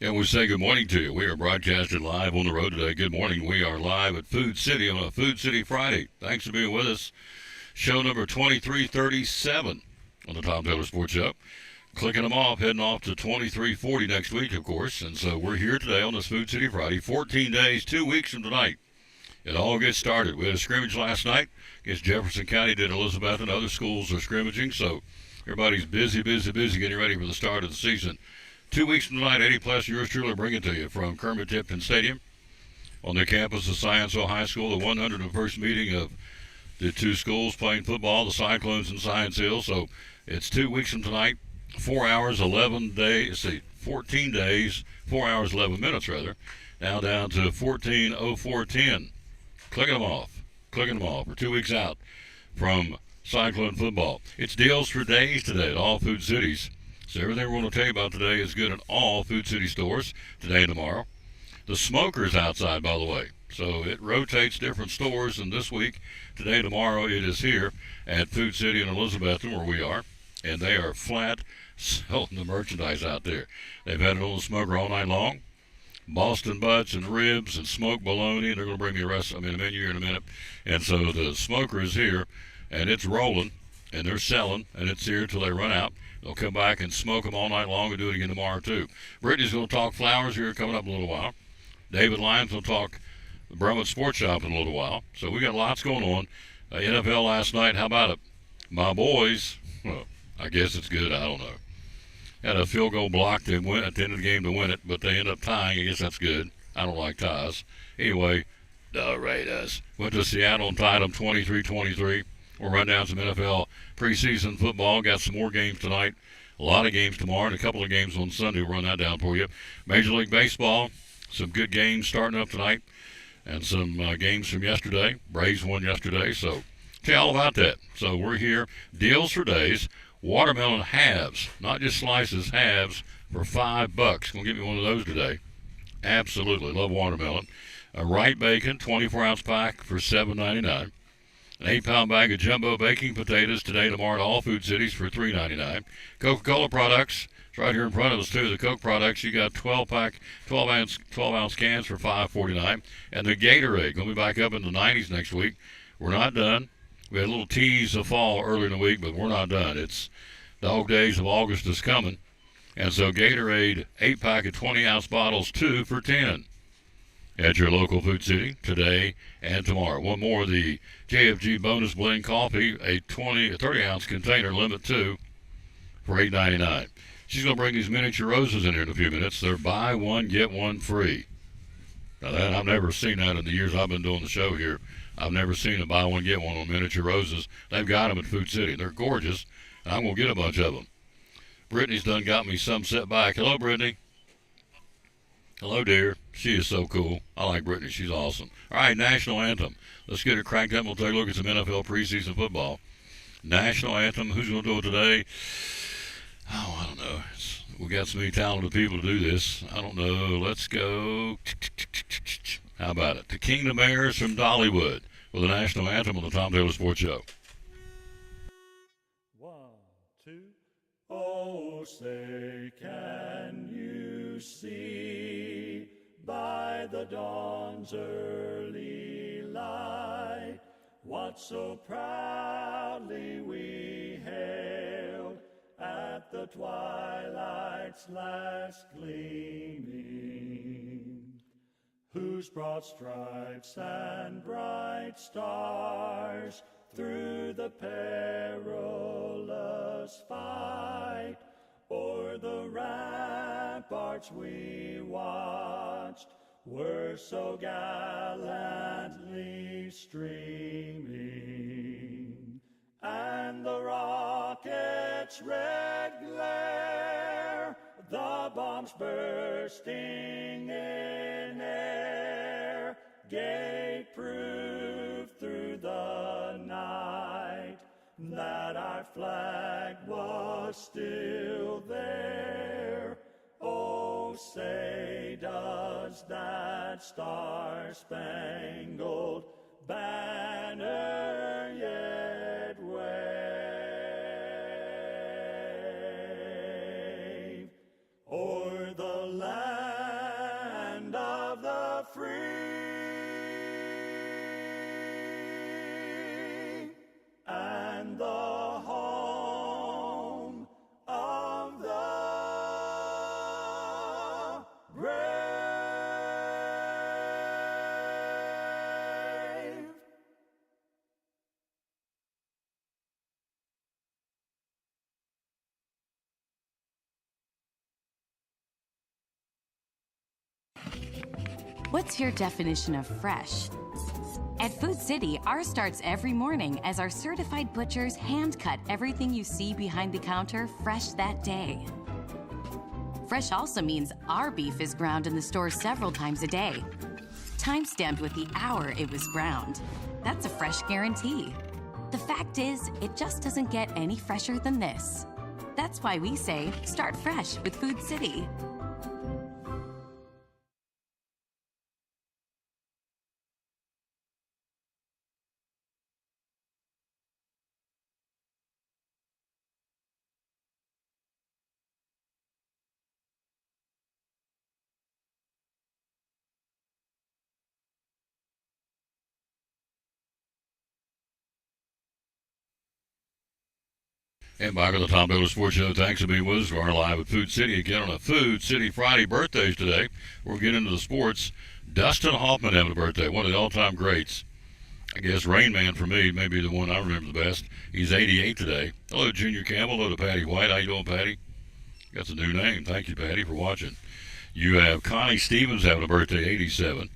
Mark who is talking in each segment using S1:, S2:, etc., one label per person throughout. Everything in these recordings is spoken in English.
S1: And we say good morning to you. We are broadcasting live on the road today. Good morning. We are live at Food City on a Food City Friday. Thanks for being with us. Show number 2337 on the Tom Taylor Sports Show. Clicking them off, heading off to 2340 next week, of course. And so we're here today on this Food City Friday, 14 days, 2 weeks from tonight. It all gets started. We had a scrimmage last night against Jefferson County, did Elizabeth, and other schools are scrimmaging. So everybody's busy getting ready for the start of the season. 2 weeks from tonight, 80-plus yours truly bring it to you from Kermit Tipton Stadium on the campus of Science-O High School, the 101st meeting of the two schools playing football, the Cyclones and Science Hill. So it's 2 weeks from tonight, 4 hours, 11 days, 14 days, 4 hours, 11 minutes rather, now down to 14:04:10. Clicking them off. We're 2 weeks out from Cyclone football. It's deals for days today at all Food Cities. So everything we're going to tell you about today is good at all Food City stores today and tomorrow. The Smoker's outside, by the way. So it rotates different stores, and this week, today and tomorrow, it is here at Food City in Elizabethton, where we are. And they are flat selling the merchandise out there. They've had it on the Smoker all night long. Boston butts and ribs and smoked bologna. They're going to bring me a menu here in a minute. And so the Smoker is here, and it's rolling, and they're selling, and it's here till they run out. They'll come back and smoke them all night long and do it again tomorrow, too. Brittany's going to talk flowers here coming up in a little while. David Lyons will talk the Brummett Sports Shop in a little while. So we got lots going on. NFL last night, how about it? My boys, well, I guess it's good, I don't know. Had a field goal block. They went at the end of the game to win it, but they end up tying. I guess that's good. I don't like ties. Anyway, the Raiders went to Seattle and tied them 23-23. We'll run down some NFL preseason football. Got some more games tonight. A lot of games tomorrow and a couple of games on Sunday. We'll run that down for you. Major League Baseball, some good games starting up tonight and some games from yesterday. Braves won yesterday, so tell you all about that. So we're here. Deals for days. Watermelon halves, not just slices, halves for $5. Gonna give me one of those today. Absolutely love watermelon. A Wright bacon, 24-ounce pack for $7.99. An 8-pound bag of jumbo baking potatoes today, tomorrow at all Food Cities for $3.99. Coca-Cola products. It's right here in front of us, too. The Coke products, you got 12-ounce cans for $5.49. And the Gatorade, going to be back up in the 90s next week. We're not done. We had a little tease of fall early in the week, but we're not done. It's dog days of August is coming. And so Gatorade, 8-pack of 20-ounce bottles, 2 for $10. At your local Food City today and tomorrow. One more, the JFG Bonus Blend Coffee, a 30-ounce container, limit 2 for $8.99. She's going to bring these miniature roses in here in a few minutes. They're buy one, get one free. Now that, I've never seen that in the years I've been doing the show here. I've never seen a buy one, get one on miniature roses. They've got them at Food City. They're gorgeous, and I'm going to get a bunch of them. Brittany's done got me some set back. Hello, Brittany. Hello, dear. She is so cool. I like Brittany. She's awesome. All right, National Anthem. Let's get it cranked up. We'll take a look at some NFL preseason football. National Anthem. Who's going to do it today? Oh, I don't know. We got so many talented people to do this. I don't know. Let's go. How about it? The Kingdom Heirs from Dollywood with the National Anthem on the Tom Taylor Sports Show.
S2: 1, 2. Oh, say, can you see by the dawn's early light what so proudly we hailed at the twilight's last gleaming, whose broad stripes and bright stars through the perilous fight o'er the ramparts we watched were so gallantly streaming, and the rocket's red glare, the bombs bursting in air, gave proof through the night that our flag was still there. Oh, say, does that star-spangled banner yet wave o'er the land
S3: What's your definition of fresh? At Food City, ours starts every morning as our certified butchers hand cut everything you see behind the counter fresh that day. Fresh also means our beef is ground in the store several times a day, time-stamped with the hour it was ground. That's a fresh guarantee. The fact is, it just doesn't get any fresher than this. That's why we say, start fresh with Food City.
S1: And back on the Tom Taylor Sports Show, thanks to being with us. We're live at Food City again on a Food City Friday. Birthdays today. We'll get into the sports. Dustin Hoffman having a birthday, one of the all-time greats. I guess Rain Man for me may be the one I remember the best. He's 88 today. Hello, Junior Campbell. Hello to Patty White. How you doing, Patty? That's a new name. Thank you, Patty, for watching. You have Connie Stevens having a birthday, 87.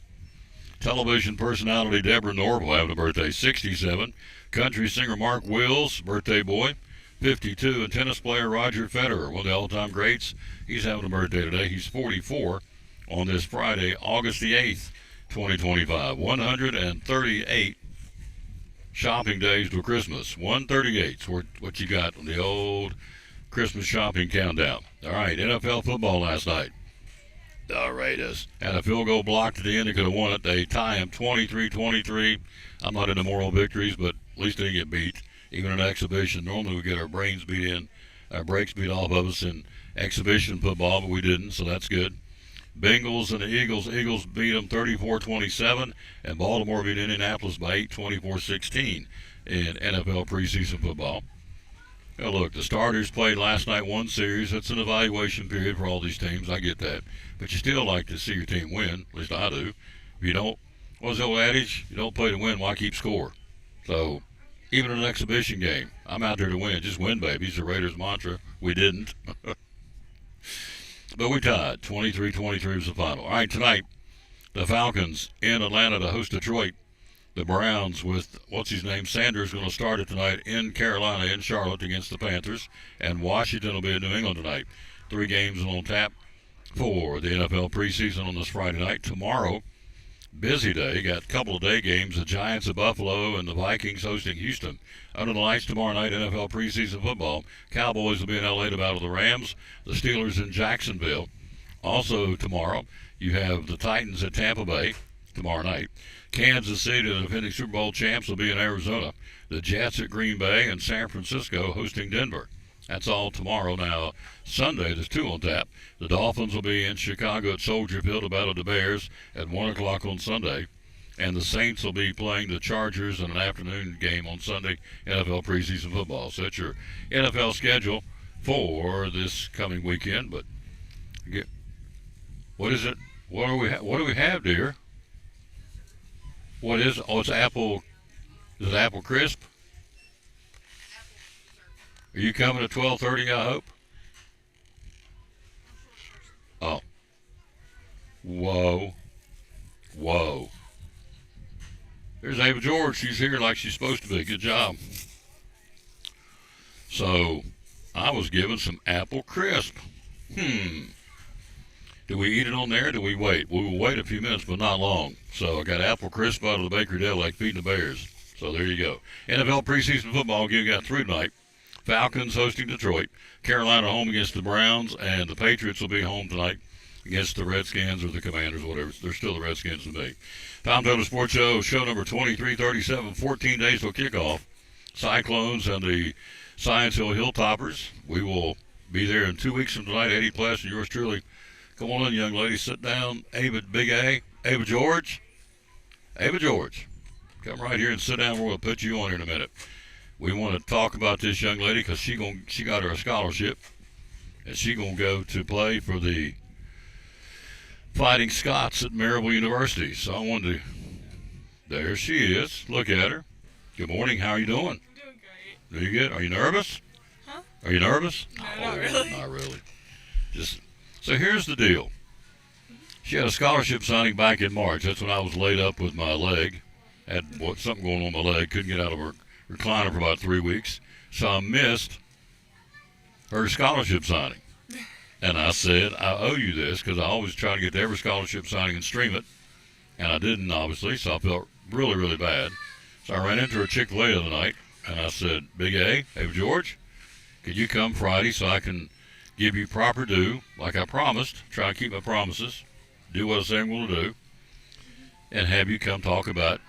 S1: Television personality Deborah Norville having a birthday, 67. Country singer Mark Wills, birthday boy, 52. And tennis player Roger Federer, one of the all-time greats. He's having a birthday today. He's 44 on this Friday, August the 8th, 2025. 138 shopping days to Christmas. 138 is what you got on the old Christmas shopping countdown. All right, NFL football last night. The Raiders had a field goal blocked at the end. They could have won it. They tie him 23-23. I'm not into moral victories, but at least they get beat. Even in exhibition, normally we get our brains beat in, our brakes beat off of us in exhibition football, but we didn't, so that's good. Bengals and the Eagles. Eagles beat them 34-27, and Baltimore beat Indianapolis by 8, 24-16 in NFL preseason football. Now look, the starters played last night one series. It's an evaluation period for all these teams. I get that. But you still like to see your team win. At least I do. If you don't, what's the old adage? You don't play to win, why keep score? So, even in an exhibition game, I'm out there to win. Just win, baby. It's the Raiders' mantra. We didn't. But we tied. 23-23 was the final. All right, tonight, the Falcons in Atlanta to host Detroit. The Browns with, Sanders going to start it tonight in Carolina, in Charlotte against the Panthers. And Washington will be in New England tonight. 3 games on tap for the NFL preseason on this Friday night. Tomorrow, busy day. Got a couple of day games. The Giants of Buffalo and the Vikings hosting Houston. Under the lights tomorrow night, NFL preseason football. Cowboys will be in L.A. to battle the Rams. The Steelers in Jacksonville. Also tomorrow, you have the Titans at Tampa Bay tomorrow night. Kansas City, the defending Super Bowl champs, will be in Arizona. The Jets at Green Bay, and San Francisco hosting Denver. That's all tomorrow. Now, Sunday, there's 2 on tap. The Dolphins will be in Chicago at Soldier Field to battle the Bears at 1 o'clock on Sunday. And the Saints will be playing the Chargers in an afternoon game on Sunday, NFL preseason football. So that's your NFL schedule for this coming weekend. But what is it? What do we have, dear? What is it? Oh, it's Apple. Is it Apple Crisp? Are you coming at 12:30, I hope? Oh. Whoa. There's Ava George. She's here like she's supposed to be. Good job. So, I was given some Apple Crisp. Do we eat it on there or do we wait? We will wait a few minutes, but not long. So I got Apple Crisp out of the Bakery Deli like feeding the bears. So there you go. NFL preseason football game got through tonight. Falcons hosting Detroit. Carolina home against the Browns, and the Patriots will be home tonight against the Redskins or the Commanders, whatever. They're still the Redskins to me. Tom Taylor Sports Show number 2337, 14 days till kickoff. Cyclones and the Science Hill Hilltoppers. We will be there in 2 weeks from tonight. Eddie Pless and yours truly. Come on in, young lady. Sit down. Ava, Big A. Ava George. Come right here and sit down. We're going to put you on here in a minute. We want to talk about this young lady because she got her a scholarship. And she's going to go to play for the Fighting Scots at Maryville University. So I wanted to... There she is. Look at her. Good morning. How are you doing?
S4: Doing great.
S1: Do you good? Are you nervous?
S4: Huh?
S1: Are you nervous?
S4: No, not really.
S1: Not really. So here's the deal. She had a scholarship signing back in March. That's when I was laid up with my leg. Had something going on with my leg. Couldn't get out of her recliner for about 3 weeks. So I missed her scholarship signing. And I said, I owe you this because I always try to get to every scholarship signing and stream it. And I didn't, obviously, so I felt really, really bad. So I ran into her Chick-fil-A the other night, and I said, Big A, hey, George, could you come Friday so I can give you proper due, like I promised, try to keep my promises, do what I say I'm going to do, and have you come talk about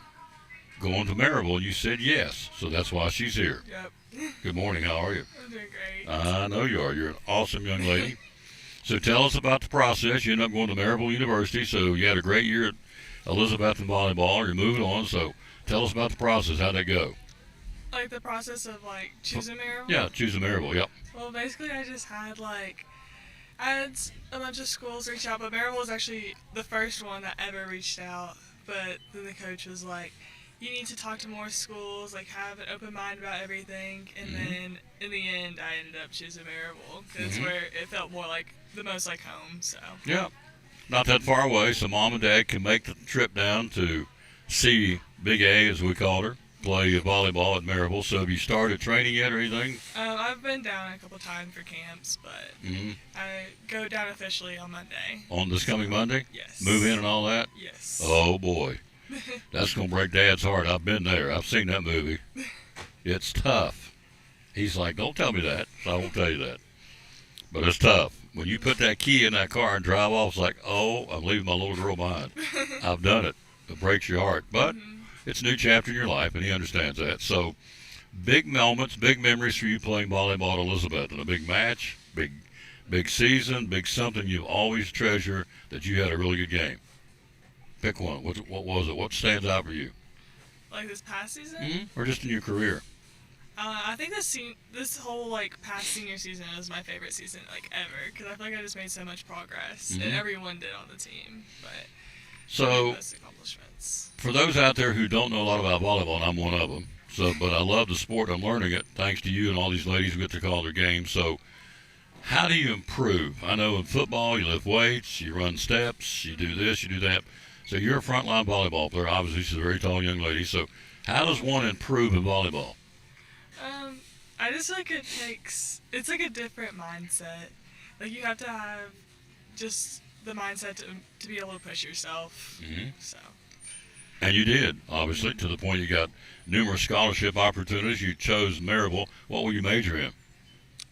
S1: going to Maryville? And you said yes, so that's why she's here.
S4: Yep.
S1: Good morning, how are you?
S4: I'm doing great.
S1: I know you are. You're an awesome young lady. So tell us about the process. You ended up going to Maryville University, so you had a great year at Elizabeth in volleyball. You're moving on, so tell us about the process. How'd that go?
S4: Like the process of like choosing Maryville?
S1: Yeah, choosing Maryville, yep.
S4: Well, basically I just had I had a bunch of schools reach out, but Maryville was actually the first one that ever reached out. But then the coach was like, you need to talk to more schools, like have an open mind about everything. And then in the end, I ended up choosing Maryville because it's where it felt more like the most like home. So
S1: Yeah, not that far away, so mom and dad can make the trip down to see Big A, as we called her, play volleyball at Maryville. So have you started training yet or anything?
S4: I've been down a couple times for camps, but I go down officially on Monday.
S1: On this coming Monday?
S4: Yes.
S1: Move in and all that?
S4: Yes.
S1: Oh, boy. That's going to break Dad's heart. I've been there. I've seen that movie. It's tough. He's like, don't tell me that, so I won't tell you that. But it's tough. When you put that key in that car and drive off, it's like, oh, I'm leaving my little girl behind. I've done it. It breaks your heart. But it's a new chapter in your life, and he understands that. So big moments, big memories for you playing volleyball at Elizabeth. And a big match, big season, big something you always treasure that you had a really good game. Pick one. What was it? What stands out for you?
S4: Like this past season?
S1: Or just in your career?
S4: I think this whole past senior season is my favorite season ever because I feel like I just made so much progress and everyone did on the team. But
S1: So
S4: those accomplishments.
S1: for those out there who don't know a lot about volleyball, and I'm one of them. So, but I love the sport. I'm learning it thanks to you and all these ladies who get to call their games. So, how do you improve? I know in football you lift weights, you run steps, you do this, you do that. So you're a frontline volleyball player. Obviously, she's a very tall young lady. So, how does one improve in volleyball?
S4: I just feel like it's like a different mindset. Like you have to have just the mindset to be able to push yourself. So.
S1: And you did, obviously, to the point you got numerous scholarship opportunities. You chose Maryville. What will you major in?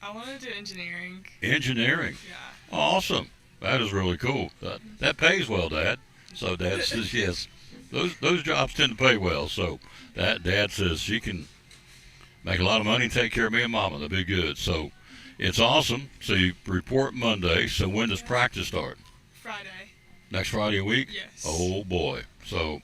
S4: I want to do engineering.
S1: Engineering.
S4: Yeah.
S1: Awesome. That is really cool. That pays well, Dad. So Dad says yes. Those jobs tend to pay well. So that Dad says she can make a lot of money and take care of me and Mama. That'd be good. So it's awesome. So you report Monday. So when does practice start?
S4: Friday.
S1: Next Friday a week?
S4: Yes.
S1: Oh, boy. So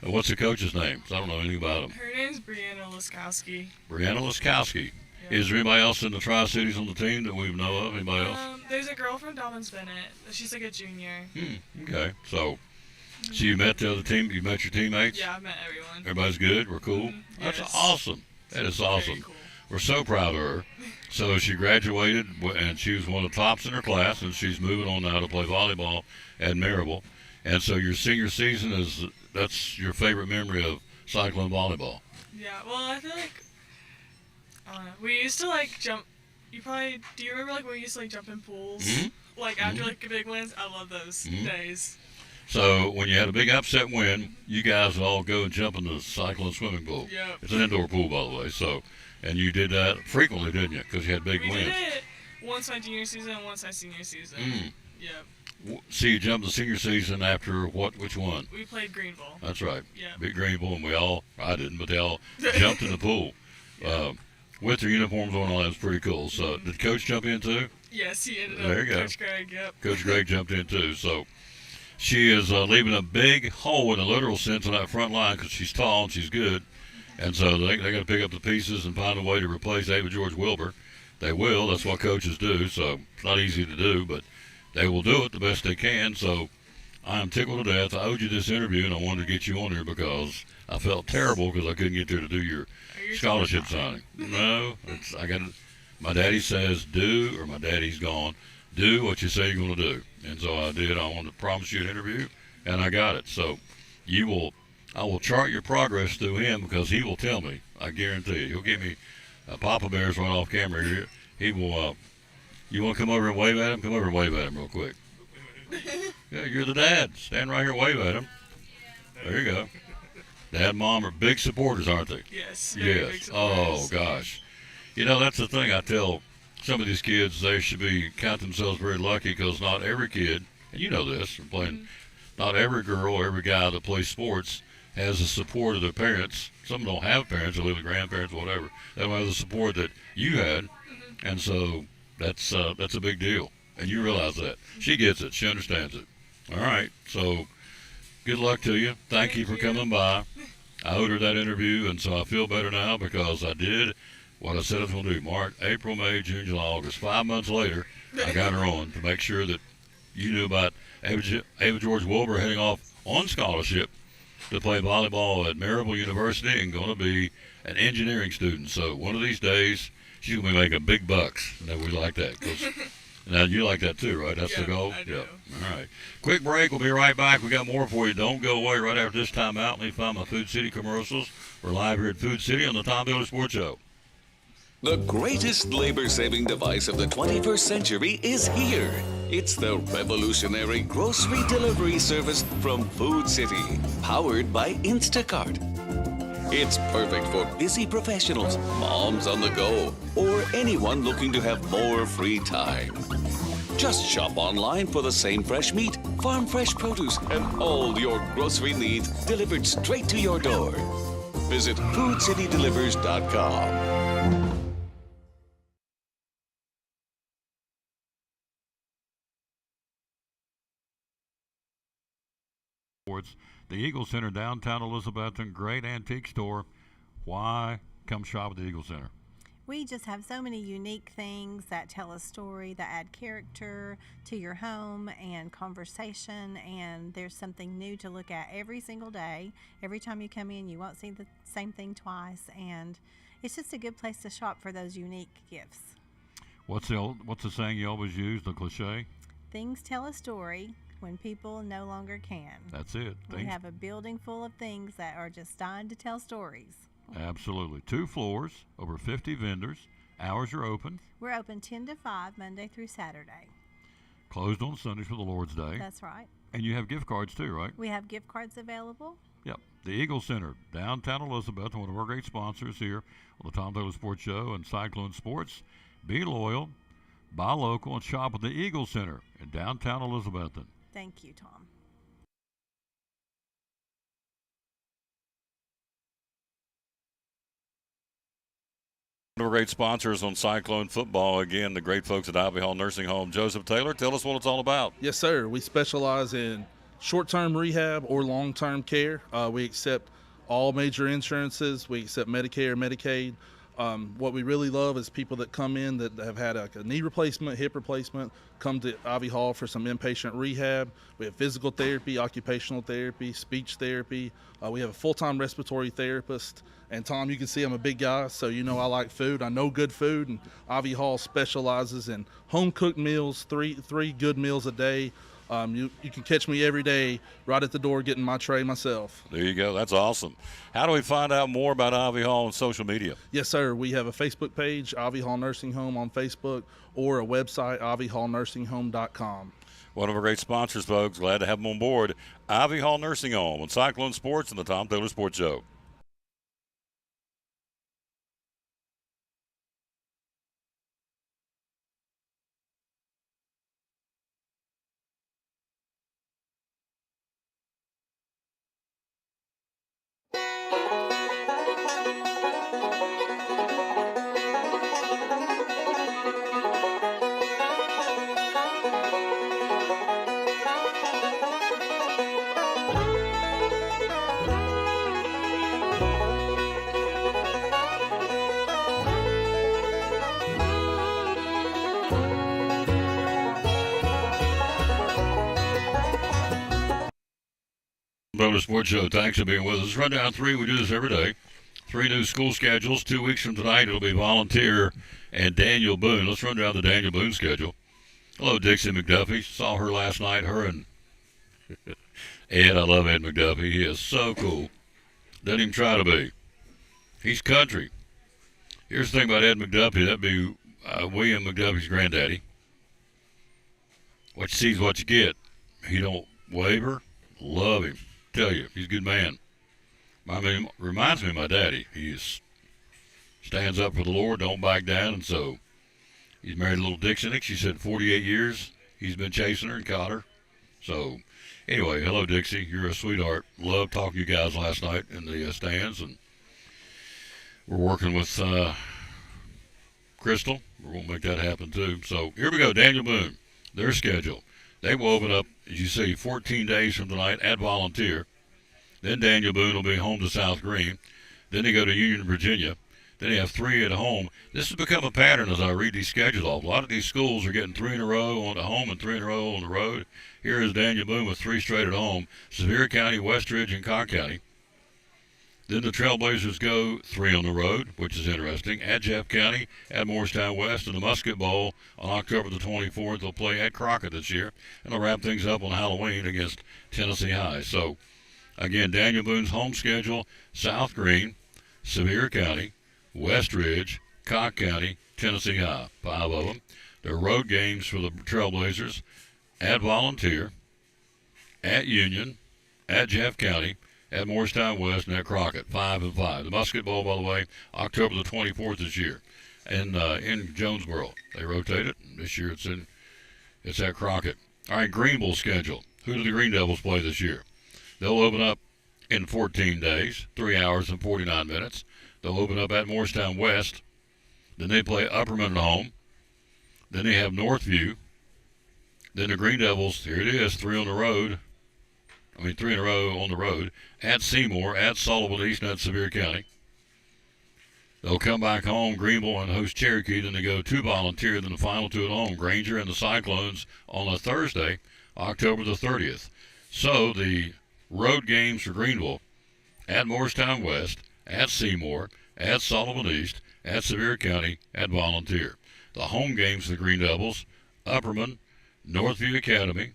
S1: what's the coach's name? 'Cause I don't know anything about him.
S4: Her name's Brianna Liskowski.
S1: Brianna Liskowski.
S4: Yeah.
S1: Is there anybody else in the Tri-Cities on the team that we know of? Anybody else?
S4: There's a girl from Dobbins Bennett. She's like a junior.
S1: Okay. So you met the other team? You met your teammates?
S4: Yeah, I've met everyone.
S1: Everybody's good? We're cool? That's
S4: Yes.
S1: awesome. That is awesome.
S4: Very cool.
S1: We're so proud of her. So she graduated, and she was one of the tops in her class, and she's moving on now to play volleyball at Maryville. And so your senior season that's your favorite memory of cycling volleyball.
S4: Yeah, well, I feel like we used to jump. Do you remember when we used to jump in pools? After big wins? I love those days.
S1: So when you had a big upset win, you guys would all go and jump in the cycling swimming pool.
S4: Yep.
S1: It's an indoor pool, by the way. So, and you did that frequently, didn't you? Because you had big
S4: We
S1: wins.
S4: did it once my junior season and once my senior season. Yep.
S1: So you jumped the senior season after what? Which one?
S4: We played Greenville.
S1: That's right.
S4: Yeah.
S1: Big Greenville, and I didn't, but they all jumped in the pool. With their uniforms on, all that was pretty cool. So did Coach jump in too?
S4: Yes, he ended up.
S1: There you go.
S4: Coach Greg, yep.
S1: Coach Greg jumped in too. So she is leaving a big hole in the literal sense on that front line because she's tall and she's good. And so they got to pick up the pieces and find a way to replace Ava George Wilbur. They will. That's what coaches do. So it's not easy to do, but they will do it the best they can. So I am tickled to death. I owed you this interview, and I wanted to get you on here because I felt terrible because I couldn't get there to do your scholarship signing. No, my daddy says do, or my daddy's gone. do what you say you're going to do. And so I did. I wanted to promise you an interview, and I got it. So I will chart your progress through him because he will tell me. I guarantee you. He'll give me Papa Bear's right off camera here. He will. You want to come over and wave at him? Come over and wave at him real quick. Yeah, you're the dad. Stand right here and wave at him. There you go. Dad and Mom are big supporters, aren't they?
S4: Yes. Very big
S1: Yes.
S4: supporters.
S1: Oh, gosh. You know, that's the thing I tell some of these kids. They should count themselves very lucky because not every kid, and you know this from playing, not every girl or every guy that plays sports has the support of their parents. Some don't have parents, they live with grandparents, whatever. They don't have the support that you had, and so that's a big deal. And you realize that. She gets it. She understands it. All right. So good luck to you. Thank you for coming by. I owed her that interview, and so I feel better now because I did what I said I was going to do. March, April, May, June, July, August. 5 months later, I got her on to make sure that you knew about Ava George Wilbur heading off on scholarship to play volleyball at Maryville University and going to be an engineering student. So one of these days, she's going to be making big bucks. Now, we like that. 'Cause now, you like that too, right? That's the goal?
S4: I do.
S1: Yeah. All right. Quick break. We'll be right back. We got more for you. Don't go away right after this time out. Let me find my Food City commercials. We're live here at Food City on the Tom Taylor Sports Show.
S5: The greatest labor-saving device of the 21st century is here. It's the revolutionary grocery delivery service from Food City, powered by Instacart. It's perfect for busy professionals, moms on the go, or anyone looking to have more free time. Just shop online for the same fresh meat, farm fresh produce, and all your grocery needs delivered straight to your door. Visit foodcitydelivers.com.
S1: The Eagle Center, downtown Elizabethton, great antique store. Why come shop at the Eagle Center?
S6: We just have so many unique things that tell a story, that add character to your home and conversation, and there's something new to look at every single day. Every time you come in, you won't see the same thing twice, and it's just a good place to shop for those unique gifts.
S1: What's the saying you always use, the cliche?
S6: Things tell a story when people no longer can.
S1: That's it.
S6: We have a building full of things that are just dying to tell stories.
S1: Absolutely. 2 floors, over 50 vendors. Hours are open.
S6: We're open 10 to 5 Monday through Saturday.
S1: Closed on Sundays for the Lord's Day.
S6: That's right.
S1: And you have gift cards too, right?
S6: We have gift cards available.
S1: Yep. The Eagle Center, downtown Elizabeth, one of our great sponsors here on the Tom Taylor Sports Show and Cyclone Sports. Be loyal, buy local, and shop at the Eagle Center in downtown Elizabethton.
S6: Thank you, Tom.
S1: One of our great sponsors on Cyclone Football, again, the great folks at Ivy Hall Nursing Home. Joseph Taylor, tell us what it's all about.
S7: Yes, sir. We specialize in short-term rehab or long-term care. We accept all major insurances. We accept Medicare, Medicaid. What we really love is people that come in that have had a knee replacement, hip replacement, come to Ivy Hall for some inpatient rehab. We have physical therapy, occupational therapy, speech therapy. We have a full-time respiratory therapist. And Tom, you can see I'm a big guy, so you know I like food. I know good food, and Ivy Hall specializes in home-cooked meals, three good meals a day. You can catch me every day right at the door getting my tray myself.
S1: There you go. That's awesome. How do we find out more about Ivy Hall on social media?
S7: Yes, sir. We have a Facebook page, Ivy Hall Nursing Home on Facebook, or a website, ivyhallnursinghome.com.
S1: One of our great sponsors, folks. Glad to have them on board. Ivy Hall Nursing Home on Cyclone Sports and the Tom Taylor Sports Show. Taylor Sports Show. Thanks for being with us. Rundown 3, we do this every day. 3 new school schedules. 2 weeks from tonight, it'll be Volunteer and Daniel Boone. Let's run down the Daniel Boone schedule. Hello, Dixie McDuffie. Saw her last night. Her and Ed. I love Ed McDuffie. He is so cool. Doesn't even try to be. He's country. Here's the thing about Ed McDuffie. That'd be William McDuffie's granddaddy. What you see is what you get. He don't waver. Love him. Tell you, he's a good man. I mean, reminds me of my daddy. He stands up for the Lord, don't back down, and so he's married a little Dixie. She said 48 years he's been chasing her and caught her. So anyway, hello Dixie, you're a sweetheart. Loved talking to you guys last night in the stands, and we're working with Crystal. We're going to make that happen too. So here we go, Daniel Boone, their schedule. They will open up, as you see, 14 days from tonight at Volunteer. Then Daniel Boone will be home to South Green. Then they go to Union, Virginia. Then they have 3 at home. This has become a pattern as I read these schedules off. A lot of these schools are getting 3 in a row on the home and 3 in a row on the road. Here is Daniel Boone with 3 straight at home. Sevier County, Westridge, and Cobb County. Then the Trailblazers go 3 on the road, which is interesting. At Jeff County, at Morristown West, and the Musket Bowl on October the 24th. They'll play at Crockett this year. And they'll wrap things up on Halloween against Tennessee High. So, again, Daniel Boone's home schedule, South Green, Sevier County, Westridge, Cobb County, Tennessee High, 5 of them. Their road games for the Trailblazers at Volunteer, at Union, at Jeff County, at Morristown West, and at Crockett, 5 and 5. The Musket Bowl, by the way, October the 24th this year, and in Jonesboro. They rotate it. This year it's at Crockett. All right, Greenville schedule. Who do the Green Devils play this year? They'll open up in 14 days, 3 hours and 49 minutes. They'll open up at Morristown West. Then they play Upperman at home. Then they have Northview. Then the Green Devils, here it is, 3 on the road. 3 in a row on the road. At Seymour, at Sullivan East, and at Sevier County. They'll come back home, Greenville, and host Cherokee. Then they go to Volunteer. Then the final 2 at home, Granger and the Cyclones, on a Thursday, October the 30th. So the road games for Greenville, at Morristown West, at Seymour, at Sullivan East, at Sevier County, at Volunteer. The home games for the Green Devils, Upperman, Northview Academy,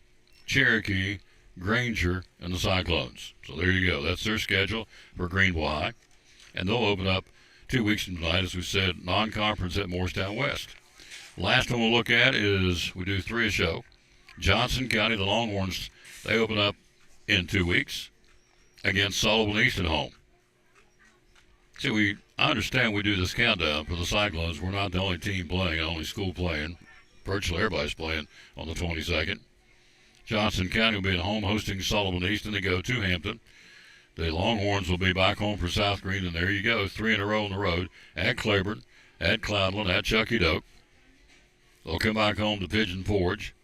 S1: Cherokee, Granger, and the Cyclones. So there you go. That's their schedule for Greenville High. And they'll open up 2 weeks from tonight, as we said, non-conference at Morristown West. Last one we'll look at is, we do 3 a show. Johnson County, the Longhorns, they open up in 2 weeks against Sullivan East at home. See, I understand we do this countdown for the Cyclones. We're not the only team playing, only school playing. Virtually everybody's playing on the 22nd. Johnson County will be at home hosting Sullivan East, and they go to Hampton. The Longhorns will be back home for South Green, and there you go, 3 in a row on the road at Claiborne, at Cloudland, at Chucky Doak. They'll come back home to Pigeon Forge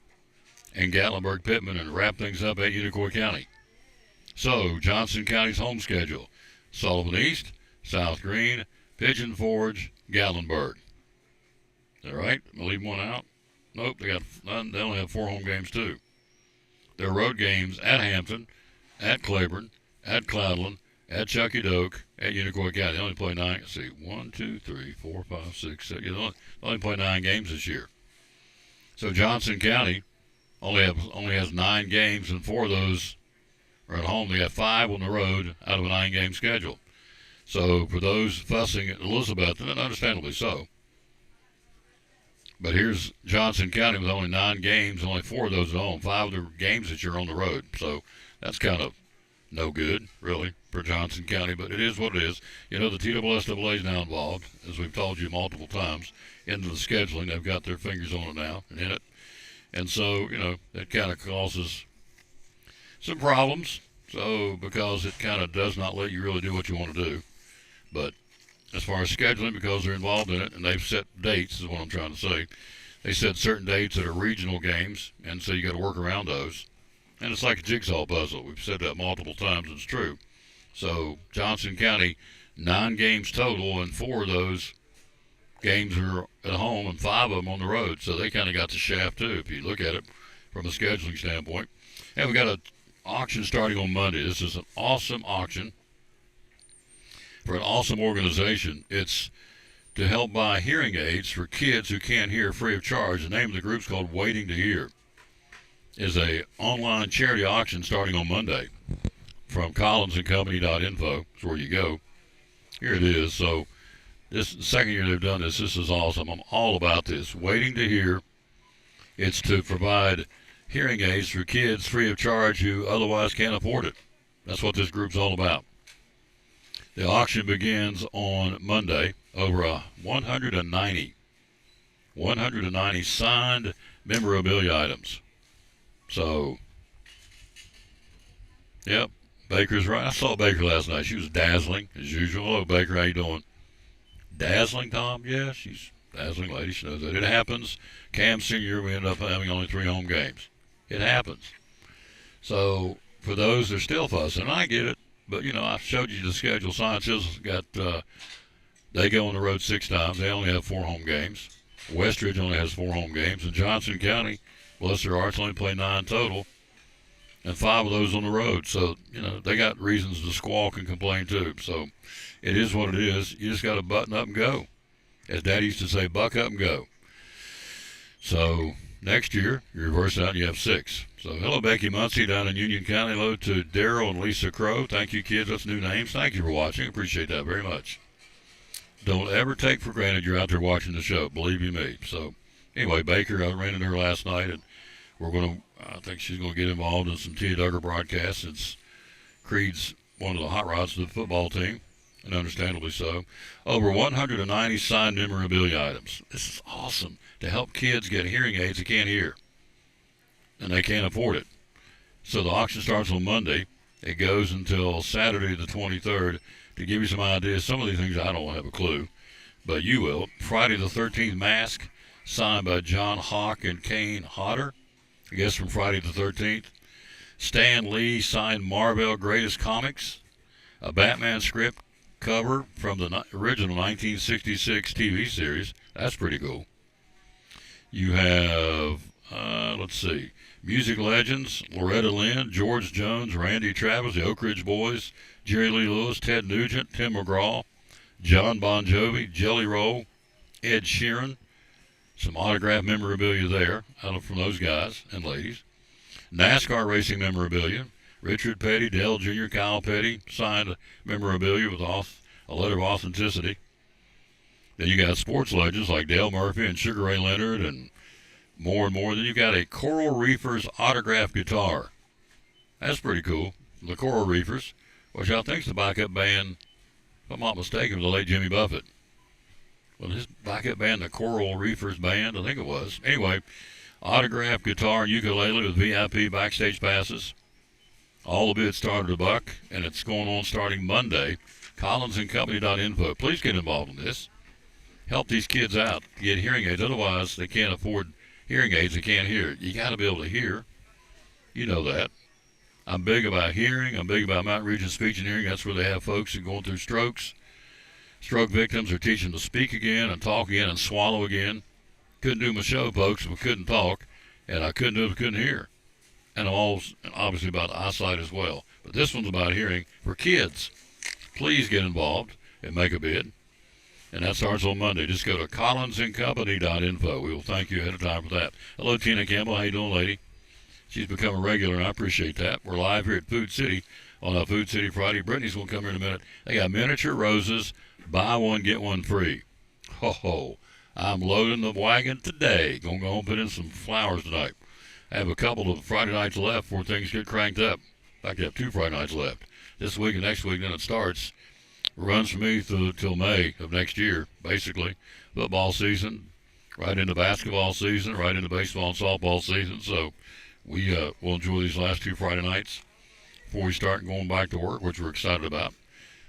S1: and Gatlinburg Pittman and wrap things up at Unicoi County. So, Johnson County's home schedule, Sullivan East, South Green, Pigeon Forge, Gatlinburg. All right, I'm leaving one out. Nope, they only have 4 home games too. Their road games at Hampton, at Claiborne, at Cloudland, at Chucky Doak, at Unicoi County. They only play 9. Let's see, 1, 2, 3, 4, 5, 6, 7. They only play 9 games this year. So Johnson County only has 9 games, and 4 of those are at home. They got 5 on the road out of a 9-game schedule. So for those fussing at Elizabeth, and understandably so, but here's Johnson County with only 9 games, only 4 of those at home. 5 of the games that you're on the road. So that's kind of no good, really, for Johnson County, but it is what it is. You know, the TSSAA is now involved, as we've told you multiple times, into the scheduling. They've got their fingers on it now and in it. And so, you know, that kind of causes some problems. So, because it kind of does not let you really do what you want to do. But as far as scheduling, because they're involved in it, and they've set dates, is what I'm trying to say. They set certain dates that are regional games, and so you got to work around those. And it's like a jigsaw puzzle. We've said that multiple times, and it's true. So Johnson County, 9 games total, and 4 of those games are at home, and 5 of them on the road. So they kind of got the shaft too, if you look at it from a scheduling standpoint. And we got an auction starting on Monday. This is an awesome auction for an awesome organization. It's to help buy hearing aids for kids who can't hear free of charge. The name of the group's called Waiting to Hear. Is a online charity auction starting on Monday from collinsandcompany.info. That's where you go. Here it is. So this is the second year they've done this. This is awesome. I'm all about this. Waiting to Hear. It's to provide hearing aids for kids free of charge who otherwise can't afford it. That's what this group's all about. The auction begins on Monday. Over 190 signed memorabilia items. So, yep, Baker's right. I saw Baker last night. She was dazzling, as usual. Hello, Baker. How you doing? Dazzling, Tom? Yeah, she's a dazzling lady. She knows that. It happens. Cam senior, we end up having only 3 home games. It happens. So, for those that are still fussing, I get it. But, you know, I showed you the schedule. Science Hills got, they go on the road 6 times. They only have 4 home games. Westridge only has 4 home games. And Johnson County, bless their hearts, only play 9 total. And 5 of those on the road. So, you know, they got reasons to squawk and complain too. So, it is what it is. You just got to button up and go. As Daddy used to say, buck up and go. So, next year, you reverse out and you have 6. So, hello, Becky Muncie down in Union County. Hello to Daryl and Lisa Crow. Thank you, kids. That's new names. Thank you for watching. Appreciate that very much. Don't ever take for granted you're out there watching the show. Believe you me. So, anyway, Baker, I ran into her last night, and I think she's going to get involved in some Tia Duggar broadcasts. It's Creed's one of the hot rods of the football team, and understandably so. Over 190 signed memorabilia items. This is awesome to help kids get hearing aids they can't hear, and they can't afford it. So the auction starts on Monday. It goes until Saturday the 23rd. To give you some ideas, some of these things I don't have a clue, but you will. Friday the 13th mask, signed by John Hawk and Kane Hodder, I guess from Friday the 13th. Stan Lee signed Marvel Greatest Comics, a Batman script cover from the original 1966 TV series. That's pretty cool. You have, let's see, music legends, Loretta Lynn, George Jones, Randy Travis, the Oak Ridge Boys, Jerry Lee Lewis, Ted Nugent, Tim McGraw, John Bon Jovi, Jelly Roll, Ed Sheeran. Some autographed memorabilia there from those guys and ladies. NASCAR racing memorabilia. Richard Petty, Dale Jr., Kyle Petty signed memorabilia with a letter of authenticity. Then you got sports legends like Dale Murphy and Sugar Ray Leonard and more. Then you got a Coral Reefers autographed guitar. That's pretty cool. The Coral Reefers, which I think is the backup band, if I'm not mistaken, of the late Jimmy Buffett. Well, his backup band, the Coral Reefers Band, I think it was. Anyway, autographed guitar and ukulele with VIP backstage passes. All the bids started $1, and it's going on starting Monday. collinsandcompany.info. Please get involved in this. Help these kids out. Get hearing aids. Otherwise, they can't afford hearing aids. They can't hear. You got to be able to hear. You know that. I'm big about hearing. I'm big about Mountain Region Speech and Hearing. That's where they have folks that are going through strokes. Stroke victims are teaching to speak again and talk again and swallow again. Couldn't do my show, folks, if I couldn't talk. And I couldn't do it if I couldn't hear. And I'm all obviously about eyesight as well. But this one's about hearing for kids. Please get involved and make a bid. And that starts on Monday. Just go to collinsandcompany.info. We will thank you ahead of time for that. Hello, Tina Campbell. How you doing, lady? She's become a regular, and I appreciate that. We're live here at Food City on a Food City Friday. Brittany's going to come here in a minute. They got miniature roses. Buy one, get one free. Ho. I'm loading the wagon today. Going to go and put in some flowers tonight. I have a couple of Friday nights left before things get cranked up. In fact, I have 2 Friday nights left. This week and next week, then it starts. Runs for me till May of next year, basically. Football season, right into basketball season, right into baseball and softball season. So we will enjoy these last 2 Friday nights before we start going back to work, which we're excited about.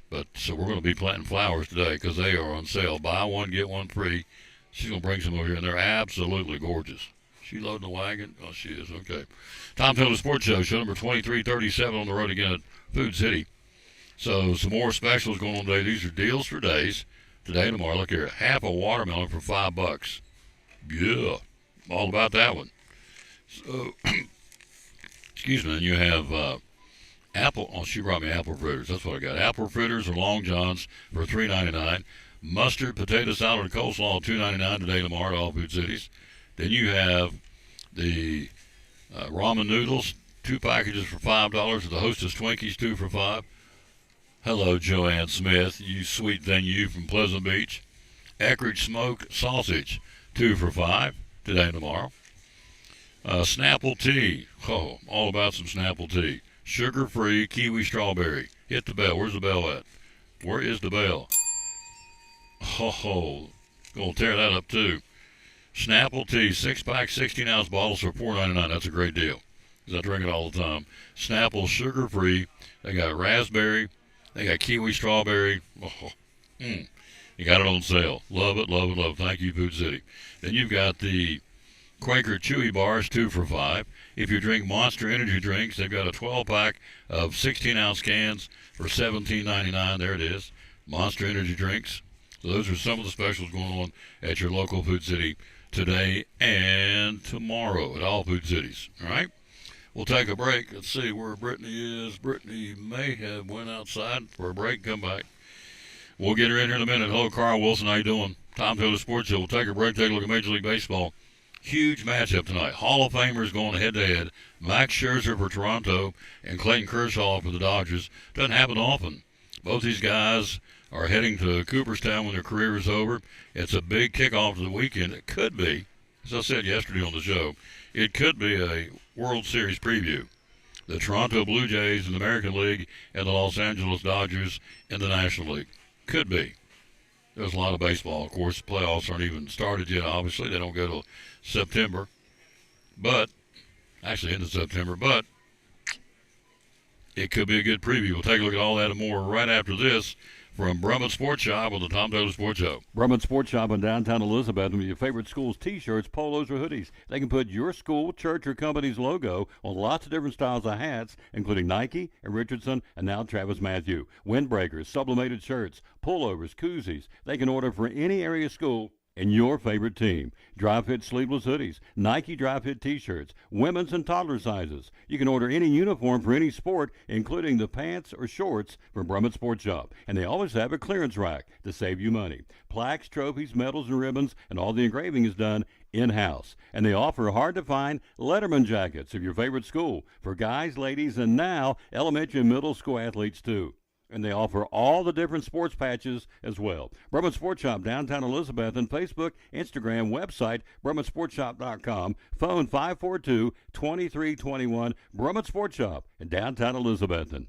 S1: But so we're going to be planting flowers today because they are on sale. Buy one, get one free. She's going to bring some over here, and they're absolutely gorgeous. She loading the wagon? Oh, she is. Okay. Tom Taylor Sports Show number 2337 on the road again at Food City. So some more specials going on today. These are deals for days. Today and tomorrow. Look here. Half a watermelon for $5. Yeah. All about that one. So, excuse me. And you have apple. Oh, she brought me apple fritters. That's what I got. Apple fritters or Long Johns for $3.99. Mustard, potato salad, and coleslaw, $2.99 today and tomorrow at all Food Cities. Then you have the ramen noodles, 2 packages for $5. The Hostess Twinkies, 2 for $5. Hello, Joanne Smith, you sweet thing, you from Pleasant Beach. Eckrich smoked sausage, 2 for $5 today and tomorrow. Snapple tea, all about some Snapple tea. Sugar-free kiwi strawberry. Hit the bell. Where's the bell at? Where is the bell? Gonna tear that up too. Snapple tea, 6-pack, 16-ounce bottles for $4.99. That's a great deal, because I drink it all the time. Snapple sugar-free. They got raspberry. They got kiwi strawberry. You got it on sale. Love it, love it, love it. Thank you, Food City. Then you've got the Quaker Chewy Bars, 2 for $5. If you drink Monster Energy drinks, they've got a 12-pack of 16-ounce cans for $17.99. There it is. Monster Energy drinks. So those are some of the specials going on at your local Food City today and tomorrow at all Food Cities. All right? We'll take a break. Let's see where Brittany is. Brittany may have went outside for a break. Come back. We'll get her in here in a minute. Hello, Carl Wilson. How you doing? Tom Taylor Sports Show. We'll take a break. Take a look at Major League Baseball. Huge matchup tonight. Hall of Famers going head-to-head. Max Scherzer for Toronto and Clayton Kershaw for the Dodgers. Doesn't happen often. Both these guys are heading to Cooperstown when their career is over. It's a big kickoff to the weekend. It could be, as I said yesterday on the show, it could be a World Series preview. The Toronto Blue Jays in the American League and the Los Angeles Dodgers in the National League. Could be. There's a lot of baseball. Of course, the playoffs aren't even started yet, obviously. They don't go till September. But, actually into September. But, it could be a good preview. We'll take a look at all that and more right after this from Brummett Sports Shop on the Tom Taylor Sports Show.
S8: Brummett Sports Shop in downtown Elizabeth with your favorite school's T-shirts, polos, or hoodies. They can put your school, church, or company's logo on lots of different styles of hats, including Nike and Richardson and now Travis Matthew. Windbreakers, sublimated shirts, pullovers, koozies. They can order for any area school and your favorite team. Dry fit sleeveless hoodies, Nike dry fit t-shirts, women's and toddler sizes. You can order any uniform for any sport, including the pants or shorts from Brummett Sports Shop. And they always have a clearance rack to save you money. Plaques, trophies, medals, and ribbons, and all the engraving is done in-house. And they offer hard-to-find Letterman jackets of your favorite school for guys, ladies, and now elementary and middle school athletes too. And they offer all the different sports patches as well. Brummett Sports Shop, downtown Elizabeth, and Facebook, Instagram, website, BrummettSportsShop.com, phone 542-2321, Brummett Sports Shop in downtown Elizabethton.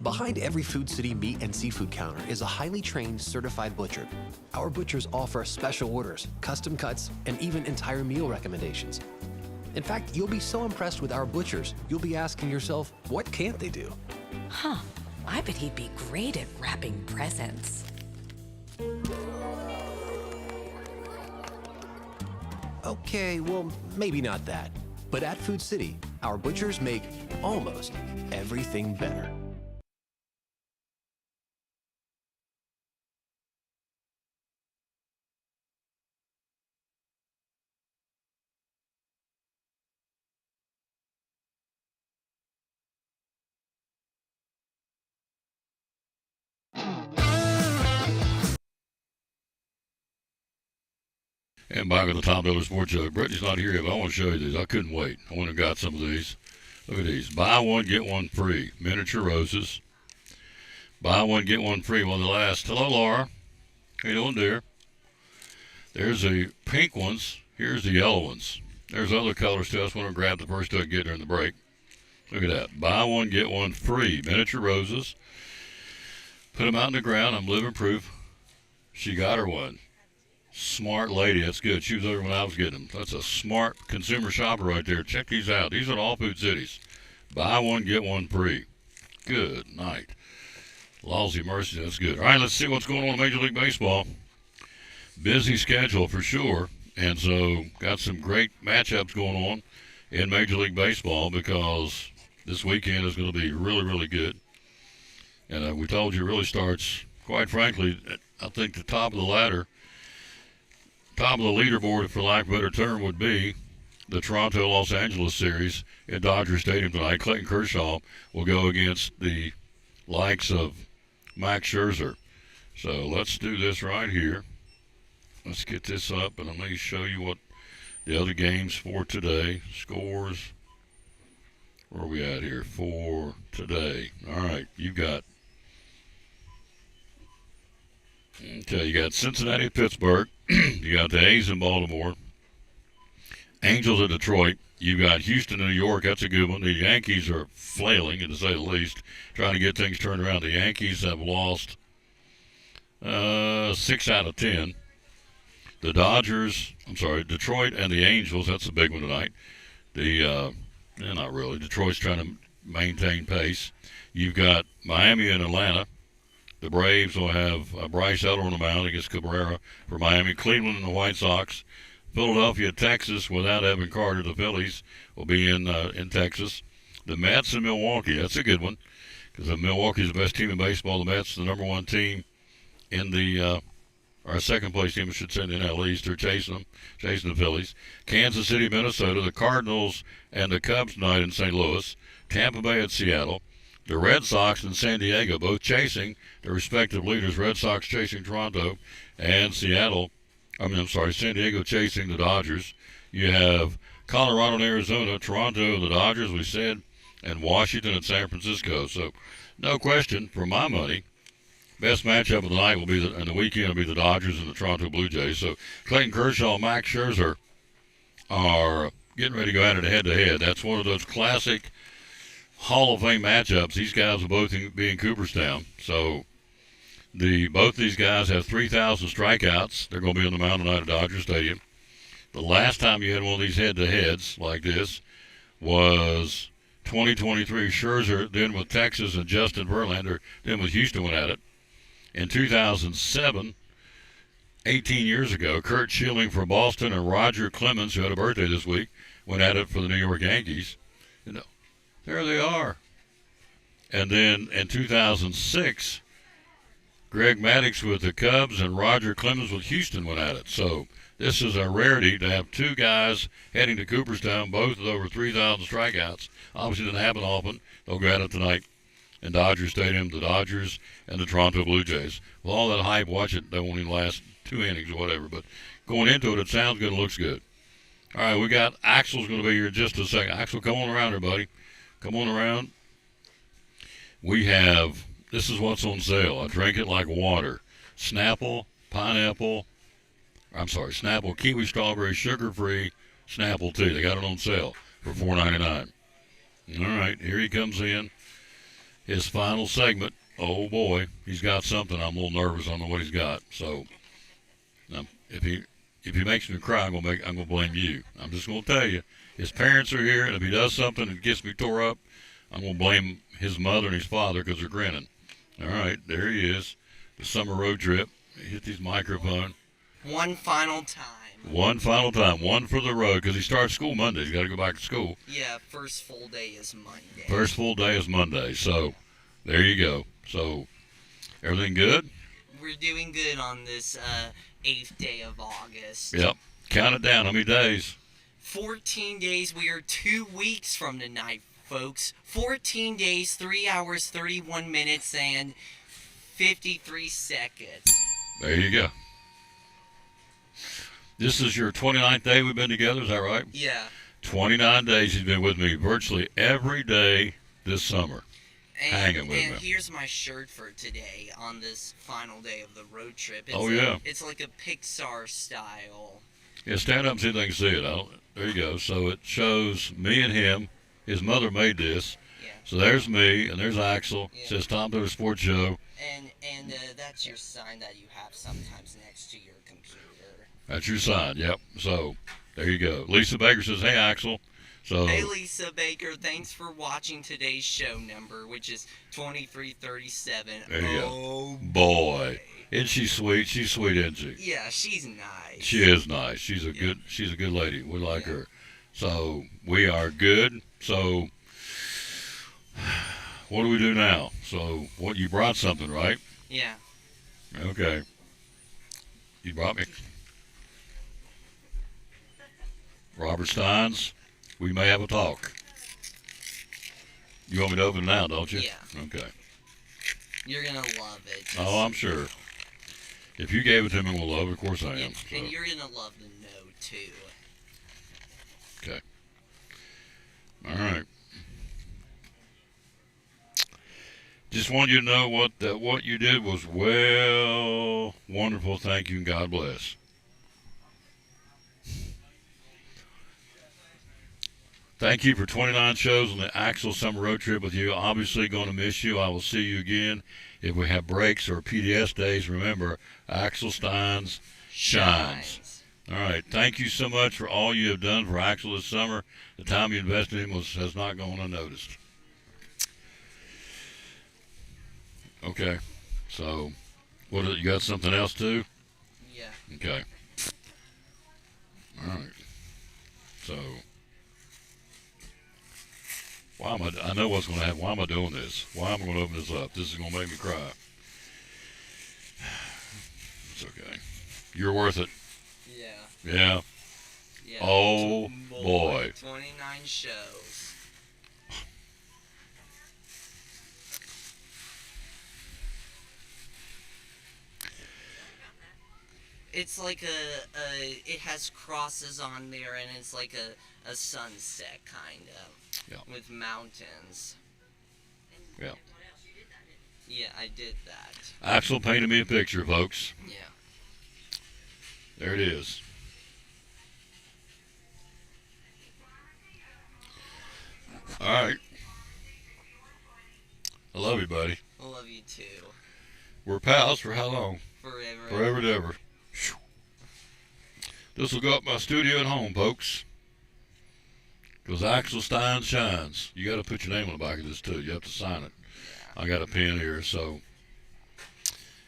S9: Behind every Food City meat and seafood counter is a highly trained, certified butcher. Our butchers offer special orders, custom cuts, and even entire meal recommendations. In fact, you'll be so impressed with our butchers, you'll be asking yourself, what can't they do?
S10: Huh, I bet he'd be great at wrapping presents.
S9: Okay, well, maybe not that. But at Food City, our butchers make almost everything better.
S1: And back at the Tom Taylor Sports Show. Brittany's not here yet, but I want to show you these. I couldn't wait. I went and got some of these. Look at these. Buy one, get one free. Miniature roses. Buy one, get one free. One of the last. Hello, Laura. How you doing, dear? There's the pink ones. Here's the yellow ones. There's other colors too. I just want to grab the first two I get during the break. Look at that. Buy one, get one free. Miniature roses. Put them out in the ground. I'm living proof. She got her one. Smart lady. That's good. She was there when I was getting them. That's a smart consumer shopper right there. Check these out. These are all Food Cities. Buy one, get one free. Good night. Lousy mercy. That's good. All right, let's see what's going on in Major League Baseball. Busy schedule for sure. And so got some great matchups going on in Major League Baseball because this weekend is going to be really, really good. And we told you it really starts, quite frankly, I think the top of the ladder, top of the leaderboard, for lack of a better term, would be the Toronto-Los Angeles series at Dodger Stadium tonight. Clayton Kershaw will go against the likes of Max Scherzer. So let's do this right here. Let's get this up, and let me show you what the other games for today. Scores. Where are we at here for today? All right, you got. Okay, you got Cincinnati at Pittsburgh. You got the A's in Baltimore. Angels at Detroit. You got Houston and New York. That's a good one. The Yankees are flailing, to say the least, trying to get things turned around. The Yankees have lost 6 out of 10. The Detroit and the Angels, that's a big one tonight. Not really. Detroit's trying to maintain pace. You've got Miami and Atlanta. The Braves will have Bryce Elder on the mound against Cabrera for Miami. Cleveland and the White Sox. Philadelphia, Texas, without Evan Carter. The Phillies will be in Texas. The Mets and Milwaukee, that's a good one because Milwaukee's the best team in baseball. The Mets, the number one team in the our second place team, I should say, in the NL East. They're chasing the Phillies. Kansas City, Minnesota, the Cardinals and the Cubs tonight in St. Louis. Tampa Bay at Seattle. The Red Sox and San Diego, both chasing their respective leaders. Red Sox chasing Toronto and San Diego chasing the Dodgers. You have Colorado and Arizona, Toronto and the Dodgers, we said, and Washington and San Francisco. So, no question, for my money, best matchup of the night will be and the weekend will be the Dodgers and the Toronto Blue Jays. So Clayton Kershaw and Max Scherzer are getting ready to go at it head-to-head. That's one of those classic Hall of Fame matchups. These guys will both be in Cooperstown. So both these guys have 3,000 strikeouts. They're going to be on the mound tonight at Dodger Stadium. The last time you had one of these head-to-heads like this was 2023. Scherzer, then with Texas, and Justin Verlander, then with Houston went at it. In 2007, 18 years ago, Kurt Schilling for Boston and Roger Clemens, who had a birthday this week, went at it for the New York Yankees. There they are. And then in 2006, Greg Maddux with the Cubs and Roger Clemens with Houston went at it. So this is a rarity to have two guys heading to Cooperstown, both with over 3,000 strikeouts. Obviously, it doesn't happen often. They'll go at it tonight in Dodger Stadium, the Dodgers and the Toronto Blue Jays. With all that hype, watch it. They won't even last 2 innings or whatever. But going into it, it sounds good and looks good. All right, we got Axel's going to be here in just a second. Axel, come on around here, buddy. Come on around. This is what's on sale. I drink it like water. Snapple, kiwi, strawberry, sugar-free Snapple tea. They got it on sale for $4.99. All right, here he comes in. His final segment. Oh, boy, he's got something. I'm a little nervous. I don't know what he's got. So if he makes me cry, I'm gonna blame you. I'm just gonna tell you. His parents are here, and if he does something that gets me tore up, I'm gonna blame his mother and his father because they're grinning. All right, there he is. The summer road trip. Hit his microphone.
S11: One final time.
S1: One final time. One for the road because he starts school Monday. He's got to go back to school.
S11: Yeah, first full day is Monday.
S1: First full day is Monday. So there you go. So everything good?
S11: We're doing good on this 8th day of August.
S1: Yep. Count it down. How many days?
S11: 14 days. We are 2 weeks from tonight, folks. 14 days, 3 hours, 31 minutes, and 53 seconds.
S1: There you go. This is your 29th day we've been together, is that right?
S11: Yeah.
S1: 29 days he's been with me virtually every day this summer. Hanging with me.
S11: And here's my shirt for today on this final day of the road trip. It's like a Pixar style.
S1: Yeah, stand up and see if they can see it. There you go. So it shows me and him His mother made this.
S11: Yeah.
S1: So there's me, and there's Axel.
S11: Yeah.
S1: Says Tom Taylor Sports Show.
S11: And that's your sign that you have sometimes next to your computer.
S1: That's your sign. Yep. So there you go. Lisa Baker says, "Hey Axel." So
S11: Hey Lisa Baker, thanks for watching today's show number, which is 2337.
S1: there you
S11: Oh
S1: go. Boy, isn't she sweet? She's sweet, isn't she?
S11: Yeah, she's nice.
S1: She is nice. She's a good lady. We like her. So we are good. So what do we do now? So what, you brought something, right?
S11: Yeah.
S1: Okay. You brought me Robert Steins. We may have a talk. You want me to open it now, don't you?
S11: Yeah.
S1: Okay.
S11: You're gonna love it.
S1: Oh, I'm sure. If you gave it to me, we'll love it. Of course I am.
S11: And,
S1: So.
S11: and you're gonna love the note too.
S1: Okay. All right. Just wanted you to know what you did was well, wonderful. Thank you, and God bless. Thank you for 29 shows on the Axel Summer Road Trip with you. Obviously going to miss you. I will see you again if we have breaks or PDS days. Remember, Axel Steins shines. All right. Thank you so much for all you have done for Axel this summer. The time you invested in has not gone unnoticed. Okay. So, you got something else too?
S11: Yeah.
S1: Okay. All right. So, I know what's going to happen. Why am I doing this? Why am I going to open this up? This is going to make me cry. It's okay. You're worth it.
S11: Yeah.
S1: Yeah.
S11: Yeah.
S1: Oh, boy.
S11: 29 shows. It's like it has crosses on there, and it's like a sunset kind of.
S1: Yeah.
S11: With mountains.
S1: Yeah.
S11: Yeah, I did that.
S1: Axel painted me a picture, folks.
S11: Yeah.
S1: There it is. All right. I love you, buddy.
S11: I love you too.
S1: We're pals for how long?
S11: Forever.
S1: Forever and ever. This will go up my studio at home, folks. Because Axel Stein shines. You got to put your name on the back of this, too. You have to sign it. I got a pen here, so.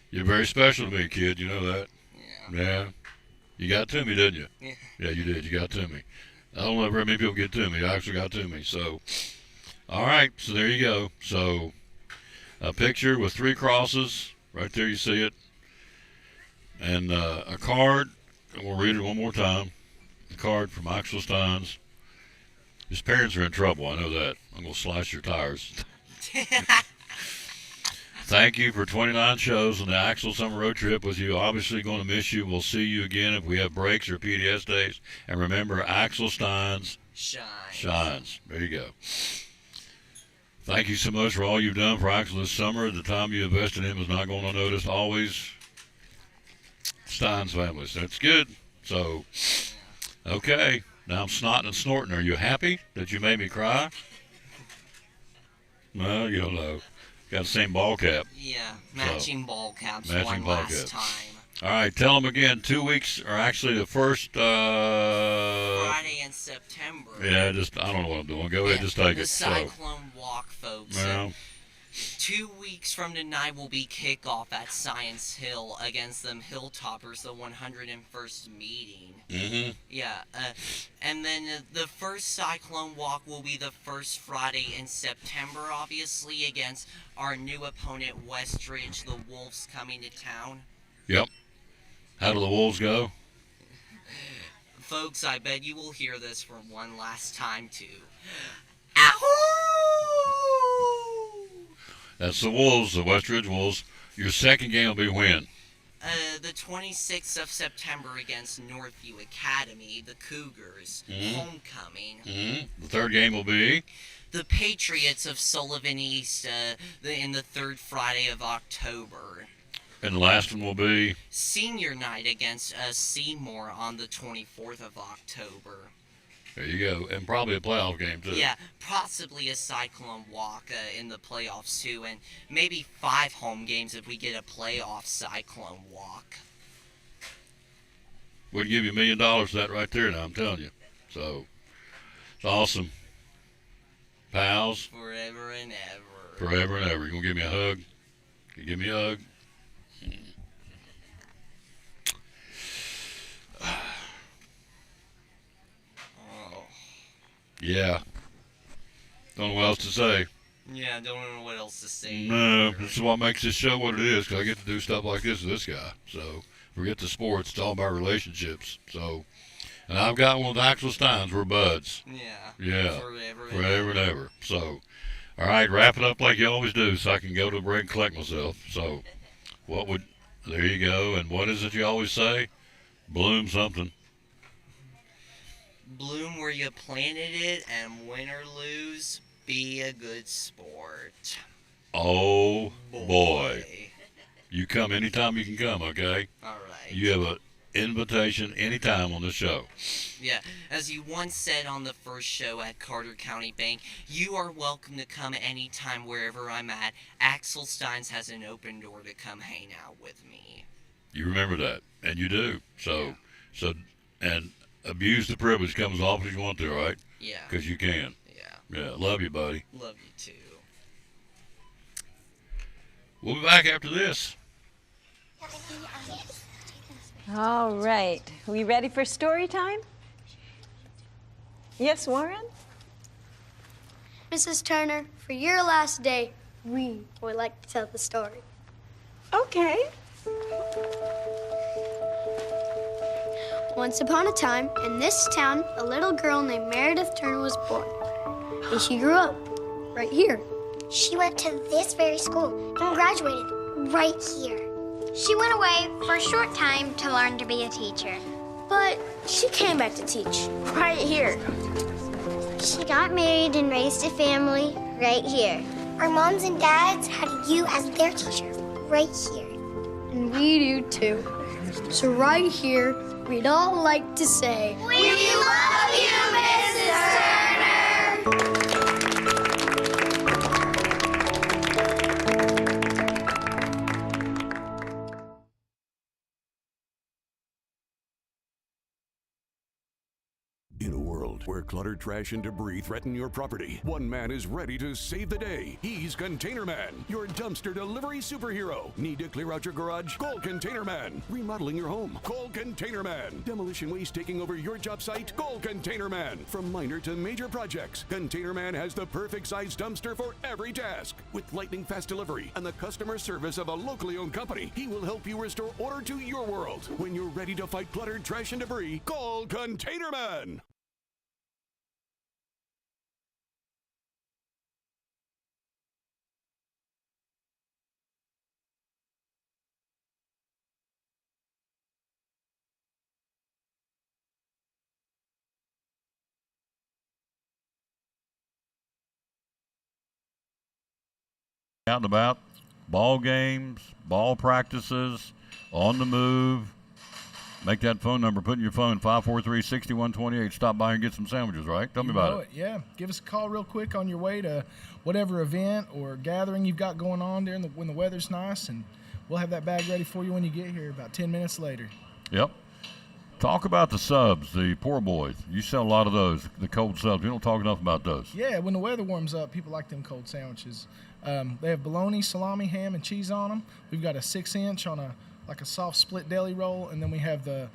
S1: You're very special to me, kid. You know that?
S11: Yeah.
S1: Yeah. You got to me, didn't you?
S11: Yeah.
S1: Yeah, you did. You got to me. I don't know very many people get to me. You actually got to me. So, all right. So there you go. So, a picture with 3 crosses. Right there, you see it. And a card. And we'll read it one more time. The card from Axel Steins. His parents are in trouble. I know that. I'm going to slice your tires. Thank you for 29 shows on the Axel Summer Road Trip with you. Obviously going to miss you. We'll see you again if we have breaks or PDS days. And remember, Axel Steins shines. There you go. Thank you so much for all you've done for Axel this summer. The time you invested in was not going unnoticed. Always Steins families. That's good. So, okay. Now I'm snotting and snorting. Are you happy that you made me cry? Well, you don't know. Got the same ball cap.
S11: Yeah, matching ball caps.
S1: Matching
S11: one
S1: ball
S11: last
S1: caps.
S11: time.
S1: All right, tell them again. 2 weeks, or actually the first.
S11: Friday in September.
S1: Yeah, I don't know what I'm doing. Go ahead, just take
S11: the
S1: it.
S11: Cyclone Walk, folks.
S1: Well,
S11: 2 weeks from tonight will be kickoff at Science Hill against them Hilltoppers, the 101st meeting.
S1: mm-hmm.
S11: Yeah, and then the first Cyclone Walk will be the first Friday in September, obviously, against our new opponent, Westridge, the Wolves coming to town.
S1: Yep. How do the Wolves go?
S11: Folks, I bet you will hear this for one last time, too. Ahoo!
S1: That's the Wolves, the Westridge Wolves. Your second game will be when?
S11: The 26th of September against Northview Academy, the Cougars, homecoming.
S1: Mm-hmm. The third game will be?
S11: The Patriots of Sullivan East in the third Friday of October.
S1: And the last one will be?
S11: Senior night against Seymour on the 24th of October.
S1: There you go. And probably a playoff game, too.
S11: Yeah, possibly a Cyclone walk in the playoffs, too, and maybe 5 home games if we get a playoff Cyclone walk.
S1: We'd give you $1 million for that right there now, I'm telling you. So, it's awesome. Pals.
S11: Forever and ever.
S1: Forever and ever. You gonna give me a hug? Can you give me a hug?
S11: Oh.
S1: Yeah. Don't know what else to say.
S11: Yeah, don't know what else to say.
S1: No, this is what makes this show what it is, because I get to do stuff like this with this guy. So, forget the sports. It's all about relationships. So, and I've got one with Axel Steins. We're buds.
S11: Yeah.
S1: Yeah.
S11: Forever
S1: and ever. So, all right, wrap it up like you always do so I can go to the break and collect myself. So, there you go. And what is it you always say? Bloom something.
S11: Bloom where you planted it, and win or lose, be a good sport.
S1: Oh, boy. You come anytime you can come, okay?
S11: All right.
S1: You have an invitation anytime on the show.
S11: Yeah, as you once said on the first show at Carter County Bank, you are welcome to come anytime wherever I'm at. Axel Steins has an open door to come hang out with me.
S1: You remember that, and you do. And abuse the privilege. Come as often as you want to, all right?
S11: Yeah.
S1: Because you can. Yeah, love you, buddy.
S11: Love you, too.
S1: We'll be back after this.
S12: All right. We ready for story time? Yes, Warren?
S13: Mrs. Turner, for your last day, we would like to tell the story.
S12: Okay.
S13: Once upon a time, in this town, a little girl named Meredith Turner was born. And she grew up right here.
S14: She went to this very school and graduated right here. She went away for a short time to learn to be a teacher.
S13: But she came back to teach right here.
S14: She got married and raised a family right here. Our moms and dads had you as their teacher right here.
S13: And we do too. So right here, we'd all like to say,
S14: We love you, Mrs. Turner!
S15: In a world where clutter, trash, and debris threaten your property, one man is ready to save the day. He's Container Man, your dumpster delivery superhero. Need to clear out your garage? Call Container Man. Remodeling your home? Call Container Man. Demolition waste taking over your job site? Call Container Man. From minor to major projects, Container Man has the perfect size dumpster for every task. With lightning fast delivery and the customer service of a locally owned company, he will help you restore order to your world. When you're ready to fight clutter, trash, and debris, call Container Man.
S8: Out and about, ball games, ball practices, on the move. Make that phone number, put in your phone, 543-6128. Stop by and get some sandwiches, right? Tell me about it.
S16: Yeah, give us a call real quick on your way to whatever event or gathering you've got going on during when the weather's nice, and we'll have that bag ready for you when you get here about 10 minutes later.
S8: Yep. Talk about the subs, the poor boys. You sell a lot of those, the cold subs. You don't talk enough about those.
S16: Yeah, when the weather warms up, people like them cold sandwiches. They have bologna, salami, ham, and cheese on them. We've got a 6-inch on a soft split deli roll, and then we have the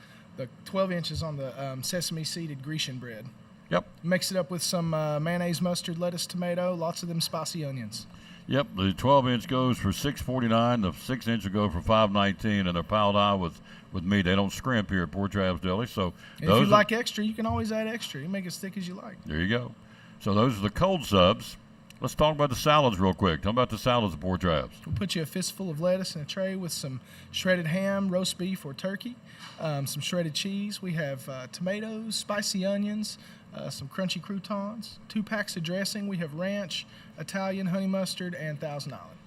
S16: 12 inches on the sesame seeded Grecian bread.
S8: Yep.
S16: Mix it up with some mayonnaise, mustard, lettuce, tomato, lots of them spicy onions.
S8: Yep, the 12-inch goes for $6.49. The 6-inch will go for $5.19, and they're piled high with meat. They don't scrimp here at Port Travis Deli. So
S16: and if you like extra, you can always add extra. You make it as thick as you like.
S8: There you go. So those are the cold subs. Let's talk about the salads real quick. Tell me about the salads at Port Travis.
S16: We'll put you a fistful of lettuce in a tray with some shredded ham, roast beef, or turkey, some shredded cheese. We have tomatoes, spicy onions, some crunchy croutons, 2 packs of dressing. We have ranch, Italian, honey mustard, and Thousand Island.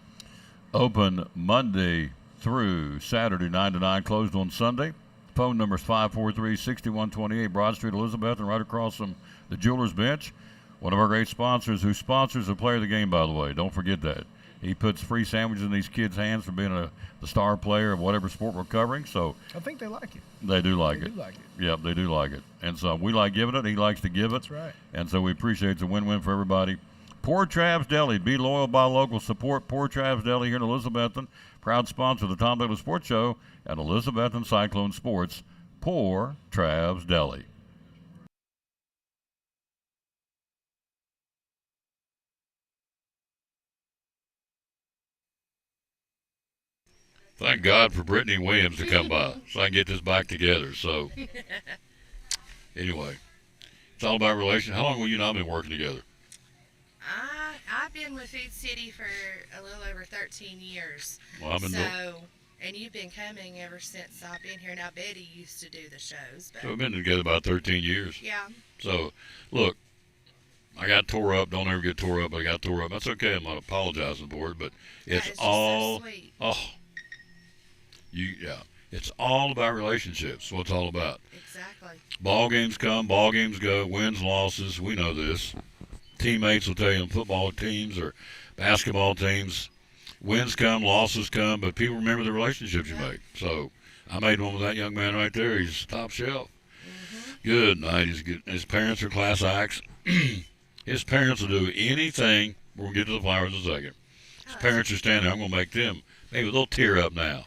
S8: Open Monday through Saturday, 9 to 9, closed on Sunday.
S1: phone number is 543-6128 Broad Street, Elizabeth, and right across from the Jewelers Bench. One of our great sponsors who sponsors the player of the game, by the way. Don't forget that. He puts free sandwiches in these kids' hands for being the star player of whatever sport we're covering. So
S16: I think they like it.
S1: They do like it.
S16: They do like it.
S1: Yep, they do like it. And so we like giving it. He likes to give it.
S16: That's right.
S1: And so we appreciate it's a win-win for everybody. Poor Trav's Deli. Be loyal, buy local. Support Poor Trav's Deli here in Elizabethton. Proud sponsor of the Tom Taylor Sports Show at Elizabethton Cyclone Sports. Poor Trav's Deli. Thank God for Brittany Williams to come by so I can get this back together. So, anyway, it's all about relation. How long have you and I been working together?
S17: I've been with Food City for a little over 13 years.
S1: Well, I've been
S17: and you've been coming ever since I've been here. Now, Betty used to do the shows. But
S1: So we've been together about 13 years.
S17: yeah.
S1: So, look, I got tore up. Don't ever get tore up, but I got tore up. That's okay. I'm not apologizing for it, but it's
S17: That is just
S1: all,
S17: so sweet.
S1: it's all about relationships. What it's all about.
S17: Exactly.
S1: Ball games come, ball games go, wins, losses. We know this. Teammates will tell you in football teams or basketball teams, wins come, losses come, but people remember the relationships you make. So I made one with that young man right there. He's top shelf. Good night. He's good. His parents are class acts. His parents will do anything. We'll get to the flowers in a second. His parents are standing there. I'm going to make them. Maybe they'll tear up now.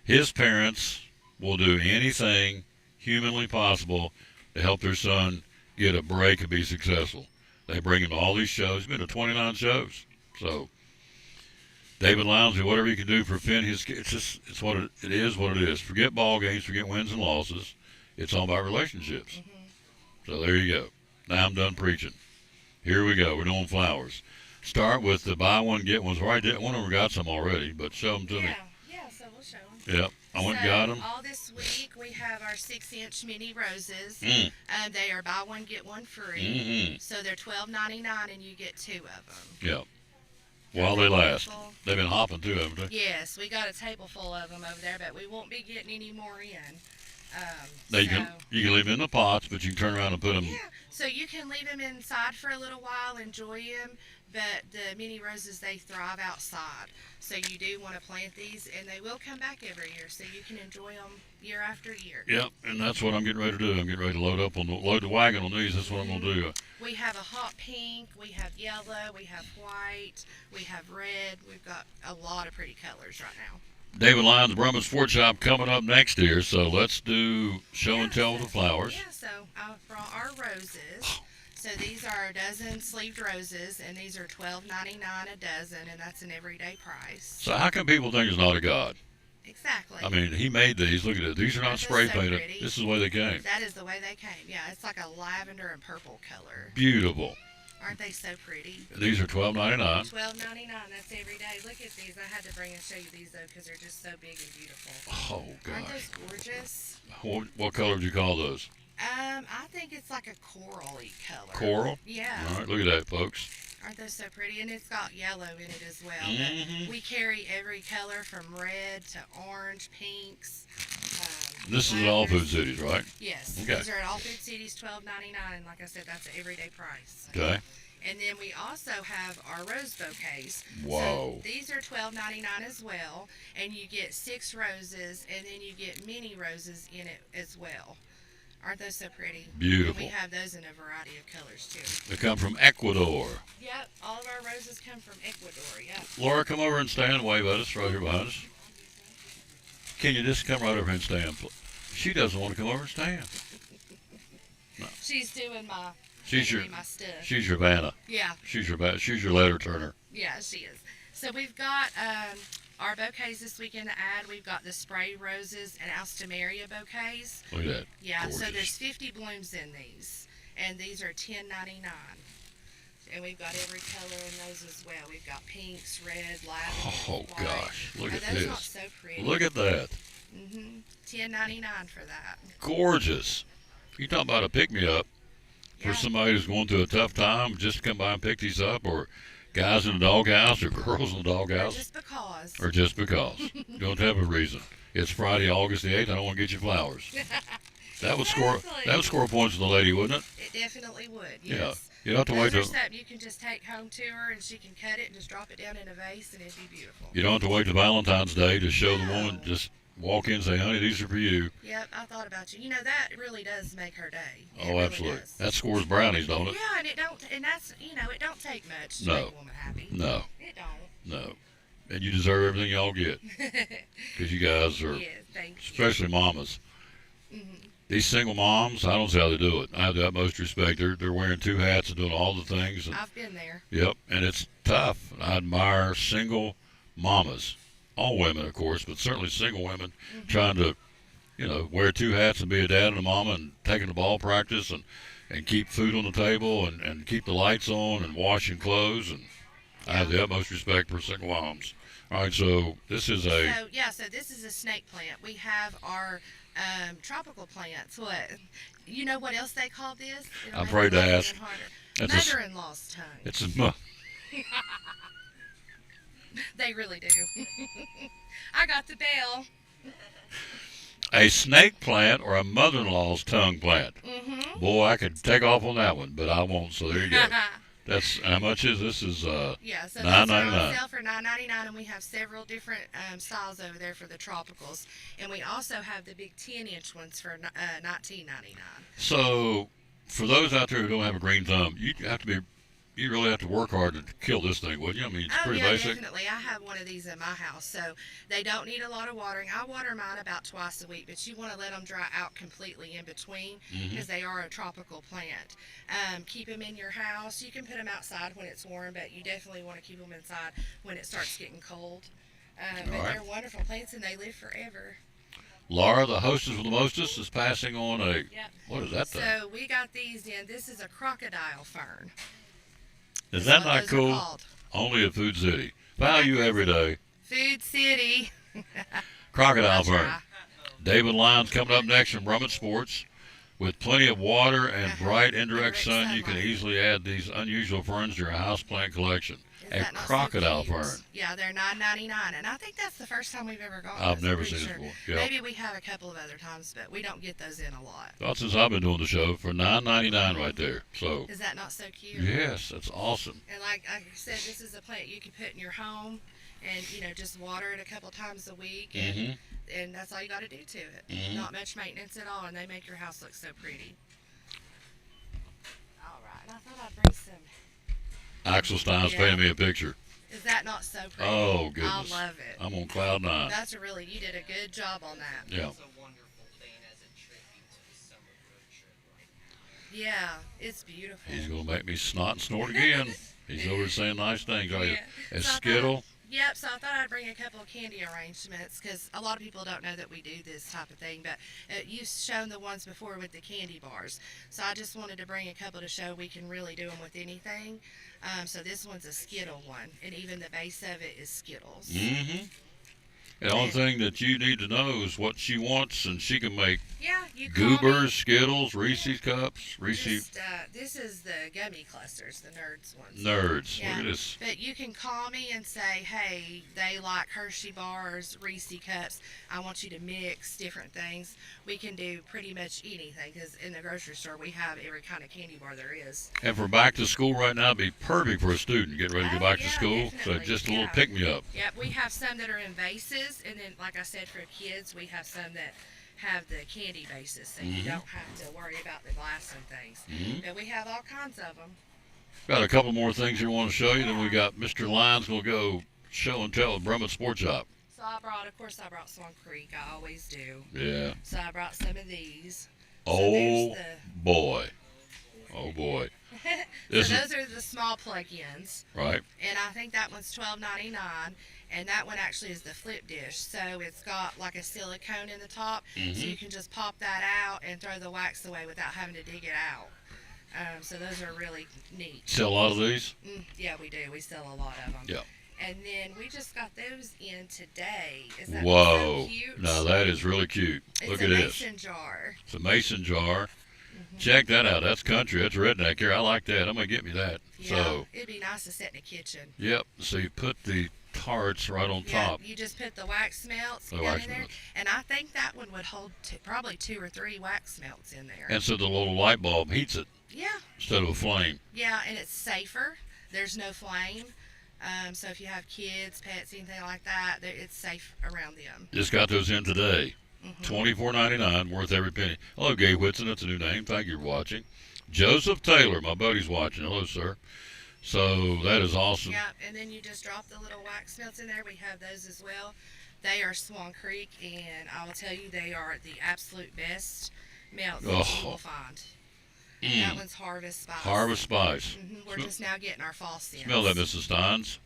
S1: His parents will do anything humanly possible to help their son get a break and be successful. They bring him to all these shows. He's been to 29 shows. So, David Lownsley, whatever you can do for Finn, it's what it is. What it is. Forget ball games. Forget wins and losses. It's all about relationships. So there you go. Now I'm done preaching. Here we go. We're doing flowers. Start with the buy one get ones. Well, I did one of them got some already, but show them to me.
S17: Yeah, so we'll show them.
S1: Yep. I went and got them.
S17: All this week we have our 6-inch mini roses.
S1: Mm.
S17: They are buy one get one free.
S1: Mhm.
S17: So they're $12.99 and you get 2 of them.
S1: Yep. While they last. They've been hopping too, haven't they?
S17: Yes, we got a table full of them over there, but we won't be getting any more in.
S1: Now you can leave them in the pots, but you can turn around and put them.
S17: Yeah, so you can leave them inside for a little while, enjoy them, but the mini roses, they thrive outside. So you do want to plant these, and they will come back every year, so you can enjoy them year after year.
S1: Yep, and that's what I'm getting ready to do. I'm getting ready to load the wagon on these. That's what I'm going to do.
S17: We have a hot pink, we have yellow, we have white, we have red. We've got a lot of pretty colors right now.
S1: David Lyons, Brumman Sports Shop, coming up next here. So let's do show and tell with the flowers.
S17: Yeah, so I brought our roses. So these are a dozen sleeved roses, and these are $12.99 a dozen, and that's an everyday price.
S1: So how come people think it's not a God?
S17: Exactly.
S1: I mean, he made these. Look at it. These are not
S17: Aren't they
S1: spray
S17: so
S1: painted.
S17: pretty?
S1: This is the way they came.
S17: That is the way they came. Yeah, it's like a lavender and purple color.
S1: Beautiful.
S17: Aren't they so pretty?
S1: These are $12.99.
S17: $12.99. That's every day. Look at these. I had to bring and show you these though because they're just so big and beautiful.
S1: Oh
S17: Aren't
S1: gosh.
S17: those gorgeous?
S1: What color would you call those?
S17: I think it's like a corally color.
S1: Coral?
S17: Yeah.
S1: All right, look at that, folks.
S17: Aren't those so pretty? And it's got yellow in it as well.
S1: Mhm.
S17: But we carry every color from red to orange, pinks.
S1: This is at all food cities, right?
S17: Yes.
S1: Okay.
S17: These are at all food cities, $12.99, and like I said, that's an everyday price.
S1: Okay.
S17: And then we also have our rose bouquets.
S1: Whoa.
S17: So these are $12.99 as well, and you get 6 roses, and then you get mini roses in it as well. Aren't those so pretty?
S1: Beautiful.
S17: And we have those in a variety of colors too.
S1: They come from Ecuador.
S17: Yep, all of our roses come from Ecuador. Yep.
S1: Laura, come over and stand. Wave at us right here behind us. Can you just come right over and stand? She doesn't want to come over and stand. No.
S17: She's doing my.
S1: She's your.
S17: My stuff.
S1: She's your Vanna.
S17: Yeah.
S1: She's your letter turner.
S17: Yeah, she is. So we've got our bouquets this week in the ad. We've got the spray roses and alstomeria bouquets.
S1: Look at that.
S17: Yeah,
S1: Gorgeous.
S17: so there's 50 blooms in these, and these are $10.99. And we've got every color in those as well. We've got pinks, red, lavender.
S1: Oh
S17: white.
S1: gosh, look
S17: Are
S1: at
S17: those
S1: this.
S17: not so pretty?
S1: Look at that.
S17: $10.99 for that.
S1: Gorgeous. You talking about a pick me up for somebody who's going through a tough time? Just come by and pick these up, or Guys in the doghouse or girls in the
S17: Or
S1: doghouse?
S17: just because.
S1: Or just because. You don't have a reason. It's Friday, August the 8th. I don't want to get you flowers. That would score points for the lady, wouldn't it?
S17: It definitely would,
S1: Yeah.
S17: yes.
S1: You don't have to wait
S17: Those are
S1: till
S17: something you can just take home to her and she can cut it and just drop it down in a vase and it'd be beautiful.
S1: you don't have to wait till Valentine's Day to show the woman. Just walk in and say, honey, these are for you.
S17: Yep, I thought about you. You know, that really does make her day. It
S1: Oh,
S17: really
S1: absolutely.
S17: does.
S1: That scores brownies, don't it?
S17: Yeah, and that's, it don't take much to
S1: No.
S17: make a woman happy.
S1: No.
S17: It don't.
S1: No. And you deserve everything y'all get. Because you guys are,
S17: Yeah, thank you.
S1: especially mamas.
S17: Mm-hmm.
S1: These single moms, I don't see how they do it. I have the utmost respect. They're wearing two hats and doing all the things. And,
S17: I've been there.
S1: Yep, and it's tough. I admire single mamas, all women, of course, but certainly single women trying to, wear two hats and be a dad and a mama and taking the ball practice and keep food on the table and keep the lights on and washing clothes. And I have the utmost respect for single moms. All right, so this is a
S17: So this is a snake plant. We have our tropical plants. What? You know what else they call this? It'll
S1: I'm
S17: make
S1: afraid
S17: it
S1: to
S17: harder
S1: ask.
S17: and harder.
S1: It's a s-
S17: Mother-in-law's tongue.
S1: it's a
S17: They really do. I got the bell.
S1: a snake plant or a mother-in-law's tongue plant.
S17: Mm-hmm.
S1: Boy, I could take off on that one, but I won't. So there you go. That's how much is this? Is
S17: Yeah, so these are on
S1: $9.99.
S17: sale for $9.99, and we have several different styles over there for the tropicals, and we also have the big 10-inch ones for $19.99.
S1: So for those out there who don't have a green thumb, you really have to work hard to kill this thing, wouldn't you? I mean, it's pretty
S17: yeah,
S1: basic.
S17: definitely. I have one of these in my house, so they don't need a lot of watering. I water mine about twice a week, but you want to let them dry out completely in between because they are a tropical plant. Keep them in your house. You can put them outside when it's warm, but you definitely want to keep them inside when it starts getting cold. But
S1: All right.
S17: they're wonderful plants, and they live forever.
S1: Laura, the hostess with the mostest, is passing on a, what is that thing?
S17: So we got these in. This is a crocodile fern.
S1: Is
S17: That's
S1: that
S17: what
S1: not
S17: those are
S1: cool?
S17: called.
S1: Only at Food City. Value every day.
S17: Food City.
S1: Crocodile
S17: That's
S1: fern.
S17: right.
S1: David Lyons coming up next from Brummett Sports. With plenty of water and bright indirect sun,
S17: Indirect
S1: you can
S17: sunlight.
S1: easily add these unusual ferns to your houseplant collection. A
S17: that not so
S1: crocodile
S17: cute?
S1: fern.
S17: Yeah, they're $9.99, and I think that's the first time we've ever got.
S1: I've
S17: those, I'm
S1: never
S17: pretty
S1: seen it
S17: sure.
S1: before. Yep.
S17: Maybe we have a couple of other times, but we don't get those in a lot.
S1: Thought since I've been doing the show for $9.99 right there. So
S17: Is that not so cute?
S1: yes, that's awesome.
S17: And like I said, this is a plant you can put in your home, and just water it a couple times a week, and that's all you got to do to it. Not much maintenance at all, and they make your house look so pretty. All right, and I thought I'd bring some.
S1: Axel Stein's
S17: Yeah.
S1: painting me a picture.
S17: Is that not so pretty?
S1: Oh goodness.
S17: I love it.
S1: I'm on cloud nine.
S17: That's you did a good job on that.
S1: Yeah.
S17: Yeah, it's beautiful.
S1: He's gonna make me snot and snort again. He's over saying nice things. Are you?
S17: Yeah.
S1: A
S17: So I
S1: skittle.
S17: Yep, so I thought I'd bring a couple of candy arrangements because a lot of people don't know that we do this type of thing, but you've shown the ones before with the candy bars. So I just wanted to bring a couple to show we can really do them with anything. So this one's a Skittle one, and even the base of it is Skittles.
S1: Mm-hmm. The only thing that you need to know is what she wants, and she can make
S17: Yeah, you call me.
S1: Goobers, Skittles, Reese's Cups,
S17: This is the gummy clusters, the Nerds ones.
S1: Nerds.
S17: Yeah.
S1: Look at this.
S17: But you can call me and say, hey, they like Hershey bars, Reese cups. I want you to mix different things. We can do pretty much anything because in the grocery store we have every kind of candy bar there is.
S1: And for back to school right now, it'd be perfect for a student getting ready to go back to school. So
S17: definitely,
S1: just a little
S17: yeah.
S1: pick me up.
S17: Yep, we have some that are in vases, and then, like I said, for kids, we have some that have the candy bases, so you
S1: Mhm.
S17: don't have to worry about the glass and things.
S1: Mhm.
S17: But we have all kinds of them.
S1: Got a couple more things we want to show you. Then we got Mr. Lyons going to go show and tell at Brummett Sports Shop.
S17: So of course, I brought Swan Creek. I always do.
S1: Yeah.
S17: So I brought some of these.
S1: Oh
S17: there's
S1: boy. Oh boy.
S17: So
S1: This is
S17: those are the small plug-ins.
S1: right.
S17: And I think that one's $12.99, and that one actually is the flip dish. So it's got like a silicone in the top, so
S1: Mhm.
S17: you can just pop that out and throw the wax away without having to dig it out. So those are really neat.
S1: Sell a lot of these.
S17: Yeah, we do. We sell a lot of them.
S1: Yeah.
S17: And then we just got those in today. Is that
S1: Whoa.
S17: so cute?
S1: Now that is really cute.
S17: It's
S1: Look
S17: a
S1: at this.
S17: mason jar.
S1: It's a mason jar. Check that out. That's country. That's redneck here. I like that. I'm going to get me that.
S17: Yeah,
S1: So,
S17: it'd be nice to sit in the kitchen.
S1: yep. So you put the tarts right on
S17: Yeah,
S1: top.
S17: you just put the wax melts
S1: The
S17: down
S1: wax
S17: in there,
S1: melts.
S17: and I think that one would hold probably 2 or 3 wax melts in there.
S1: And so the little light bulb heats it
S17: Yeah.
S1: instead of a flame.
S17: Yeah, and it's safer. There's no flame. So if you have kids, pets, anything like that, it's safe around them.
S1: Just got those in today. $24.99, worth every penny. Hello, Gabe Whitson. That's a new name. Thank you for watching. Joseph Taylor, my buddy's watching. Hello, sir. So that is awesome.
S17: Yeah, and then you just drop the little wax melts in there. We have those as well. They are Swan Creek, and I will tell you, they are the absolute best melts that you will find. That one's Harvest Spice.
S1: Harvest Spice.
S17: We're just now getting our fall scents.
S1: Smell that, Mrs. Steins.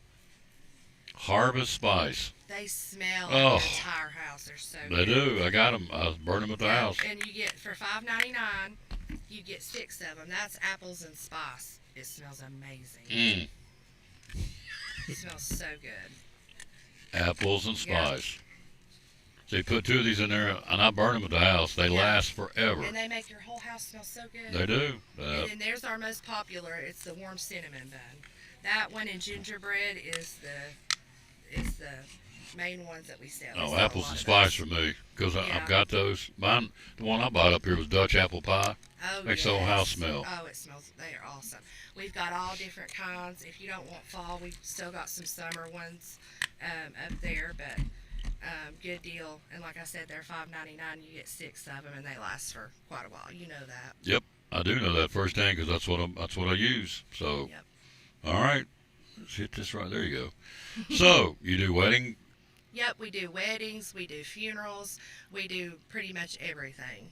S1: Harvest Spice.
S17: They smell
S1: Oh.
S17: your entire house. They're so
S1: They
S17: good.
S1: do. I got them. I burn them at the house.
S17: And you get, for $5.99, you get 6 of them. That's apples and spice. It smells amazing. It smells so good.
S1: Apples and
S17: Yeah.
S1: spice. So you put 2 of these in there, and I burn them at the house. They last forever.
S17: And they make your whole house smell so good.
S1: They do.
S17: And then there's our most popular. It's the warm cinnamon bun. That one and gingerbread is the main ones that we sell. We
S1: Oh,
S17: sell a
S1: apples
S17: lot
S1: and
S17: of
S1: spice
S17: those.
S1: for me, because
S17: Yeah.
S1: I've got those. Mine, the one I bought up here was Dutch apple pie.
S17: Oh,
S1: Makes the whole house smell.
S17: Oh, it smells. They are awesome. We've got all different kinds. If you don't want fall, we've still got some summer ones up there, but good deal. And like I said, they're $5.99. You get 6 of them, and they last for quite a while. You know that.
S1: Yep, I do know that firsthand because that's what I use. So, all right, let's hit this right there. You go. So you do wedding.
S17: Yep, we do weddings, we do funerals, we do pretty much everything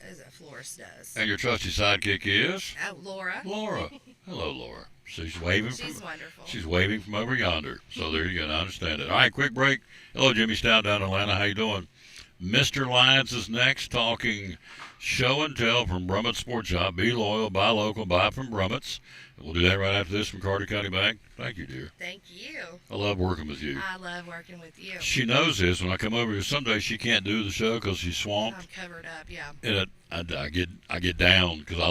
S17: as a florist does.
S1: And your trusty sidekick is?
S17: Laura.
S1: Laura. Hello, Laura. She's waving.
S17: She's wonderful.
S1: She's waving from over yonder. So there you go. I understand it. All right, quick break. Hello, Jimmy Stout down in Atlanta. How you doing? Mr. Lyons is next, talking show and tell from Brummett Sports Shop. Be loyal, buy local, buy from Brummett's. We'll do that right after this from Carter County Bank. Thank you, dear.
S17: Thank you.
S1: I love working with you.
S17: I love working with you.
S1: She knows this when I come over here. Some days she can't do the show because she's swamped.
S17: I'm covered up, yeah.
S1: And I get down because I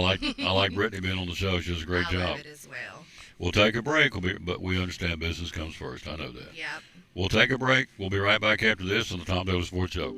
S1: like Brittany being on the show. She does a great
S17: I
S1: job.
S17: love it as well.
S1: We'll take a break, but we understand business comes first. I know that.
S17: Yep.
S1: We'll take a break. We'll be right back after this on the Tom Taylor Sports Show.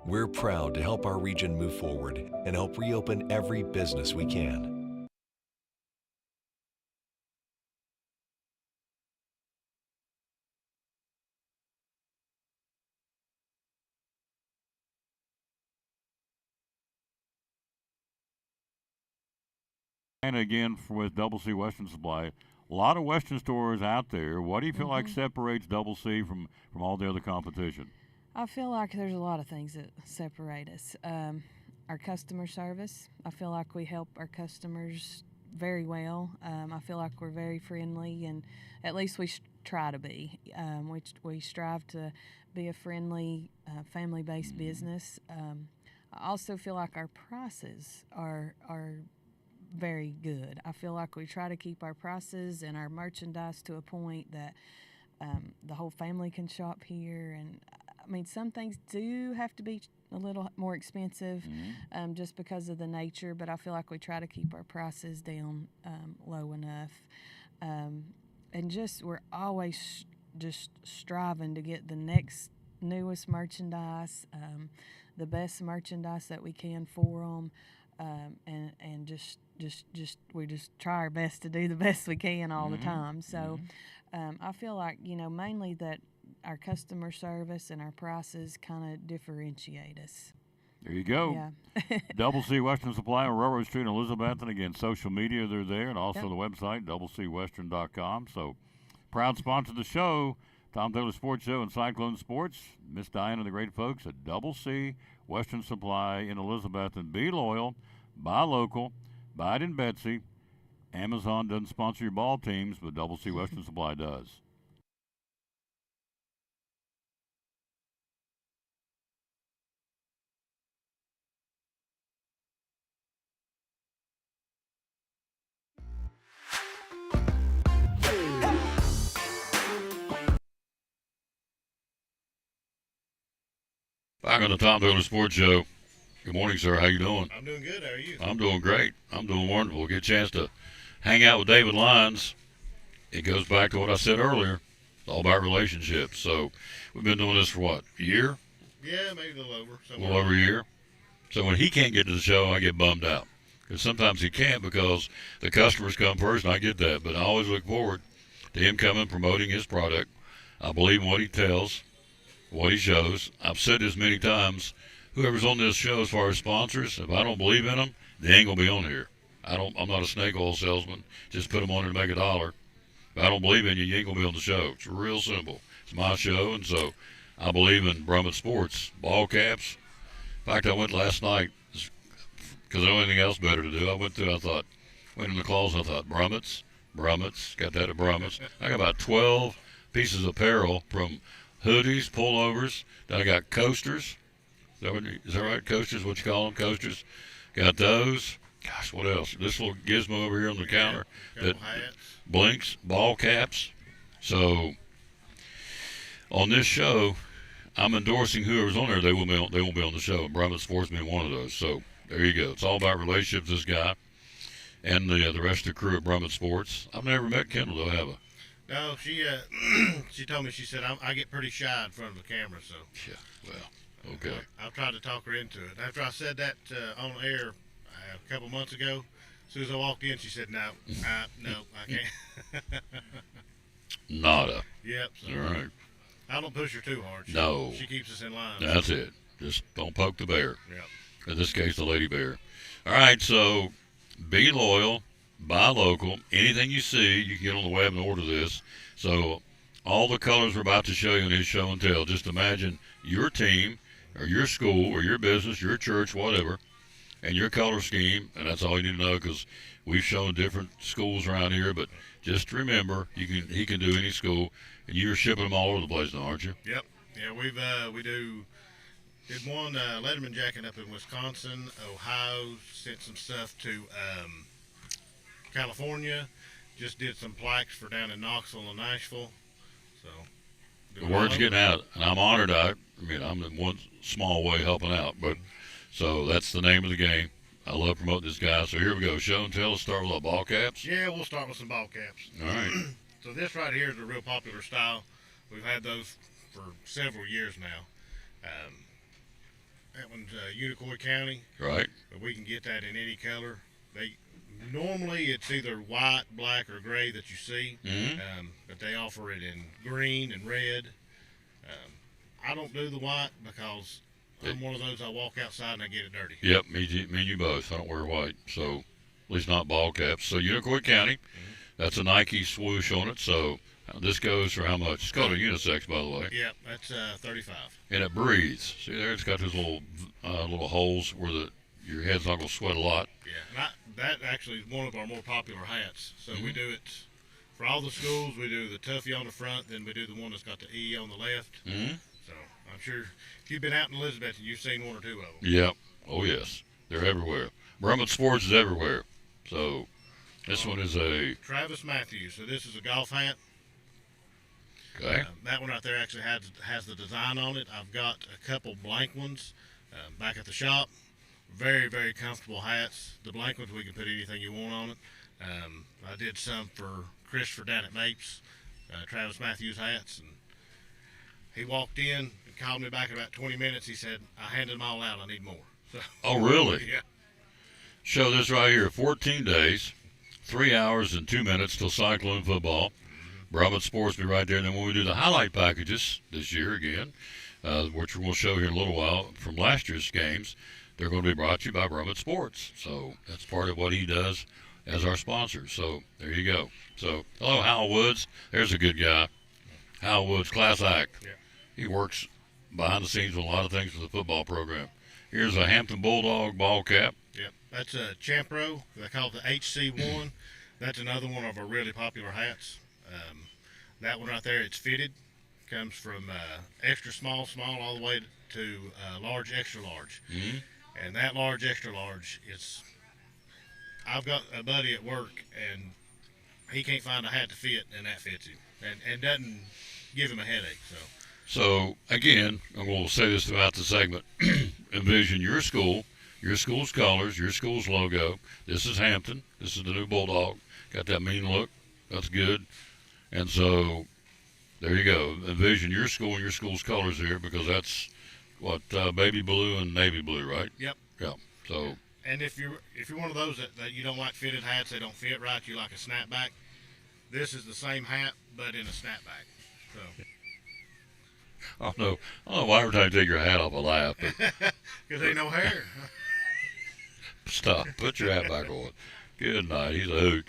S18: We're proud to help our region move forward and help reopen every business we can.
S8: And again, with Double C Western Supply, a lot of Western stores out there. What do you feel like separates Double C from all the other competition?
S19: I feel like there's a lot of things that separate us. Our customer service, I feel like we help our customers very well. I feel like we're very friendly, and at least we try to be. We strive to be a friendly, family-based business. I also feel like our prices are very good. I feel like we try to keep our prices and our merchandise to a point that the whole family can shop here. And I mean, some things do have to be a little more expensive just because of the nature, but I feel like we try to keep our prices down low enough. And just we're always just striving to get the next newest merchandise, the best merchandise that we can for them, and just we just try our best to do the best we can all the time. So I feel like, mainly that our customer service and our prices kind of differentiate us.
S8: There you go.
S19: Yeah.
S8: Double C Western Supply on Railroad Street in Elizabeth. And again, social media, they're there, and also the website, doublecwestern.com. So, proud sponsor of the show, Tom Taylor Sports Show and Cyclone Sports. Miss Diane and the great folks at Double C Western Supply in Elizabeth. And be loyal, buy local, buy it in Betsy. Amazon doesn't sponsor your ball teams, but Double C Western Supply does.
S1: Back on the Tom Taylor Sports Show. Good morning, sir. How you doing?
S20: I'm doing good. How are you?
S1: I'm doing great. I'm doing wonderful. Get a chance to hang out with David Lyons. It goes back to what I said earlier. It's all about relationships. So we've been doing this for what, a year?
S20: Yeah, maybe a little over.
S1: A little over a year. So when he can't get to the show, I get bummed out. Because sometimes he can't because the customers come first, and I get that. But I always look forward to him coming, promoting his product. I believe in what he tells, what he shows. I've said this many times. Whoever's on this show as far as sponsors, if I don't believe in them, they ain't going to be on here. I'm not a snake oil salesman. Just put them on there to make $1. If I don't believe in you, you ain't going to be on the show. It's real simple. It's my show, and so I believe in Brummett Sports. Ball caps. In fact, I went last night because I don't have anything else better to do. I went in the closet, I thought, Brummett's, got that at Brummett's. I got about 12 pieces of apparel from hoodies, pullovers. Then I got coasters. Is that right? Coasters, what you call them? Coasters. Got those. Gosh, what else? This little gizmo over here on the counter that blinks, ball caps. So on this show, I'm endorsing whoever's on there. They won't be on the show. Brummett Sports being one of those. So there you go. It's all about relationships. This guy and the rest of the crew at Brummett Sports. I've never met Kendall though, have I?
S20: No, she she told me, she said I get pretty shy in front of the camera, so.
S1: Yeah, well, okay.
S20: I've tried to talk her into it. After I said that on air a couple months ago, as soon as I walked in, she said, no, I can't.
S1: Nada.
S20: Yep. So
S1: all right.
S20: I don't push her too hard.
S1: No.
S20: She keeps us in line.
S1: That's it. Just don't poke the bear.
S20: Yep.
S1: In this case, the lady bear. All right, so be loyal, buy local. Anything you see, you can get on the web and order this. So all the colors we're about to show you in his show and tell, just imagine your team or your school or your business, your church, whatever, and your color scheme, and that's all you need to know because we've shown different schools around here, but just remember, he can do any school, and you're shipping them all over the place now, aren't you?
S20: Yep. Yeah, we did one Letterman jacket up in Wisconsin, Ohio, sent some stuff to California, just did some plaques for down in Knoxville and Nashville. So
S1: the word's getting out, and I'm honored. I'm in one small way helping out, but so that's the name of the game. I love promoting this guy. So here we go. Show and tell. Let's start with what, ball caps?
S20: Yeah, we'll start with some ball caps.
S1: All right.
S20: So this right here is a real popular style. We've had those for several years now. That one's Unicoi County.
S1: Right.
S20: But we can get that in any color. Normally it's either white, black, or gray that you see, but they offer it in green and red. I don't do the white because I'm one of those, I walk outside and I get it dirty.
S1: Yep, me and you both. I don't wear white, so at least not ball caps. So Unicoi County, that's a Nike swoosh on it. So this goes for how much? It's called a unisex, by the way.
S20: Yep, that's 35.
S1: And it breathes. See there, it's got those little holes where your head's not going to sweat a lot.
S20: Yeah, and that actually is one of our more popular hats. So we do it for all the schools. We do the Tuffy on the front, then we do the one that's got the E on the left. So I'm sure if you've been out in Elizabeth, you've seen one or two of them.
S1: Yep. Oh, yes. They're everywhere. Brummett Sports is everywhere. So this one is a
S20: Travis Matthews. So this is a golf hat.
S1: Okay.
S20: That one right there actually has the design on it. I've got a couple blank ones back at the shop. Very, very comfortable hats. The blank ones, we can put anything you want on it. I did some for Christopher down at Mapes, Travis Matthews hats, and he walked in and called me back in about 20 minutes. He said, I handed them all out. I need more. So,
S1: oh, really?
S20: Yeah.
S1: Show this right here. 14 days, 3 hours and 2 minutes till Cyclone football. Brummett Sports will be right there. And then when we do the highlight packages this year again, which we'll show here in a little while from last year's games, they're going to be brought to you by Brummett Sports. So that's part of what he does as our sponsor. So there you go. So, hello, Hal Woods. There's a good guy. Hal Woods, class act.
S20: Yeah.
S1: He works behind the scenes with a lot of things for the football program. Here's a Hampton Bulldog ball cap.
S20: Yep. That's a Champro. They call it the HC1. That's another one of our really popular hats. That one right there, it's fitted. Comes from extra small, all the way to large, extra large. And that large, extra large, I've got a buddy at work, and he can't find a hat to fit, and that fits him. And doesn't give him a headache. So
S1: So, again, I'm going to say this throughout the segment. Envision your school's colors, your school's logo. This is Hampton. This is the new Bulldog. Got that mean look. That's good. And so, there you go. Envision your school and your school's colors here, because that's what, baby blue and navy blue, right?
S20: Yep.
S1: Yeah. So.
S20: And if you're one of those that you don't like fitted hats, they don't fit right, you like a snapback, this is the same hat, but in a snapback. So.
S1: I don't know why every time you take your hat off I laugh.
S20: Because ain't no hair.
S1: Stop. Put your hat back on. Good night. He's a hoot.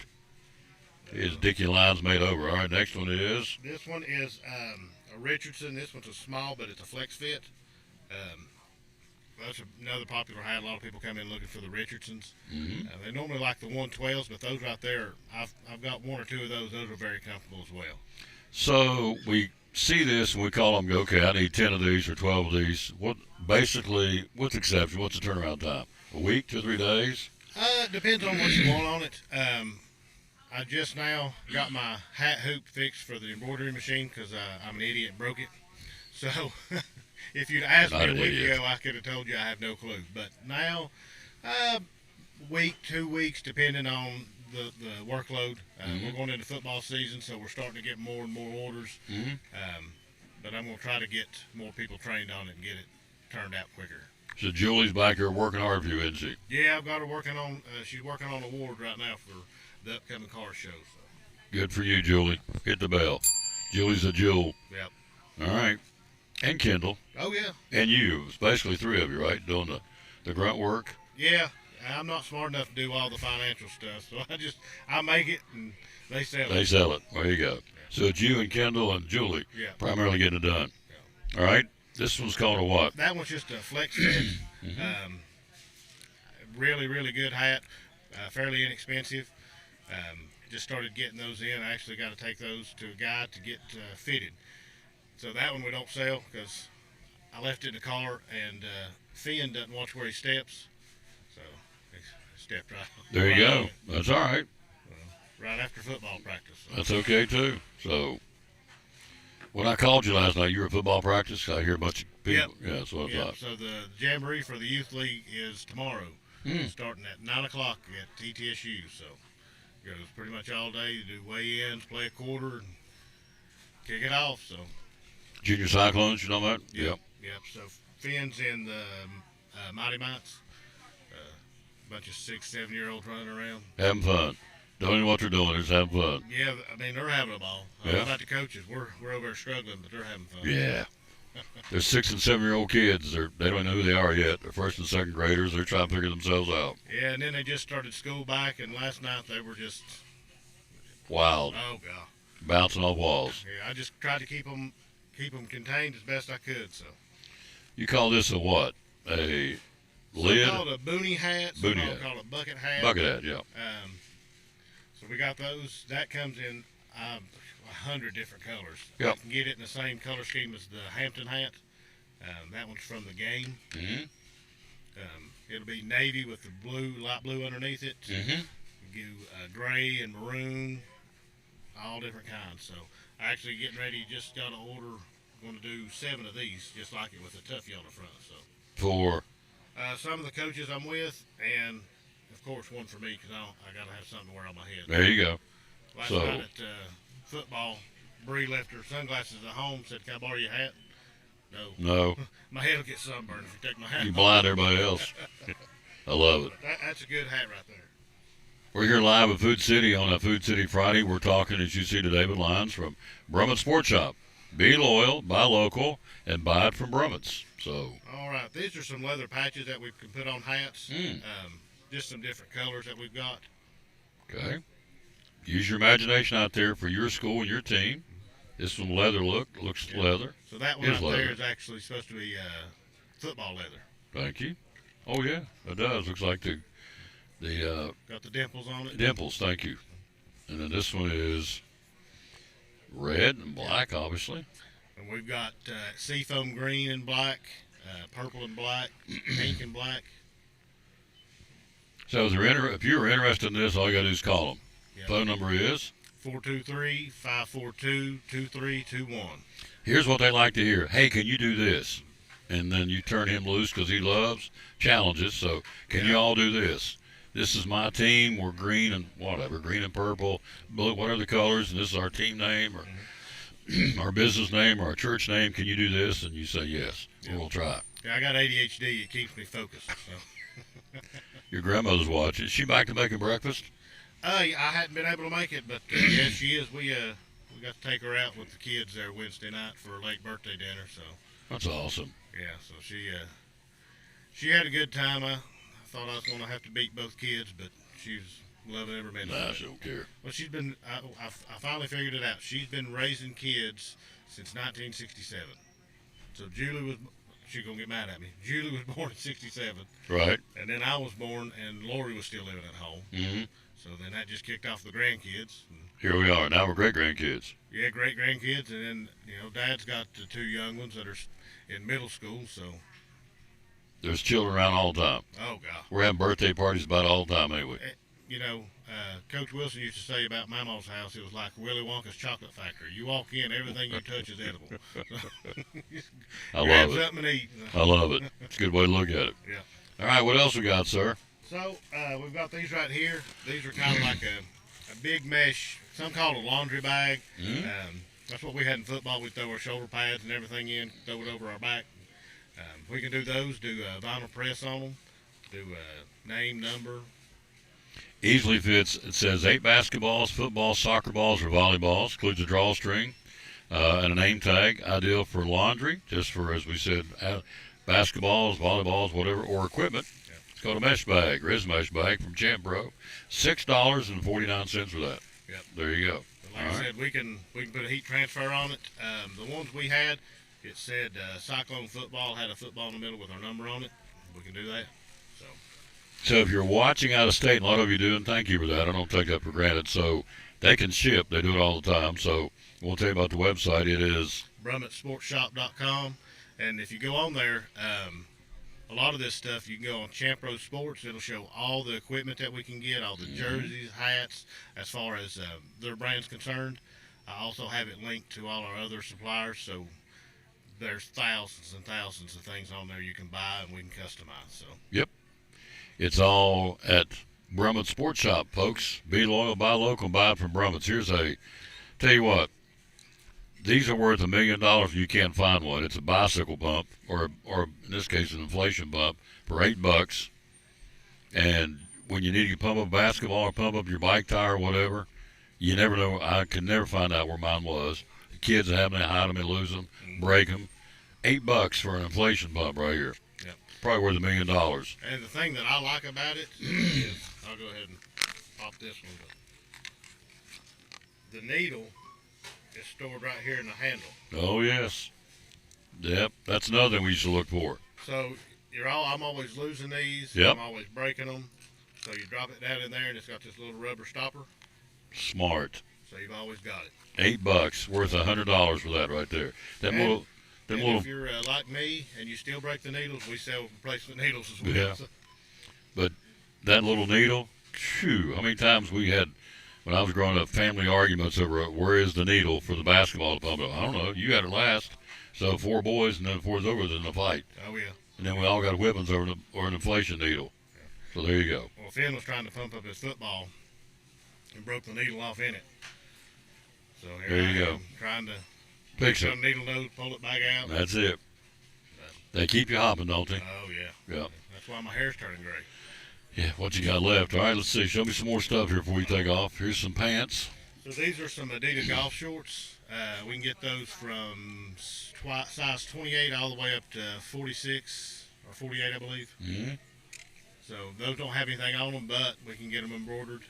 S1: His Dickie lines made over. All right, next one is?
S20: This one is a Richardson. This one's a small, but it's a flex fit. That's another popular hat. A lot of people come in looking for the Richardsons.
S1: Mm-hmm.
S20: They normally like the 112s, but those right there, I've got one or two of those. Those are very comfortable as well.
S1: So we see this and we call them, okay, I need 10 of these or 12 of these. What, basically, with exception, what's the turnaround time? A week, 2 or 3 days?
S20: Depends on what you want on it. I just now got my hat hoop fixed for the embroidery machine because I'm an idiot and broke it. So if you'd asked me a week ago, I could have told you I have no clue. But now, week, 2 weeks, depending on the workload. We're going into football season, so we're starting to get more and more orders.
S1: Mm-hmm.
S20: But I'm going to try to get more people trained on it and get it turned out quicker.
S1: So Julie's back here working hard for you, isn't she?
S20: Yeah, I've got her working on. She's working on awards right now for the upcoming car show. So.
S1: Good for you, Julie. Hit the bell. Julie's a jewel.
S20: Yep.
S1: All right. And Kendall.
S20: Oh yeah.
S1: And you. It's basically 3 of you, right? Doing the grunt work.
S20: Yeah. I'm not smart enough to do all the financial stuff, so I make it and they sell it.
S1: They sell it. There you go. So it's you and Kendall and Julie primarily getting it done. Yeah. All right. This one's called a what?
S20: That one's just a flex fit. Really, really good hat. Fairly inexpensive. Just started getting those in. I actually got to take those to a guy to get fitted. So that one we don't sell because I left it in the car, and Finn doesn't watch where he steps. So he stepped right.
S1: There you go. That's all right.
S20: Right after football practice. So.
S1: That's okay too. So when I called you last night, you were at football practice. I hear a bunch of people.
S20: Yep.
S1: Yeah, so I thought.
S20: So the jamboree for the youth league is tomorrow, starting at 9 o'clock at TTSU. So it goes pretty much all day. You do weigh-ins, play a quarter, and kick it off. So
S1: Junior Cyclones, you know that?
S20: Yep. So Finn's in the Mighty Mites. A bunch of 6-7-year-olds running around.
S1: Having fun. Don't even know what they're doing. They're just having fun.
S20: Yeah, I mean, they're having a ball. About the coaches. We're over there struggling, but they're having fun.
S1: Yeah. They're 6- and 7-year-old kids. They don't know who they are yet. They're 1st and 2nd graders. They're trying to figure themselves out.
S20: Yeah, and then they just started school back, and last night they were just
S1: wild.
S20: Oh God.
S1: Bouncing off walls.
S20: Yeah, I just tried to keep them contained as best I could. So.
S1: You call this a what? A lid?
S20: Some call it a boonie hat. Some call it a bucket hat.
S1: Bucket hat, yeah.
S20: So we got those. That comes in 100 different colors.
S1: Yep.
S20: You can get it in the same color scheme as the Hampton hat. That one's from the game.
S1: Mm-hmm.
S20: It'll be navy with the blue, light blue underneath it.
S1: Mm-hmm.
S20: You do gray and maroon, all different kinds. So actually getting ready, just got an order. Going to do 7 of these, just like it with a Tuffy on the front. So
S1: for
S20: some of the coaches I'm with, and of course one for me because I got to have something to wear on my head.
S1: There you go.
S20: Last night at football, Bree left her sunglasses at home. Said, "Can I borrow your hat?"
S1: No.
S20: My head will get sunburned if you take my hat.
S1: You blind everybody else. I love it.
S20: That's a good hat right there.
S1: We're here live at Food City on a Food City Friday. We're talking, as you see, to David Lyons from Brummett Sports Shop. Be loyal, buy local, and buy it from Brummett's. So.
S20: All right, these are some leather patches that we can put on hats. Just some different colors that we've got.
S1: Okay. Use your imagination out there for your school and your team. This one leather looks leather.
S20: So that one right there is actually supposed to be football leather.
S1: Thank you. Oh yeah, it does. Looks like the
S20: got the dimples on it.
S1: Dimples, thank you. And then this one is red and black, obviously.
S20: And we've got seafoam green and black, purple and black, pink and black.
S1: So if you're interested in this, all you got to do is call them. Yep. Phone number is
S20: 423-542-2321.
S1: Here's what they like to hear. Hey, can you do this? And then you turn him loose because he loves challenges. So can you all do this? This is my team. We're green and whatever, green and purple, blue, whatever the colors, and this is our team name or our business name or our church name. Can you do this? And you say yes.
S20: Yeah.
S1: We'll try.
S20: Yeah, I got ADHD. It keeps me focused. So.
S1: Your grandmother's watching. Is she back to making breakfast?
S20: I hadn't been able to make it, but yes, she is. We got to take her out with the kids there Wednesday night for a late birthday dinner. So
S1: that's awesome.
S20: Yeah, so she had a good time. I thought I was going to have to beat both kids, but she was loving every minute.
S1: Nah, she don't care.
S20: Well, she's been. I finally figured it out. She's been raising kids since 1967. So Julie was. She's gonna get mad at me. Julie was born in '67.
S1: Right.
S20: And then I was born, and Lori was still living at home.
S1: Mm-hmm.
S20: So then that just kicked off the grandkids.
S1: Here we are. Now we're great grandkids.
S20: Yeah, great grandkids, and then Dad's got the two young ones that are in middle school. So
S1: there's children around all the time.
S20: Oh God.
S1: We're having birthday parties about all the time, ain't we?
S20: Coach Wilson used to say about Mama's house, it was like Willy Wonka's chocolate factory. You walk in, everything you touch is edible.
S1: I love it.
S20: Something to eat.
S1: I love it. It's a good way to look at it.
S20: Yeah.
S1: All right, what else we got, sir?
S20: So we've got these right here. These are kind of like a big mesh, some call it a laundry bag.
S1: Mm-hmm.
S20: That's what we had in football. We'd throw our shoulder pads and everything in, throw it over our back. We can do those, do vinyl press on them, do name, number.
S1: Easily fits. It says 8 basketballs, footballs, soccer balls, or volleyballs. Includes a drawstring and a name tag. Ideal for laundry, just for, as we said, basketballs, volleyballs, whatever, or equipment.
S20: Yeah.
S1: It's called a mesh bag, Riz mesh bag from Champ Pro. $6.49 for that.
S20: Yep.
S1: There you go.
S20: Like I said, we can put a heat transfer on it. The ones we had, it said Cyclone Football, had a football in the middle with our number on it. We can do that.
S1: So if you're watching out of state, and a lot of you do, and thank you for that. I don't take that for granted. So they can ship. They do it all the time. So we'll tell you about the website. It is
S20: BrummettSportsShop.com. And if you go on there, a lot of this stuff, you can go on Champ Pro Sports. It'll show all the equipment that we can get, all the jerseys, hats, as far as their brand's concerned. I also have it linked to all our other suppliers. So there's thousands and thousands of things on there you can buy and we can customize. So.
S1: Yep. It's all at Brummett Sports Shop, folks. Be loyal, buy local, buy it from Brummett's. Tell you what, these are worth $1 million if you can't find one. It's a bicycle pump, or in this case, an inflation pump for $8. And when you need to pump up a basketball or pump up your bike tire or whatever, you never know. I could never find out where mine was. The kids have them, they hide them, and lose them, break them. $8 for an inflation pump right here.
S20: Yep.
S1: Probably worth $1 million.
S20: And the thing that I like about it is, I'll go ahead and pop this one. The needle is stored right here in the handle.
S1: Oh yes. Yep. That's another thing we used to look for.
S20: So I'm always losing these.
S1: Yep.
S20: I'm always breaking them. So you drop it down in there, and it's got this little rubber stopper.
S1: Smart.
S20: So you've always got it.
S1: $8 worth $100 for that right there.
S20: If you're like me and you still break the needles, we sell replacement needles as well.
S1: Yeah. But that little needle, phew, how many times we had, when I was growing up, family arguments over where is the needle for the basketball to pump up. I don't know. You got it last. So 4 boys, and then 4's over, then a fight.
S20: Oh, yeah.
S1: And then we all got whippings over an inflation needle. Yeah. So there you go.
S20: Well, Finn was trying to pump up his football and broke the needle off in it. So
S1: there you go.
S20: Trying to
S1: fix it.
S20: Some needle nose, pull it back out.
S1: That's it. They keep you hopping, don't they?
S20: Oh, yeah.
S1: Yeah.
S20: That's why my hair's turning gray.
S1: Yeah, what you got left? All right, let's see. Show me some more stuff here before we take off. Here's some pants.
S20: So these are some Adidas golf shorts. We can get those from size 28 all the way up to 46 or 48, I believe.
S1: Mm-hmm.
S20: So those don't have anything on them, but we can get them embroidered.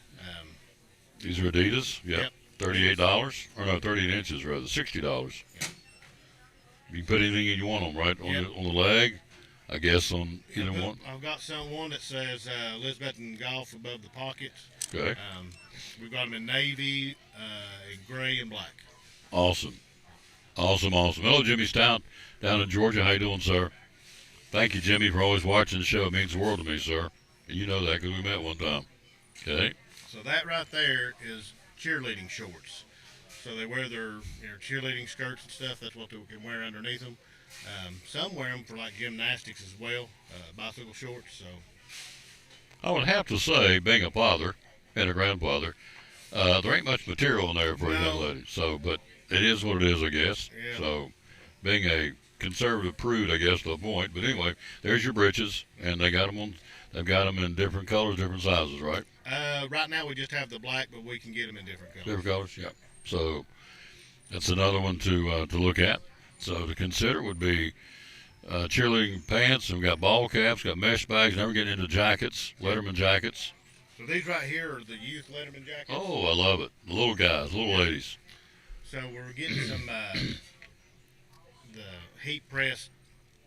S1: These are Adidas?
S20: Yep.
S1: $38? Or no, 38 inches rather, $60.
S20: Yep.
S1: You can put anything you want on, right? On the leg, I guess, on either one.
S20: I've got one that says Elizabeth and Golf above the pockets.
S1: Okay.
S20: We've got them in navy, gray, and black.
S1: Awesome. Hello, Jimmy Stout down in Georgia. How you doing, sir? Thank you, Jimmy, for always watching the show. It means the world to me, sir. And you know that because we met one time. Okay.
S20: So that right there is cheerleading shorts. So they wear their cheerleading skirts and stuff. That's what they can wear underneath them. Some wear them for like gymnastics as well, bicycle shorts. So
S1: I would have to say, being a father and a grandfather, there ain't much material in there for a young lady. So, but it is what it is, I guess.
S20: Yeah.
S1: So, being a conservative prude, I guess, to a point. But anyway, there's your breeches, and they've got them in different colors, different sizes, right?
S20: right now we just have the black, but we can get them in different colors.
S1: Different colors, yeah. So that's another one to look at. So to consider would be cheerleading pants, and we've got ball caps, got mesh bags. Now we're getting into jackets, Letterman jackets.
S20: So these right here are the youth Letterman jackets.
S1: Oh, I love it. The little guys, little ladies.
S20: So we're getting some the heat press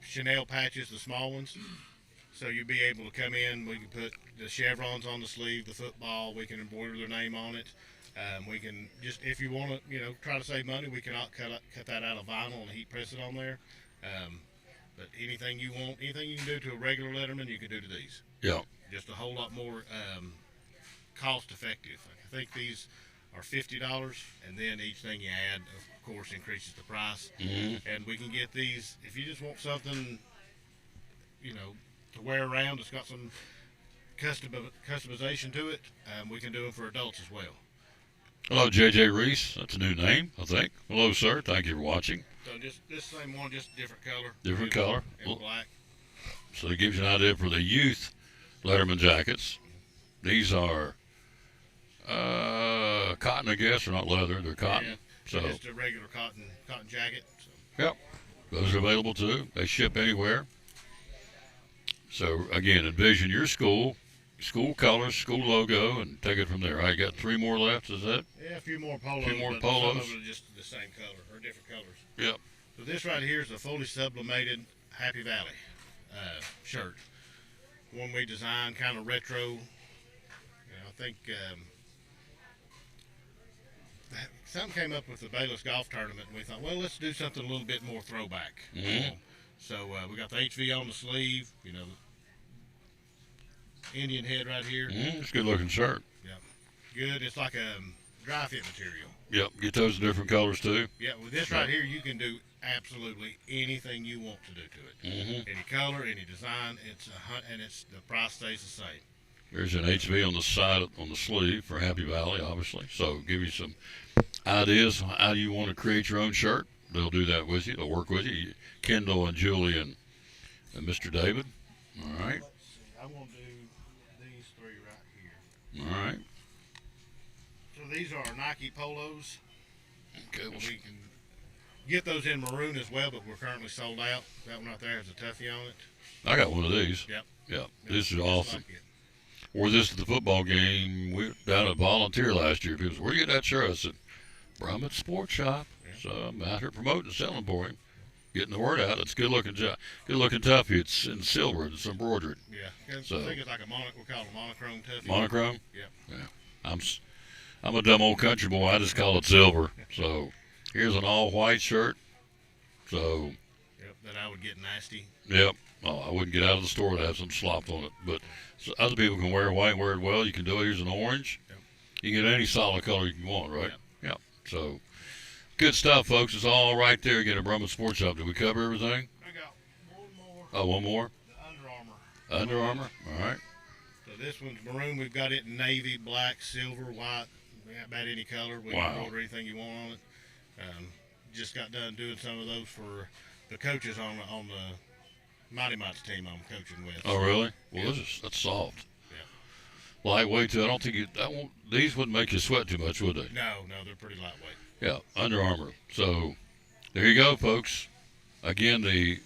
S20: Chanel patches, the small ones. So you'll be able to come in. We can put the chevrons on the sleeve, the football. We can embroider their name on it. We can just, if you want to, try to save money, we can cut that out of vinyl and heat press it on there. But anything you want, anything you can do to a regular Letterman, you can do to these.
S1: Yeah.
S20: Just a whole lot more cost effective. I think these are $50, and then each thing you add, of course, increases the price.
S1: Mm-hmm.
S20: And we can get these, if you just want something, to wear around, it's got some customization to it, we can do them for adults as well.
S1: Hello, J.J. Reese. That's a new name, I think. Hello, sir. Thank you for watching.
S20: So just this same one, just different color.
S1: Different color.
S20: And black.
S1: So it gives you an idea for the youth Letterman jackets. These are cotton, I guess. They're not leather. They're cotton.
S20: Yeah,
S1: So
S20: just a regular cotton jacket. So.
S1: Yep. Those are available too. They ship anywhere. So again, envision your school colors, school logo, and take it from there. I got 3 more left. Is that?
S20: Yeah, a few more polos.
S1: Few more
S20: but
S1: polos.
S20: Some of them are just the same color or different colors.
S1: Yep.
S20: So this right here is a fully sublimated Happy Valley shirt. One we designed, kind of retro. I think something came up with the Bayless Golf Tournament, and we thought, well, let's do something a little bit more throwback.
S1: Mm-hmm.
S20: So we got the HV on the sleeve, Indian head right here.
S1: It's a good looking shirt.
S20: Yeah, good. It's like a dry fit material.
S1: Yep. Get those in different colors too.
S20: Yeah, with this right here, you can do absolutely anything you want to do to it.
S1: Mm-hmm.
S20: Any color, any design. And the price stays the same.
S1: There's an HV on the side, on the sleeve for Happy Valley, obviously. So give you some ideas how you want to create your own shirt. They'll do that with you. They'll work with you. Kendall and Julie and Mr. David. All right.
S20: I'm going to do these 3 right here.
S1: All right.
S20: So these are Nike polos.
S1: Okay.
S20: We can get those in maroon as well, but we're currently sold out. That one right there has a Tuffy on it.
S1: I got one of these.
S20: Yep.
S1: Yep. This is awesome.
S20: Like
S1: Wore this at the football game. We down at Volunteer last year. People said, "Where you get that shirt?" I said, "Brummett Sports Shop." Yeah. So I'm out here promoting, selling for him, getting the word out. It's good looking Tuffy. It's in silver. It's embroidered.
S20: Yeah.
S1: So,
S20: I think it's like we call it a monochrome Tuffy.
S1: Monochrome.
S20: Yeah.
S1: Yeah. I'm a dumb old country boy. I just call it silver. So here's an all white shirt. So.
S20: Yep. That I would get nasty.
S1: Yep. Oh, I wouldn't get out of the store to have some slopped on it. But so other people can wear white, wear it well. You can do it. Here's an orange.
S20: Yep.
S1: You can get any solid color you can want, right? Yep. So good stuff, folks. It's all right there. Again, at Brummett Sports Shop. Did we cover everything?
S20: I got one more.
S1: Oh, one more?
S20: The Under Armour.
S1: Under Armour. All right.
S20: So this one's maroon. We've got it in navy, black, silver, white. About any color. We can order anything you want on it. Just got done doing some of those for the coaches on the Mighty Mites team I'm coaching with.
S1: Oh, really? Well, that's soft. Yeah. Lightweight too. I don't think these wouldn't make you sweat too much, would they?
S20: No, they're pretty lightweight.
S1: Yeah, Under Armour. So there you go, folks. Again, the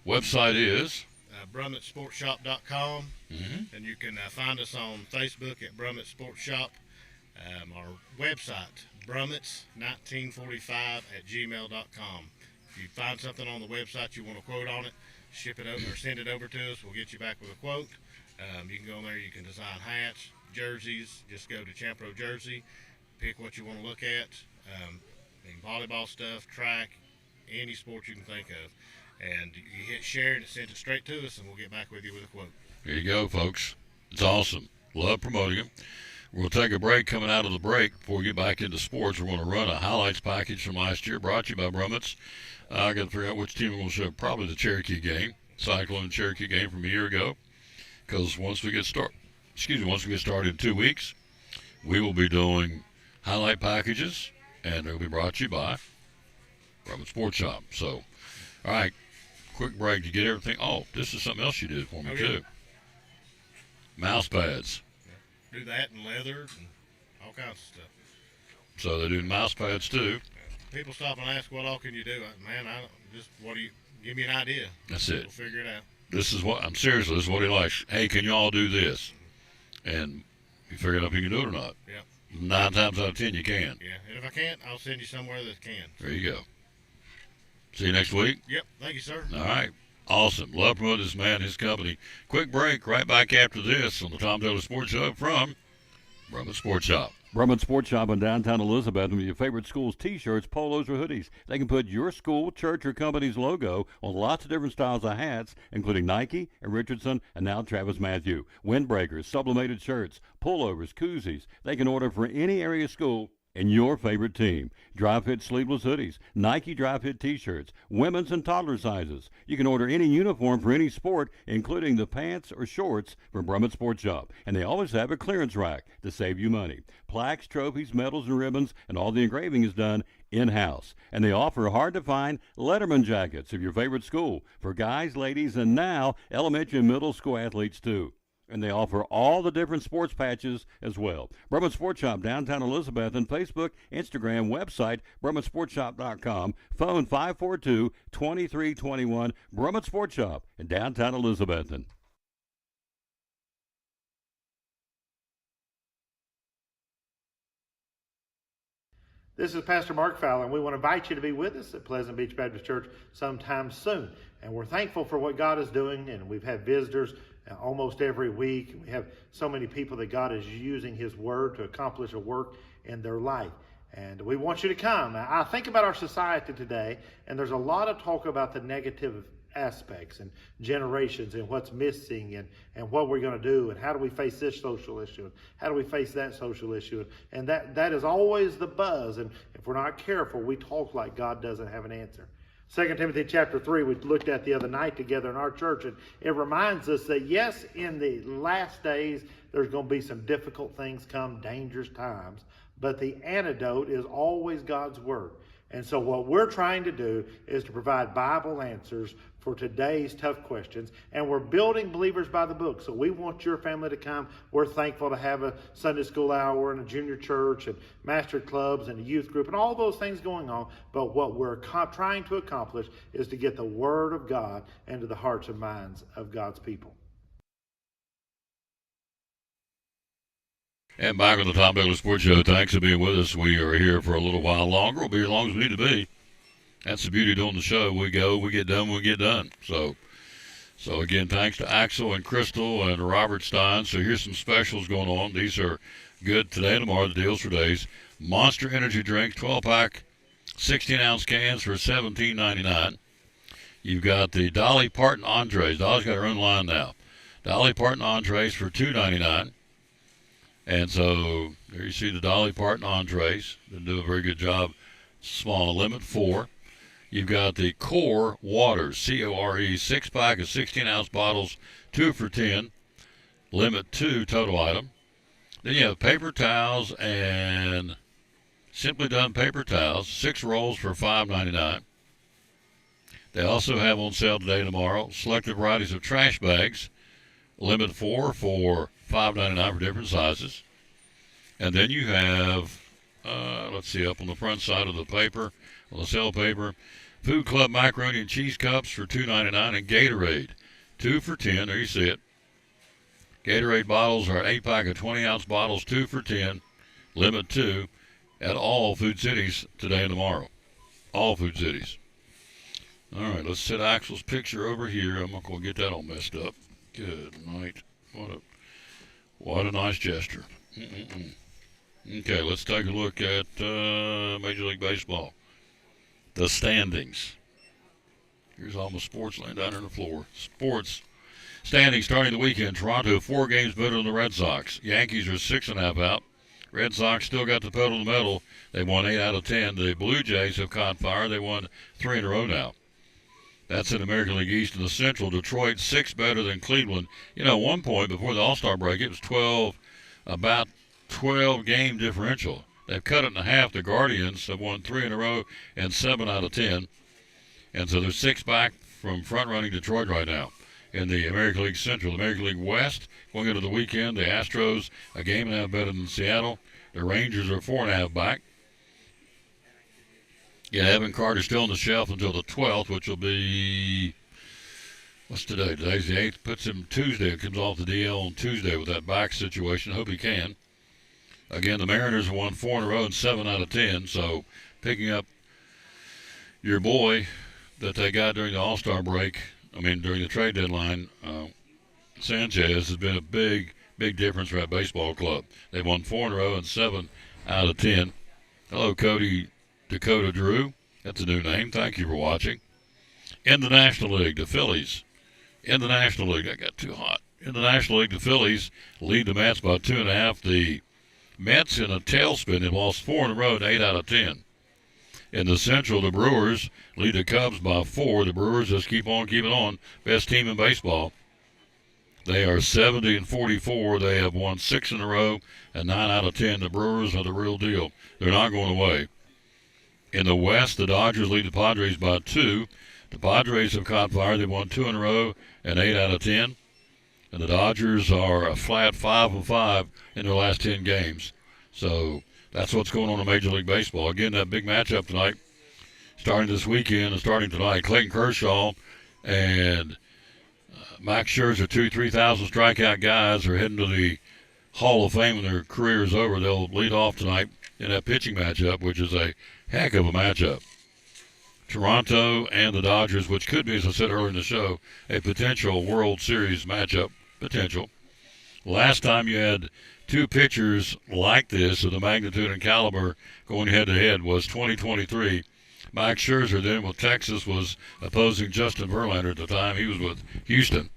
S1: website is
S20: BrummettSportsShop.com,
S1: mm-hmm.
S20: and you can find us on Facebook at Brummett Sports Shop. Our website, Brummets1945@gmail.com. If you find something on the website you want to quote on it, ship it over or send it over to us. We'll get you back with a quote. You can go in there. You can design hats, jerseys. Just go to Champro Jersey, pick what you want to look at. Volleyball stuff, track, any sport you can think of. And you hit share and it sends it straight to us, and we'll get back with you with a quote.
S1: There you go, folks. It's awesome. Love promoting them. We'll take a break. Coming out of the break, before we get back into sports, we're going to run a highlights package from last year, brought to you by Brummets. I got to figure out which team we're going to show. Probably the Cherokee game, Cyclone Cherokee game from a year ago. Because once we get started in 2 weeks, we will be doing highlight packages, and they'll be brought to you by Brummets Sports Shop. So, all right, quick break to get everything. Oh, this is something else you did for me too. Mouse pads.
S20: Do that and leather and all kinds of stuff.
S1: So they do mouse pads too.
S20: People stop and ask, what all can you do? Man, give me an idea.
S1: That's it.
S20: We'll figure it out.
S1: This is what, this is what he likes. Hey, can you all do this? And you figure out if you can do it or not.
S20: Yep.
S1: 9 times out of 10 you can.
S20: Yeah, and if I can't, I'll send you somewhere that can.
S1: There you go. See you next week.
S20: Yep, thank you, sir.
S1: All right. Awesome. Love promote this man, his company. Quick break. Right back after this on the Tom Taylor Sports Show from Brummets Sports Shop.
S8: Brummets Sports Shop in downtown Elizabeth with your favorite school's T-shirts, polos, or hoodies. They can put your school, church, or company's logo on lots of different styles of hats, including Nike and Richardson and now Travis Matthew. Windbreakers, sublimated shirts, pullovers, koozies. They can order for any area school and your favorite team. Dry fit sleeveless hoodies, Nike dry fit t-shirts, women's and toddler sizes. You can order any uniform for any sport, including the pants or shorts from Brummets Sports Shop. And they always have a clearance rack to save you money. Plaques, trophies, medals, and ribbons, and all the engraving is done in-house. And they offer hard-to-find Letterman jackets of your favorite school for guys, ladies, and now elementary and middle school athletes too. And they offer all the different sports patches as well. Brummets Sports Shop, downtown Elizabeth, and Facebook, Instagram, website, BrummetSportsShop.com, phone 542-2321, Brummets Sports Shop in downtown Elizabethton.
S21: This is Pastor Mark Fowler, and we want to invite you to be with us at Pleasant Beach Baptist Church sometime soon. And we're thankful for what God is doing, and we've had visitors almost every week. We have so many people that God is using His Word to accomplish a work in their life. And we want you to come. Now, I think about our society today, and there's a lot of talk about the negative aspects and generations and what's missing and what we're going to do and how do we face this social issue and how do we face that social issue. And that is always the buzz. And if we're not careful, we talk like God doesn't have an answer. 2 Timothy chapter 3 we looked at the other night together in our church, and it reminds us that yes, in the last days there's going to be some difficult things come, dangerous times, but the antidote is always God's Word. And so what we're trying to do is to provide Bible answers for today's tough questions. And we're building Believers by the Book. So we want your family to come. We're thankful to have a Sunday school hour and a junior church and master clubs and a youth group and all those things going on. But what we're trying to accomplish is to get the Word of God into the hearts and minds of God's people.
S1: And back on the Tom Taylor Sports Show. Thanks for being with us. We are here for a little while longer. We'll be here as long as we need to be. That's the beauty of doing the show. We go, we get done, we get done. So again, thanks to Axel and Crystal and Robert Stein. So here's some specials going on. These are good today and tomorrow, the deals for days. Monster Energy Drinks, 12-pack, 16-ounce cans for $17.99. You've got the Dolly Parton entrees. Dolly's got her own line now. Dolly Parton entrees for $2.99. And so there you see the Dolly Parton entrees. They do a very good job. Small limit 4. You've got the Core Waters, C-O-R-E, 6-pack of 16-ounce bottles, 2 for $10. Limit 2 total item. Then you have paper towels and Simply Done paper towels, 6 rolls for $5.99. They also have on sale today and tomorrow selected varieties of trash bags, limit 4 for $5.99 for different sizes. And then you have, let's see, up on the front side of the paper, on the sale paper, Food Club macaroni and cheese cups for $2.99 and Gatorade, 2 for $10. There you see it. Gatorade bottles are an 8-pack of 20-ounce bottles, 2 for $10, limit 2, at all Food Cities today and tomorrow. All Food Cities. All right, let's set Axel's picture over here. I'm not going to get that all messed up. Good night. What a nice gesture. Okay, let's take a look at Major League Baseball. The standings. Here's all my sports laying down on the floor. Sports. Standings starting the weekend. Toronto 4 games better than the Red Sox. Yankees are 6.5 out. Red Sox still got the pedal to the metal. They won 8 out of 10. The Blue Jays have caught fire. They won 3 in a row now. That's in the American League East and the Central. Detroit 6 better than Cleveland. You know, at one point before the All-Star break, it was about 12 game differential. They've cut it in half. The Guardians have won 3 in a row and 7 out of 10. And so they're 6 back from front-running Detroit right now in the American League Central. The American League West, going into the weekend, the Astros a game and a half better than Seattle. The Rangers are 4.5 back. Yeah, Evan Carter's still on the shelf until the 12th, which will be, what's today? Today's the 8th. Puts him Tuesday. Comes off the DL on Tuesday with that back situation. Hope he can. Again, the Mariners have won 4 in a row and 7 out of 10. So picking up your boy that they got during the All-Star break, during the trade deadline, Sanchez has been a big difference for that baseball club. They've won 4 in a row and 7 out of 10. Hello, Cody Dakota Drew. That's a new name. Thank you for watching. In the National League, the Phillies. In the National League, that got too hot. In the National League, the Phillies lead the Mets by 2.5. The Mets in a tailspin have lost 4 in a row and 8 out of 10. In the Central, the Brewers lead the Cubs by 4. The Brewers just keep on keeping on. Best team in baseball. They are 70-44. They have won 6 in a row and 9 out of 10. The Brewers are the real deal. They're not going away. In the West, the Dodgers lead the Padres by 2. The Padres have caught fire. They've won 2 in a row and 8 out of 10. And the Dodgers are a flat 5-5 in their last 10 games. So that's what's going on in Major League Baseball. Again, that big matchup tonight, starting this weekend and starting tonight. Clayton Kershaw and Max Scherzer, 3,000 strikeout guys, are heading to the Hall of Fame when their career is over. They'll lead off tonight in that pitching matchup, which is a heck of a matchup. Toronto and the Dodgers, which could be, as I said earlier in the show, a potential World Series matchup. Potential. Last time you had 2 pitchers like this of the magnitude and caliber going head-to-head was 2023. Max Scherzer then with Texas was opposing Justin Verlander at the time. He was with Houston.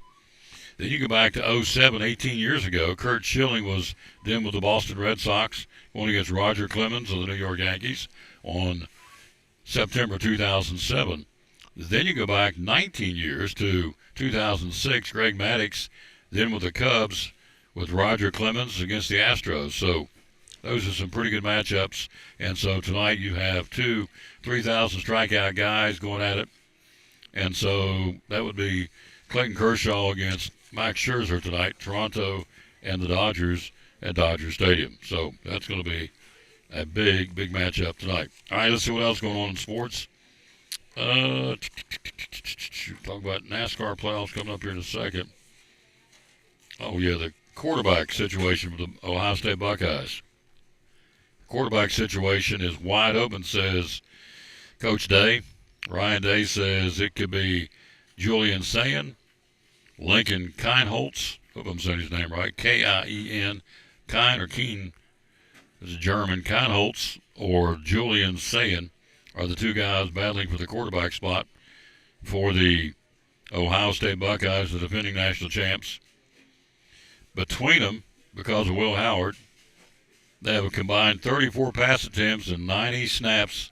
S1: Then you go back to 07, 18 years ago. Curt Schilling was then with the Boston Red Sox going against Roger Clemens of the New York Yankees on September 2007. Then you go back 19 years to 2006. Greg Maddux then with the Cubs with Roger Clemens against the Astros. So those are some pretty good matchups. And so tonight you have 2 3,000 strikeout guys going at it. And so that would be Clayton Kershaw against Max Scherzer tonight, Toronto and the Dodgers at Dodger Stadium. So that's going to be a big matchup tonight. All right, let's see what else is going on in sports. Talk about NASCAR playoffs coming up here in a second. Oh, yeah, the quarterback situation for the Ohio State Buckeyes. Quarterback situation is wide open, says Coach Day. Ryan Day says it could be Julian Sayin, Lincoln Kienholz. Hope I'm saying his name right. K-I-E-N. Kien or Keen is German. Kienholz or Julian Sayin are the 2 guys battling for the quarterback spot for the Ohio State Buckeyes, the defending national champs. Between them, because of Will Howard, they have a combined 34 pass attempts and 90 snaps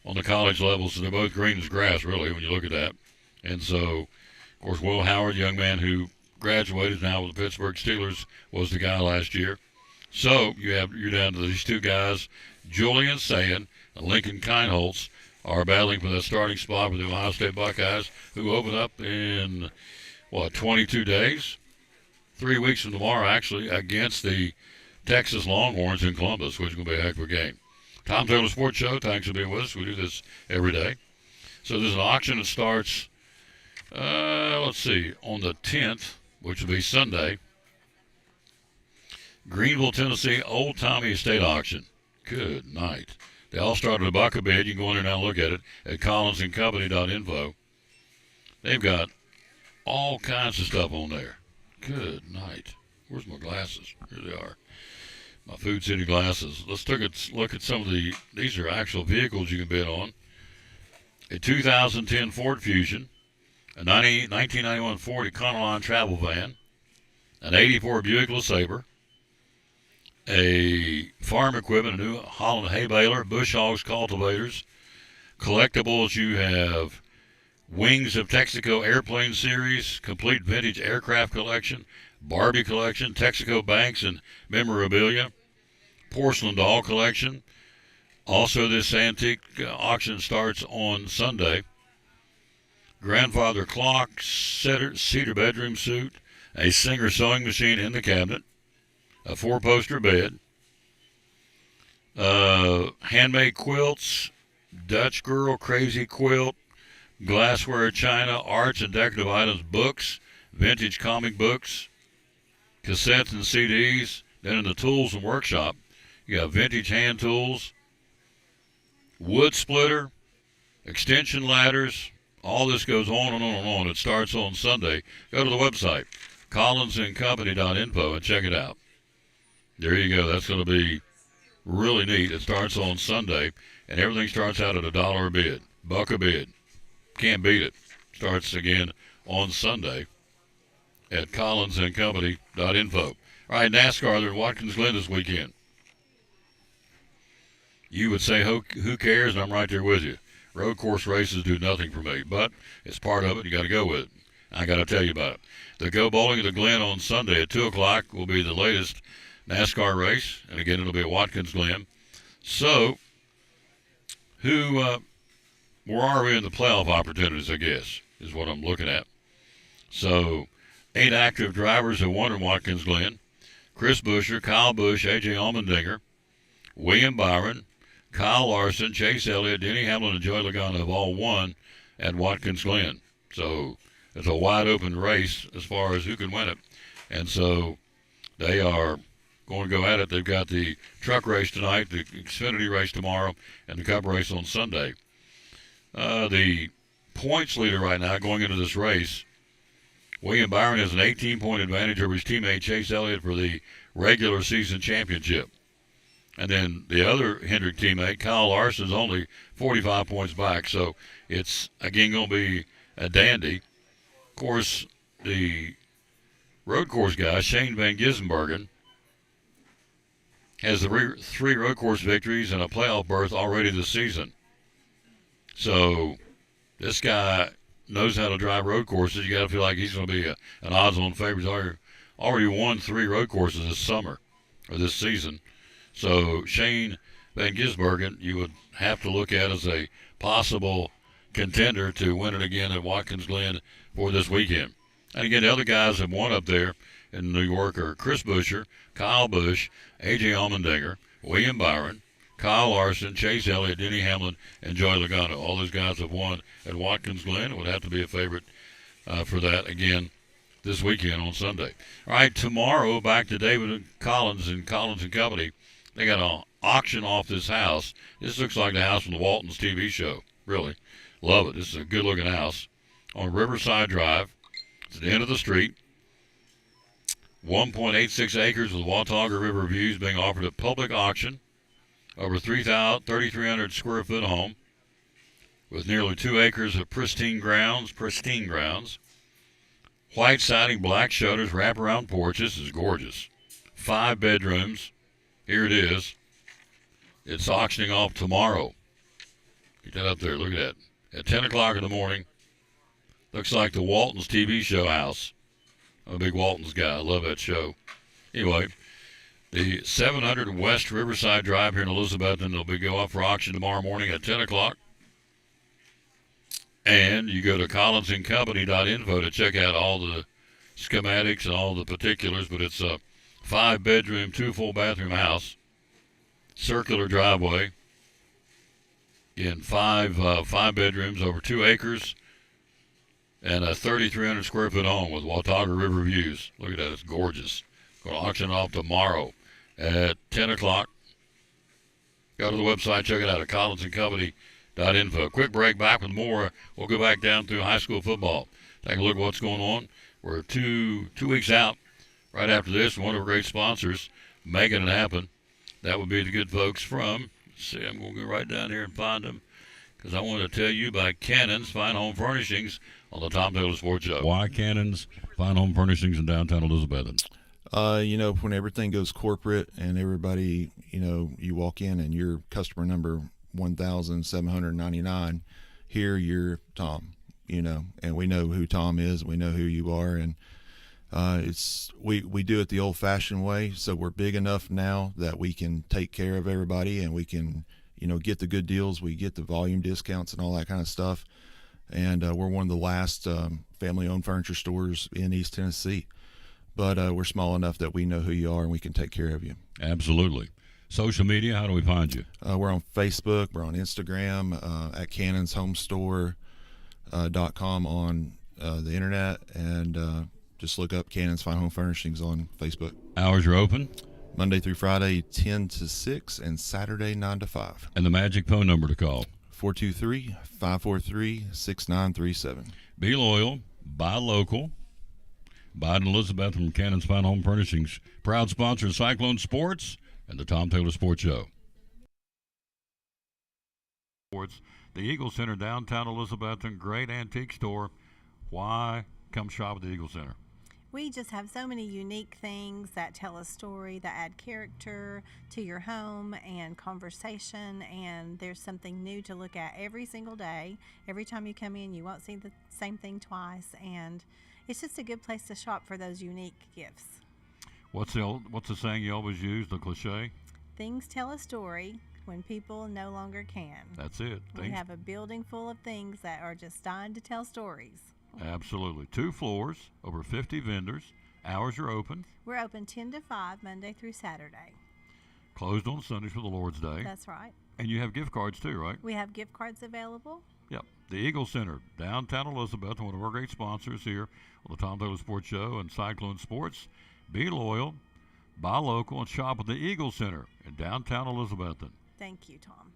S1: on the college level, so they're both green as grass, really, when you look at that. And so, of course, Will Howard, young man who graduated now with the Pittsburgh Steelers, was the guy last year. So you're down to these 2 guys, Julian Sayin and Lincoln Kienholz, are battling for that starting spot for the Ohio State Buckeyes, who open up in, 22 days? 3 weeks from tomorrow, actually, against the Texas Longhorns in Columbus, which is going to be a heck of a game. Tom Taylor Sports Show, thanks for being with us. We do this every day. So there's an auction that starts, on the 10th, which will be Sunday. Greenville, Tennessee, Old Tommy Estate Auction. Good night. They all start at $1 a bid. You can go in there now and look at it at collinsandcompany.info. They've got all kinds of stuff on there. Good night. Where's my glasses? Here they are. My Food City glasses. Let's look at some of these are actual vehicles you can bid on. A 2010 Ford Fusion, a 1991 Ford Econoline travel van, an 84 Buick LeSabre, a farm equipment, a New Holland hay baler, bush hogs, cultivators. Collectibles, you have Wings of Texaco Airplane Series, complete vintage aircraft collection, Barbie collection, Texaco banks and memorabilia, porcelain doll collection. Also, this antique auction starts on Sunday. Grandfather clock, cedar bedroom suit, a Singer sewing machine in the cabinet, a 4-poster bed, handmade quilts, Dutch Girl Crazy Quilt, glassware, china, arts and decorative items, books, vintage comic books, cassettes and CDs. Then in the tools and workshop, you got vintage hand tools, wood splitter, extension ladders. All this goes on and on and on. It starts on Sunday. Go to the website, collinsandcompany.info, and check it out. There you go. That's going to be really neat. It starts on Sunday, and everything starts out at $1 a bid, $1 a bid. Can't beat it. Starts again on Sunday at collinsandcompany.info. All right, NASCAR, they're at Watkins Glen this weekend. You would say, who cares? And I'm right there with you. Road course races do nothing for me, but it's part of it. You got to go with it. I got to tell you about it. The Go Bowling at the Glen on Sunday at 2 o'clock will be the latest NASCAR race, and again, it'll be at Watkins Glen. So, where are we in the playoff opportunities, I guess, is what I'm looking at. So, 8 active drivers have won in Watkins Glen. Chris Buescher, Kyle Busch, A.J. Allmendinger, William Byron, Kyle Larson, Chase Elliott, Denny Hamlin, and Joey Logano have all won at Watkins Glen. So it's a wide-open race as far as who can win it. And so they are going to go at it. They've got the truck race tonight, the Xfinity race tomorrow, and the Cup race on Sunday. The points leader right now going into this race, William Byron has an 18-point advantage over his teammate Chase Elliott for the regular season championship. And then the other Hendrick teammate, Kyle Larson, is only 45 points back. So it's, again, going to be a dandy. Of course, the road course guy, Shane Van Gisbergen, has the 3 road course victories and a playoff berth already this season. So this guy knows how to drive road courses. You got to feel like he's going to be an odds-on favorite. He's already won 3 road courses this summer or this season. So Shane Van Gisbergen, you would have to look at as a possible contender to win it again at Watkins Glen for this weekend. And again, the other guys have won up there in New York are Chris Buescher, Kyle Busch, A.J. Allmendinger, William Byron, Kyle Larson, Chase Elliott, Denny Hamlin, and Joey Logano. All those guys have won at Watkins Glen. It would have to be a favorite for that again this weekend on Sunday. All right, tomorrow back to David Collins and Collins and Company. They got an auction off this house. This looks like the house from the Waltons TV show. Really. Love it. This is a good-looking house on Riverside Drive. It's at the end of the street. 1.86 acres with Watauga River views being offered at public auction. Over 3,300 square foot home with nearly 2 acres of pristine grounds. White siding, black shutters, wraparound porches. This is gorgeous. 5 bedrooms. Here it is. It's auctioning off tomorrow. Get that up there. Look at that. At 10 o'clock in the morning. Looks like the Waltons TV show house. I'm a big Waltons guy. I love that show. Anyway, the 700 West Riverside Drive here in Elizabethton, they'll go up for auction tomorrow morning at 10 o'clock. And you go to collinsandcompany.info to check out all the schematics and all the particulars, but it's a 5-bedroom, 2 full bathroom house, circular driveway in 5 bedrooms, over 2 acres, and a 3,300 square foot home with Watauga River views. Look at that, it's gorgeous. Going to auction off tomorrow at 10 o'clock. Go to the website, check it out at collinsandcompany.info. Quick break, back with more. We'll go back down through high school football. Take a look at what's going on. We're two weeks out. Right after this, one of our great sponsors, making it happen. That would be the good folks from, let's see, I'm going to go right down here and find them. because I want to tell you about Cannon's Fine Home Furnishings on the Tom Taylor Sports Show. Why Cannon's Fine Home Furnishings in downtown Elizabethton?
S2: When everything goes corporate and everybody, you walk in and you're customer number 1,799, here you're Tom, and we know who Tom is, we know who you are, and we do it the old-fashioned way, so we're big enough now that we can take care of everybody and we can, get the good deals, we get the volume discounts and all that kind of stuff, and we're one of the last family-owned furniture stores in East Tennessee. But we're small enough that we know who you are and we can take care of you.
S1: Absolutely. Social media, how do we find you?
S2: We're on Facebook. We're on Instagram, at cannonshomestore.com on the internet, and just look up Cannon's Fine Home Furnishings on Facebook.
S1: Hours are open?
S2: Monday through Friday, 10 to 6, and Saturday, 9 to 5.
S1: And the magic phone number to call?
S2: 423-543-6937.
S1: Be loyal, buy local. Biden Elizabeth from Cannon's Fine Home Furnishings, proud sponsor of Cyclone Sports and the Tom Taylor Sports Show. The Eagle Center, downtown Elizabethton, great antique store. Why come shop at the Eagle Center?
S6: We just have so many unique things that tell a story, that add character to your home and conversation, and there's something new to look at every single day. Every time you come in, you won't see the same thing twice, and it's just a good place to shop for those unique gifts.
S1: What's the saying you always use, the cliche?
S6: Things tell a story when people no longer can.
S1: That's it.
S6: We have a building full of things that are just dying to tell stories.
S1: Absolutely. 2 floors, over 50 vendors. Hours are open.
S6: We're open 10 to 5 Monday through Saturday.
S1: Closed on Sundays for the Lord's Day.
S6: That's right.
S1: And you have gift cards too, right?
S6: We have gift cards available.
S1: Yep. The Eagle Center, downtown Elizabeth, one of our great sponsors here on the Tom Taylor Sports Show and Cyclone Sports. Be loyal, buy local, and shop at the Eagle Center in downtown Elizabethton.
S6: Thank you, Tom.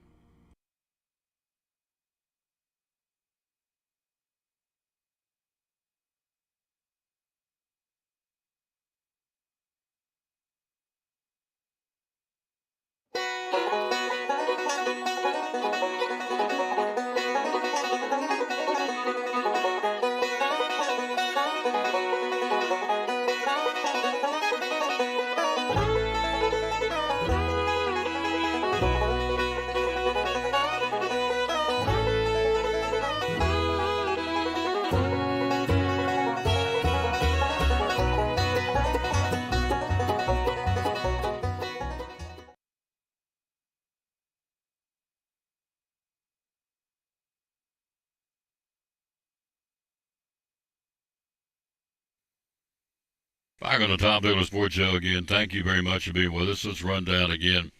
S1: Back on the Tom Taylor Sports Show again. Thank you very much for being with us. Let's run down again.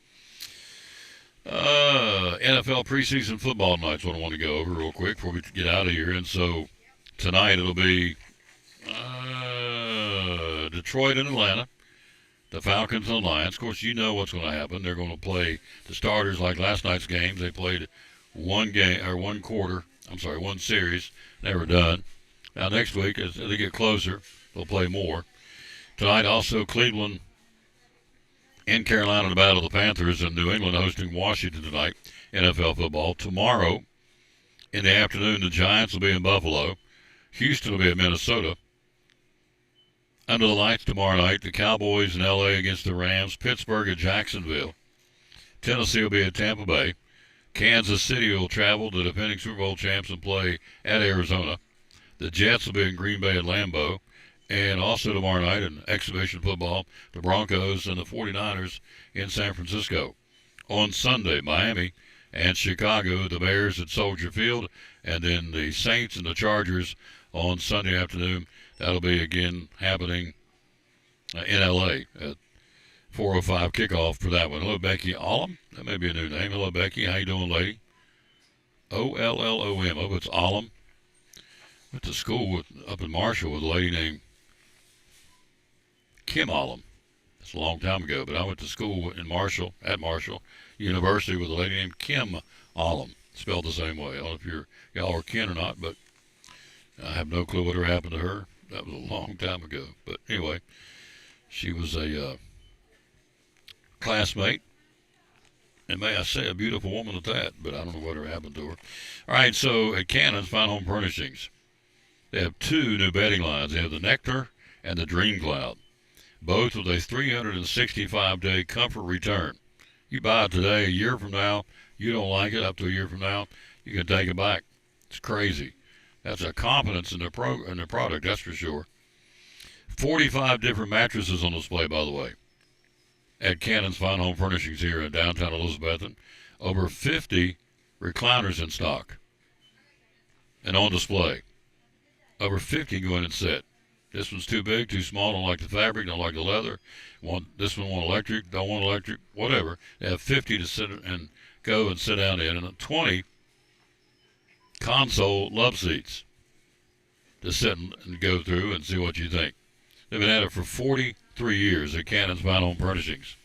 S1: NFL preseason football night's what I want to go over real quick before we get out of here. And so tonight it'll be Detroit and Atlanta, the Falcons and Lions. Of course, you know what's going to happen. They're going to play the starters like last night's games. They played one series. They were done. Now next week, as they get closer, they'll play more. Tonight, also, Cleveland in Carolina to battle the Panthers, and New England hosting Washington tonight, NFL football. Tomorrow, in the afternoon, the Giants will be in Buffalo. Houston will be at Minnesota. Under the lights tomorrow night, the Cowboys in L.A. against the Rams. Pittsburgh at Jacksonville. Tennessee will be at Tampa Bay. Kansas City will travel, the defending Super Bowl champs, and play at Arizona. The Jets will be in Green Bay at Lambeau. And also tomorrow night in exhibition football, the Broncos and the 49ers in San Francisco. On Sunday, Miami and Chicago, the Bears at Soldier Field, and then the Saints and the Chargers on Sunday afternoon. That'll be again happening in L.A. at 4:05 kickoff for that one. Hello, Becky Ollum. That may be a new name. Hello, Becky. How you doing, lady? Ollom. Oh, it's Ollum. Went to school up in Marshall with a lady named Kim Ollum. It's a long time ago, but I went to school at Marshall University with a lady named Kim Ollum, spelled the same way. I don't know if y'all are kin or not, but I have no clue what ever happened to her. That was a long time ago. But anyway, she was a classmate And may I say, a beautiful woman at that, but I don't know whatever happened to her. All right, so at Cannon's Fine Home Furnishings, they have 2 new bedding lines. They have the Nectar and the Dream Cloud, both with a 365-day comfort return. You buy it today, a year from now, you don't like it, up to a year from now, you can take it back. It's crazy. That's a confidence in the product, that's for sure. 45 different mattresses on display, by the way, at Cannon's Fine Home Furnishings here in downtown Elizabethton. Over 50 recliners in stock and on display. Over 50 go in and sit. This one's too big, too small, don't like the fabric, don't like the leather. This one want electric, don't want electric, whatever. They have 50 to sit and go and sit down in, and 20 console love seats to sit and go through and see what you think. They've been at it for 43 years at Cannon's Fine Home Furnishings.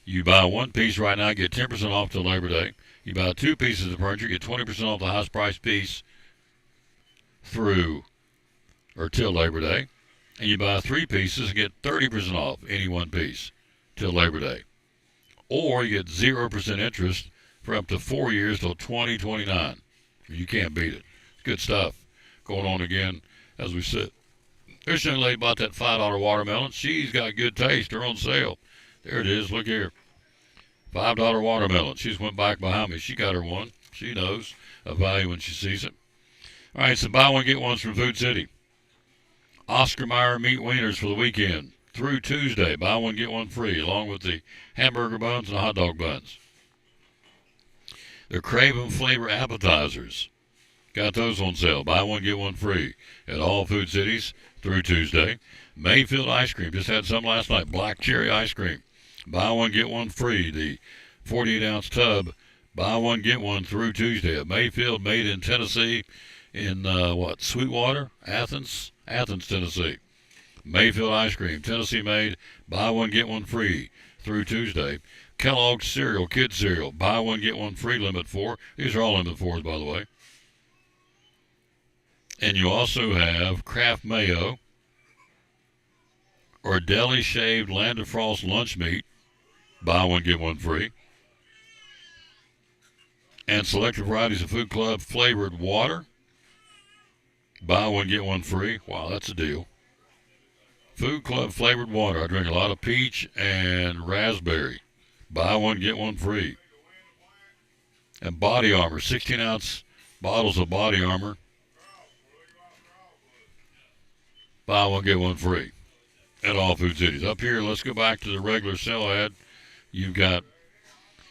S1: You buy one piece right now, get 10% off till Labor Day. You buy 2 pieces of furniture, get 20% off the highest price piece through or till Labor Day. And you buy 3 pieces and get 30% off any one piece till Labor Day. Or you get 0% interest for up to 4 years till 2029. You can't beat it. Good stuff going on again as we sit. This young lady bought that $5 watermelon. She's got good taste. They're on sale. There it is. Look here. $5 watermelon. She just went back behind me. She got her one. She knows a value when she sees it. All right, so buy one, get ones from Food City. Oscar Mayer meat wieners for the weekend through Tuesday. Buy one, get one free, along with the hamburger buns and the hot dog buns. The Craven Flavor appetizers. Got those on sale. Buy one, get one free at all Food Cities through Tuesday. Mayfield ice cream. Just had some last night. Black cherry ice cream. Buy one, get one free. The 48-ounce tub. Buy one, get one through Tuesday at Mayfield, made in Tennessee in, Sweetwater? Athens, Tennessee. Mayfield ice cream. Tennessee made. Buy one, get one free through Tuesday. Kellogg's cereal, kids cereal. Buy one, get one free, limit 4. These are all limit 4s, by the way. And you also have Kraft Mayo or Deli Shaved Land of Frost lunch meat. Buy one, get one free. And selected varieties of Food Club flavored water. Buy one, get one free. Wow, that's a deal. Food Club flavored water. I drink a lot of peach and raspberry. Buy one, get one free. And Body Armor, 16-ounce bottles of Body Armor. Buy one, get one free at all Food Cities. Up here, let's go back to the regular sale ad. You've got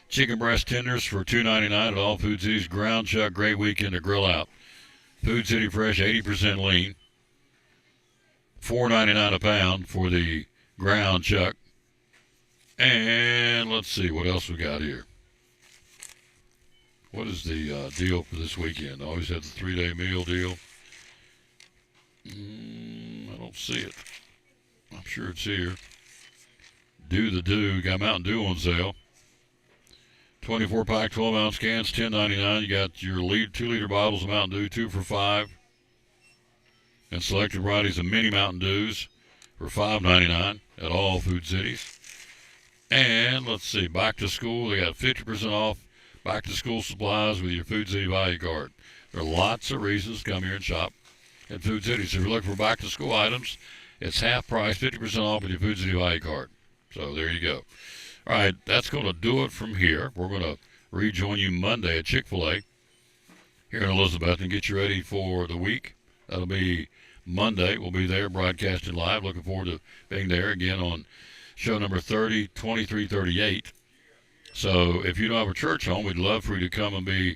S1: chicken breast tenders for $2.99 at all Food Cities. Ground chuck, great weekend to grill out. Food City Fresh, 80% lean. $4.99 a pound for the ground chuck. And let's see what else we got here. What is the deal for this weekend? I always have the 3-day meal deal. I don't see it. I'm sure it's here. Do the Do. Got Mountain Dew on sale. 24-pack, 12-ounce cans, $10.99. You got your 2-liter bottles of Mountain Dew, 2 for $5. And selected varieties of mini Mountain Dews for $5.99 at all Food Cities. And let's see, back to school. They got 50% off back to school supplies with your Food City value card. There are lots of reasons to come here and shop at Food City. So if you're looking for back to school items, it's half price, 50% off with your Food City value card. So there you go. All right, that's going to do it from here. We're going to rejoin you Monday at Chick-fil-A here in Elizabeth and get you ready for the week. That'll be Monday. We'll be there broadcasting live. Looking forward to being there again on show number 2338. So if you don't have a church home, we'd love for you to come and be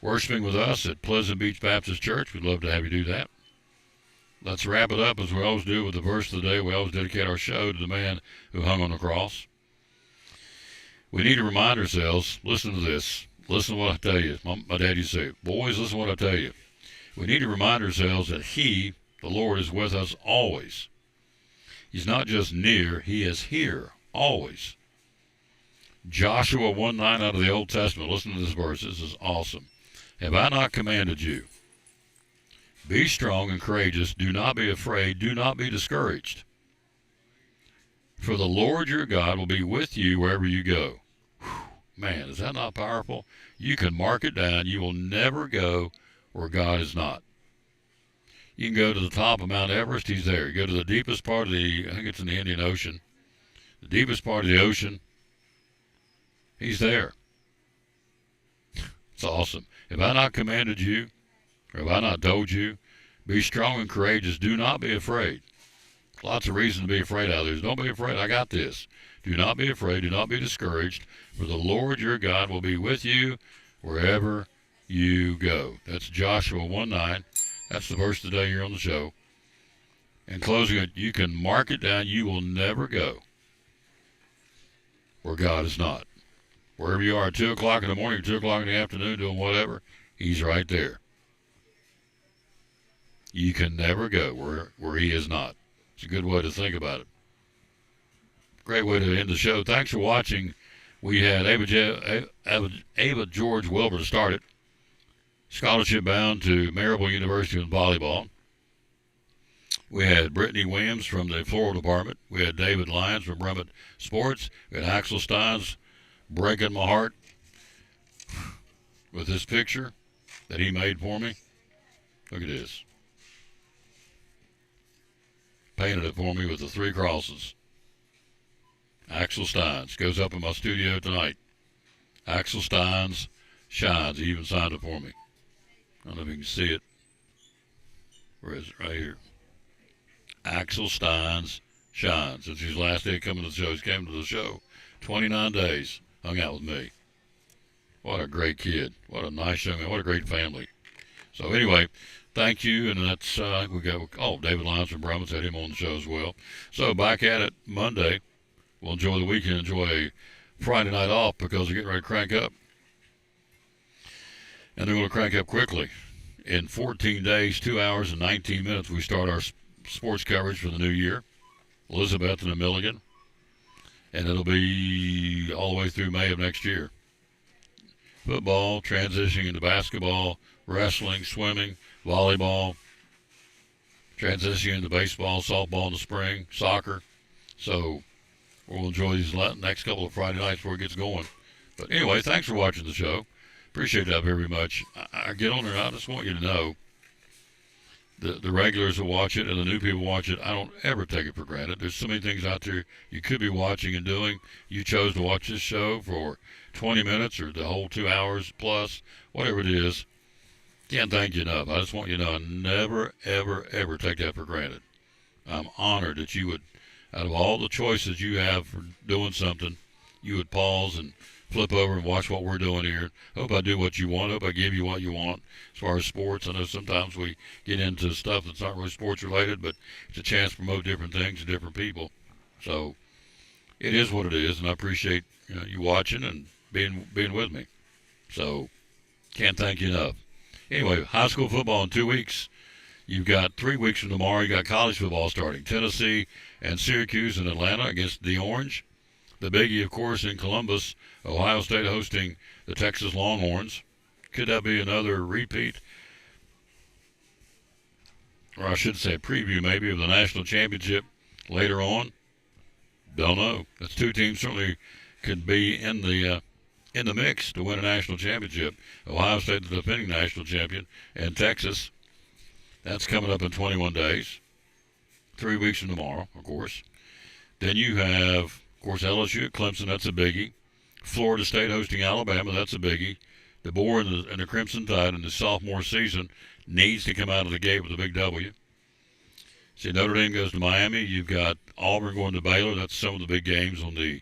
S1: worshiping with us at Pleasant Beach Baptist Church. We'd love to have you do that. Let's wrap it up as we always do with the verse of the day. We always dedicate our show to the man who hung on the cross. We need to remind ourselves, listen to this. Listen to what I tell you. My dad used to say, boys, listen to what I tell you. We need to remind ourselves that He, the Lord, is with us always. He's not just near, He is here always. Joshua 1:9 out of the Old Testament. Listen to this verse. This is awesome. Have I not commanded you? Be strong and courageous. Do not be afraid. Do not be discouraged. For the Lord your God will be with you wherever you go. Whew. Man, is that not powerful? You can mark it down. You will never go where God is not. You can go to the top of Mount Everest, he's there. You go to the deepest part of I think it's in the Indian Ocean, the deepest part of the ocean, he's there. It's awesome. Have I not commanded you, or have I not told you, be strong and courageous, do not be afraid. Lots of reason to be afraid out there. Don't be afraid, I got this. Do not be afraid, do not be discouraged, for the Lord your God will be with you wherever you go. That's Joshua 1:9. That's the verse today here on the show. In closing, you can mark it down. You will never go where God is not. Wherever you are at 2 o'clock in the morning, 2 o'clock in the afternoon, doing whatever, he's right there. You can never go where he is not. It's a good way to think about it. Great way to end the show. Thanks for watching. We had Ava George Wilbur to start it. Scholarship bound to Marable University in volleyball. We had Brittany Williams from the floral department. We had David Lyons from Brummett Sports. We had Axel Steins breaking my heart with this picture that he made for me. Look at this. Painted it for me with the 3 crosses. Axel Steins goes up in my studio tonight. Axel Steins shines. He even signed it for me. I don't know if you can see it. Where is it? Right here. Axel Steins shines. It's his last day coming to the show. He came to the show 29 days. Hung out with me. What a great kid. What a nice young man. What a great family. So anyway, thank you. And that's, we got, David Lyons from Brummett had him on the show as well. So back at it Monday. We'll enjoy the weekend, enjoy a Friday night off because we're getting ready to crank up. And they're going to crank up quickly. In 14 days, 2 hours and 19 minutes, we start our sports coverage for the new year. Elizabeth and Milligan. And it'll be all the way through May of next year. Football, transitioning into basketball, wrestling, swimming, volleyball, transitioning into baseball, softball in the spring, soccer. So we'll enjoy these next couple of Friday nights before it gets going. But anyway, thanks for watching the show. Appreciate that very much. I get on there, I just want you to know, the regulars will watch it and the new people watch it. I don't ever take it for granted. There's so many things out there you could be watching and doing. You chose to watch this show for 20 minutes or the whole 2 hours plus, whatever it is. Can't thank you enough. I just want you to know I never, ever, ever take that for granted. I'm honored that you would, out of all the choices you have for doing something, you would pause and flip over and watch what we're doing here. Hope I do what you want. Hope I give you what you want as far as sports. I know sometimes we get into stuff that's not really sports related, but it's a chance to promote different things to different people. So it is what it is, and I appreciate you watching and being with me. So can't thank you enough. Anyway, high school football in 2 weeks. You've got 3 weeks from tomorrow. You got college football starting. Tennessee and Syracuse in Atlanta against the Orange. The biggie, of course, in Columbus, Ohio State hosting the Texas Longhorns. Could that be another repeat? Or I should say preview maybe of the national championship later on? Don't know. That's 2 teams certainly could be in the mix to win a national championship. Ohio State, the defending national champion, and Texas. That's coming up in 21 days. 3 weeks from tomorrow, of course. Then you have, of course, LSU at Clemson. That's a biggie. Florida State hosting Alabama. That's a biggie. DeBoer and the Crimson Tide in the sophomore season needs to come out of the gate with a big W. See, Notre Dame goes to Miami. You've got Auburn going to Baylor. That's some of the big games on the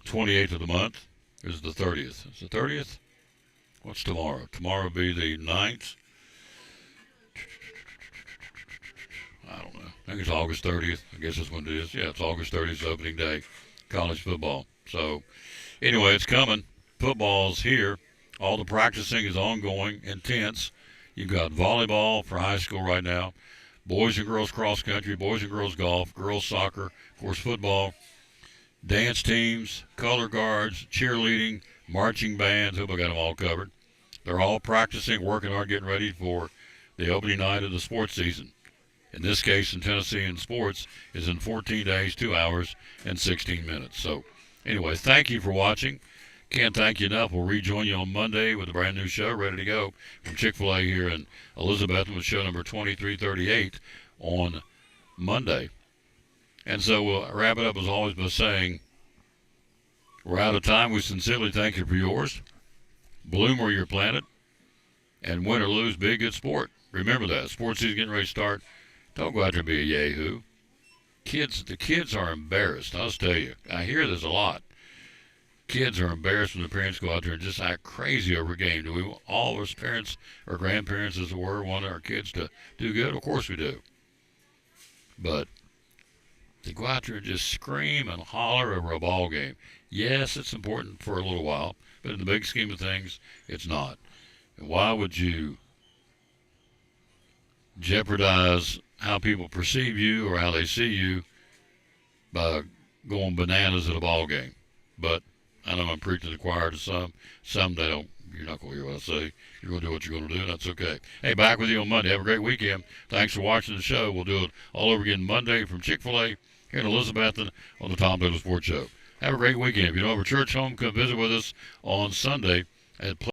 S1: 28th of the month. Is the 30th. It's the 30th? What's tomorrow? Tomorrow will be the 9th. I don't know. I think it's August 30th. I guess that's when it is. Yeah, it's August 30th, opening day. College football. So, anyway, it's coming. Football's here. All the practicing is ongoing, intense. You've got volleyball for high school right now. Boys and girls cross country, boys and girls golf, girls soccer, of course football, dance teams, color guards, cheerleading, marching bands. Hope I got them all covered. They're all practicing, working hard, getting ready for the opening night of the sports season. In this case, in Tennessee in sports, is in 14 days, 2 hours, and 16 minutes. So Anyway, thank you for watching. Can't thank you enough. We'll rejoin you on Monday with a brand new show ready to go from Chick-fil-A here in Elizabethton with show number 2338 on Monday. And so we'll wrap it up as always by saying we're out of time. We sincerely thank you for yours. Bloom where you're planted. And win or lose, be a good sport. Remember that. Sports season getting ready to start. Don't go out there and be a yahoo. The kids are embarrassed. I'll just tell you. I hear this a lot. Kids are embarrassed when the parents go out there and just act crazy over a game. Do we all as parents or grandparents, as it were, want our kids to do good? Of course we do. But to go out there and just scream and holler over a ball game, yes, it's important for a little while, but in the big scheme of things, it's not. And why would you jeopardize how people perceive you or how they see you by going bananas at a ball game? But I know I'm preaching to the choir to some. Some they don't. You're not going to hear what I say. You're going to do what you're going to do, and that's okay. Hey, back with you on Monday. Have a great weekend. Thanks for watching the show. We'll do it all over again Monday from Chick-fil-A here in Elizabethton on the Tom Taylor Sports Show. Have a great weekend. If you don't have a church home, come visit with us on Sunday at